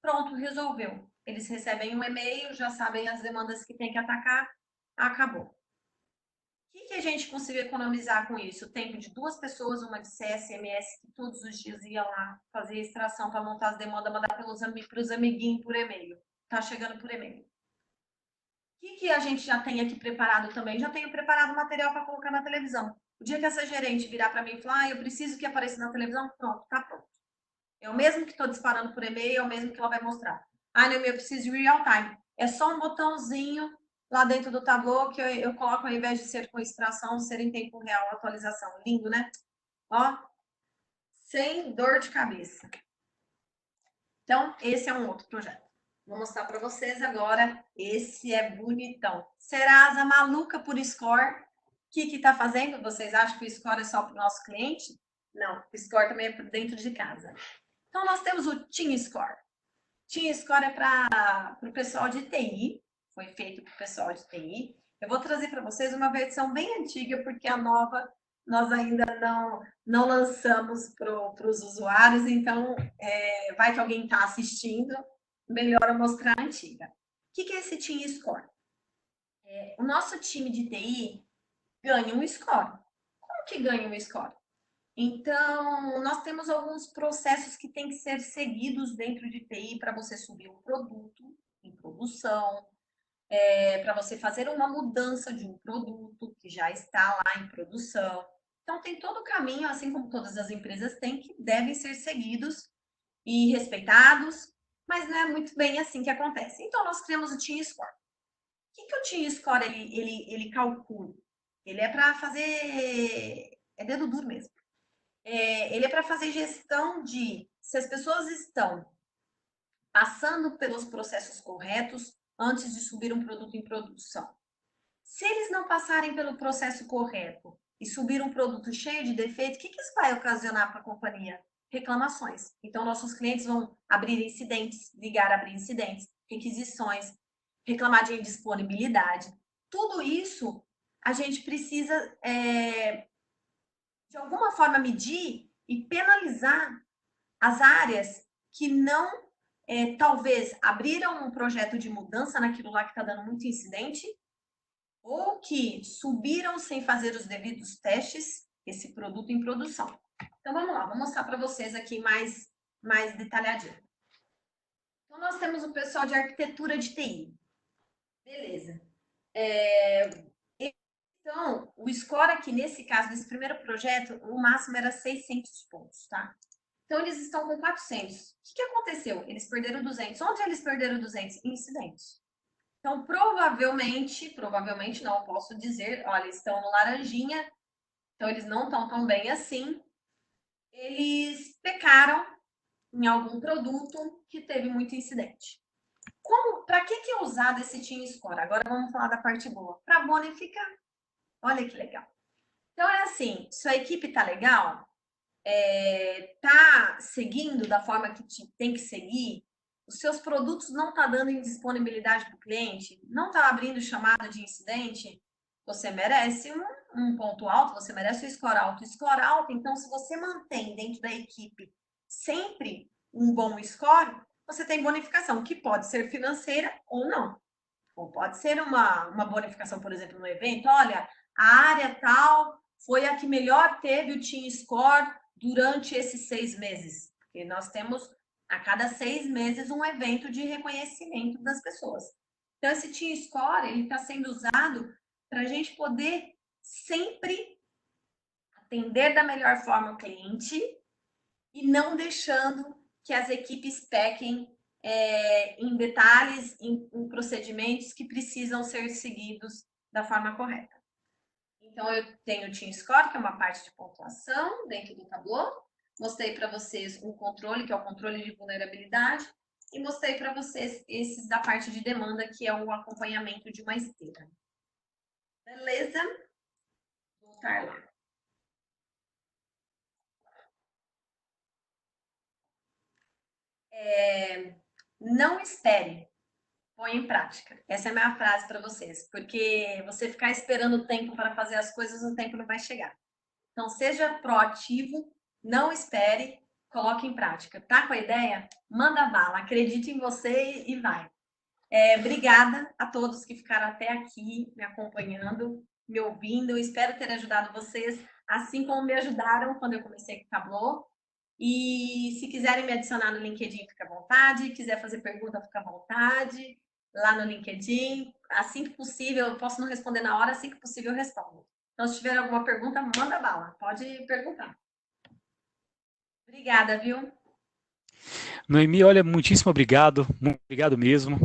Pronto, resolveu. Eles recebem um e-mail, já sabem as demandas que tem que atacar, acabou. O que a gente conseguiu economizar com isso? O tempo de 2 pessoas, uma de CSMS, que todos os dias ia lá fazer a extração para montar as demandas, mandar para os amiguinhos por e-mail. Tá chegando por e-mail. O que a gente já tem aqui preparado também? Já tenho preparado material para colocar na televisão. O dia que essa gerente virar para mim e falar, eu preciso que apareça na televisão, pronto, tá pronto. É o mesmo que estou disparando por e-mail, é o mesmo que ela vai mostrar. Ah, não, eu preciso de real time. É só um botãozinho lá dentro do Tableau que eu coloco, ao invés de ser com extração, ser em tempo real, atualização. Lindo, né? Ó, sem dor de cabeça. Então, esse é um outro projeto. Vou mostrar para vocês agora. Esse é bonitão. Serasa maluca por score. O que está fazendo? Vocês acham que o score é só para o nosso cliente? Não, o score também é para dentro de casa. Então, nós temos o Team Score. Team Score é para o pessoal de TI, foi feito para o pessoal de TI. Eu vou trazer para vocês uma versão bem antiga, porque a nova nós ainda não lançamos para os usuários, então vai que alguém está assistindo, melhor eu mostrar a antiga. O que é esse Team Score? O nosso time de TI ganha um score. Como que ganha um score? Então, nós temos alguns processos que têm que ser seguidos dentro de TI para você subir um produto em produção, para você fazer uma mudança de um produto que já está lá em produção. Então, tem todo o caminho, assim como todas as empresas têm, que devem ser seguidos e respeitados, mas não é muito bem assim que acontece. Então, nós criamos o Team Score. O que o Team Score ele calcula? Ele é para fazer... é dedo duro mesmo. Ele é para fazer gestão de se as pessoas estão passando pelos processos corretos antes de subir um produto em produção. Se eles não passarem pelo processo correto e subir um produto cheio de defeito, o que isso vai ocasionar para a companhia? Reclamações. Então, nossos clientes vão abrir incidentes, ligar a abrir incidentes, requisições, reclamar de indisponibilidade. Tudo isso a gente precisa, de alguma forma, medir e penalizar as áreas que não, talvez, abriram um projeto de mudança naquilo lá que está dando muito incidente, ou que subiram sem fazer os devidos testes esse produto em produção. Então, vamos lá, vou mostrar para vocês aqui mais detalhadinho. Então, nós temos o pessoal de arquitetura de TI. Beleza. Então, o score aqui, nesse caso, nesse primeiro projeto, o máximo era 600 pontos, tá? Então, eles estão com 400. O que aconteceu? Eles perderam 200. Onde eles perderam 200? Em incidentes. Então, provavelmente não posso dizer, olha, estão no laranjinha, então eles não estão tão bem assim. Eles pecaram em algum produto que teve muito incidente. Para que é usado esse Team Score? Agora vamos falar da parte boa. Para bonificar. Olha que legal. Então, é assim, sua equipe está legal, está seguindo da forma que tem que seguir, os seus produtos não estão dando indisponibilidade para o cliente, não está abrindo chamada de incidente, você merece um ponto alto, você merece um score alto. Score alto, então, se você mantém dentro da equipe sempre um bom score, você tem bonificação, que pode ser financeira ou não. Ou pode ser uma bonificação, por exemplo, no evento, olha, a área tal foi a que melhor teve o Team Score durante esses 6 meses. Porque nós temos, a cada 6 meses, um evento de reconhecimento das pessoas. Então, esse Team Score, ele está sendo usado para a gente poder sempre atender da melhor forma o cliente e não deixando que as equipes pequem em detalhes, em procedimentos que precisam ser seguidos da forma correta. Então, eu tenho o Team Score, que é uma parte de pontuação dentro do Tableau. Mostrei para vocês um controle, que é o controle de vulnerabilidade. E mostrei para vocês esses da parte de demanda, que é o acompanhamento de uma esteira. Beleza? Vou voltar lá. Não espere, põe em prática. Essa é a minha frase para vocês, porque você ficar esperando o tempo para fazer as coisas, o tempo não vai chegar. Então, seja proativo, não espere, coloque em prática. Tá com a ideia? Manda bala, acredite em você e vai. Obrigada a todos que ficaram até aqui me acompanhando, me ouvindo. Eu espero ter ajudado vocês, assim como me ajudaram quando eu comecei com o Tableau. E se quiserem me adicionar no LinkedIn, fica à vontade. Quiser fazer pergunta, fica à vontade. Lá no LinkedIn, assim que possível, eu posso não responder na hora, assim que possível eu respondo. Então, se tiver alguma pergunta, manda bala. Pode perguntar. Obrigada, viu? Noemi, olha, muitíssimo obrigado. Muito obrigado mesmo.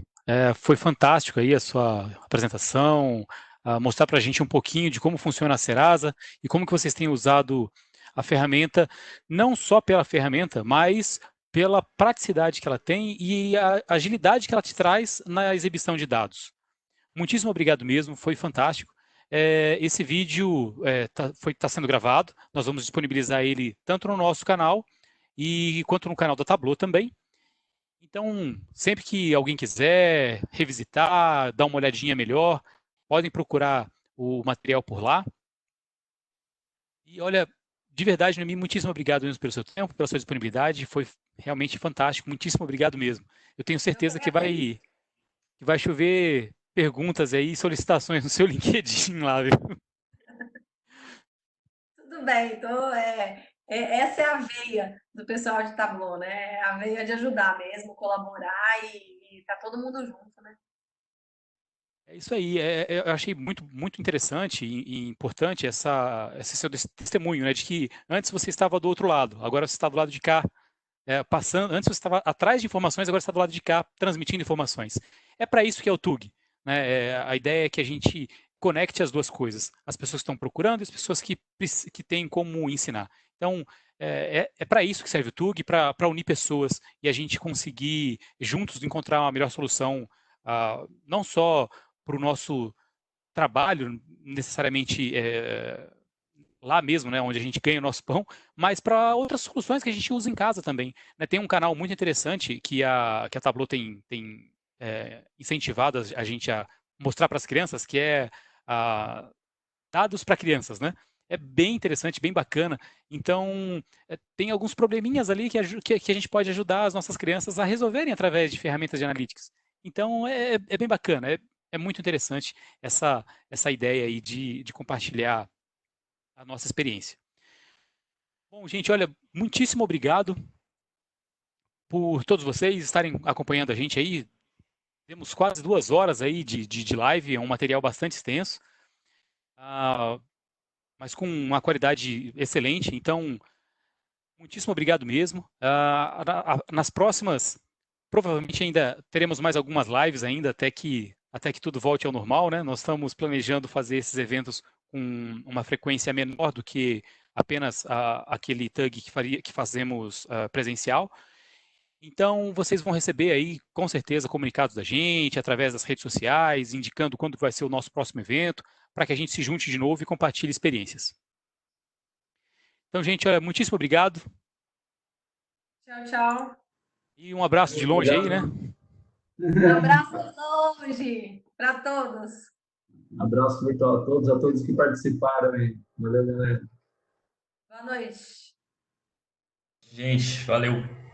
Foi fantástico aí a sua apresentação, mostrar para a gente um pouquinho de como funciona a Serasa e como que vocês têm usado a ferramenta, não só pela ferramenta, mas pela praticidade que ela tem e a agilidade que ela te traz na exibição de dados. Muitíssimo obrigado mesmo, foi fantástico. Esse vídeo está sendo gravado, nós vamos disponibilizar ele tanto no nosso canal quanto no canal da Tableau também. Então, Então, sempre que alguém quiser revisitar, dar uma olhadinha melhor, podem procurar o material por lá. E olha, de verdade, Noemi, muitíssimo obrigado mesmo pelo seu tempo, pela sua disponibilidade. Foi realmente fantástico. Muitíssimo obrigado mesmo. Eu tenho certeza que vai chover perguntas aí, solicitações no seu LinkedIn lá, viu? Tudo bem, então essa é a veia do pessoal de Tableau, né? É a veia de ajudar mesmo, colaborar e tá todo mundo junto, né? É isso aí. Eu achei muito interessante e importante esse seu testemunho, né, de que antes você estava do outro lado, agora você está do lado de cá, passando. Antes você estava atrás de informações, agora você está do lado de cá, transmitindo informações. É para isso que é o TUG, né? A ideia é que a gente conecte as duas coisas, as pessoas que estão procurando e as pessoas que têm como ensinar. Então, para isso que serve o TUG, para unir pessoas e a gente conseguir juntos encontrar uma melhor solução, não só para o nosso trabalho, necessariamente lá mesmo, né, onde a gente ganha o nosso pão, mas para outras soluções que a gente usa em casa também. Né? Tem um canal muito interessante que a Tableau tem incentivado a gente a mostrar para as crianças, que é dados para crianças, né? É bem interessante, bem bacana. Então, tem alguns probleminhas ali que a gente pode ajudar as nossas crianças a resolverem através de ferramentas de analytics. Então, é bem bacana, é muito interessante essa ideia aí de compartilhar a nossa experiência. Bom, gente, olha, muitíssimo obrigado por todos vocês estarem acompanhando a gente aí. Temos quase 2 horas aí de live, é um material bastante extenso, mas com uma qualidade excelente. Então, muitíssimo obrigado mesmo. Nas próximas, provavelmente ainda teremos mais algumas lives ainda, até que tudo volte ao normal, né? Nós estamos planejando fazer esses eventos com uma frequência menor do que apenas aquele tag que fazemos presencial. Então, vocês vão receber aí, com certeza, comunicados da gente, através das redes sociais, indicando quando vai ser o nosso próximo evento, para que a gente se junte de novo e compartilhe experiências. Então, gente, olha, muitíssimo obrigado. Tchau, tchau. E um abraço de longe aí, né? Um abraço longe para todos. Abraço virtual a todos que participaram aí. Valeu, galera. Boa noite. Gente, valeu.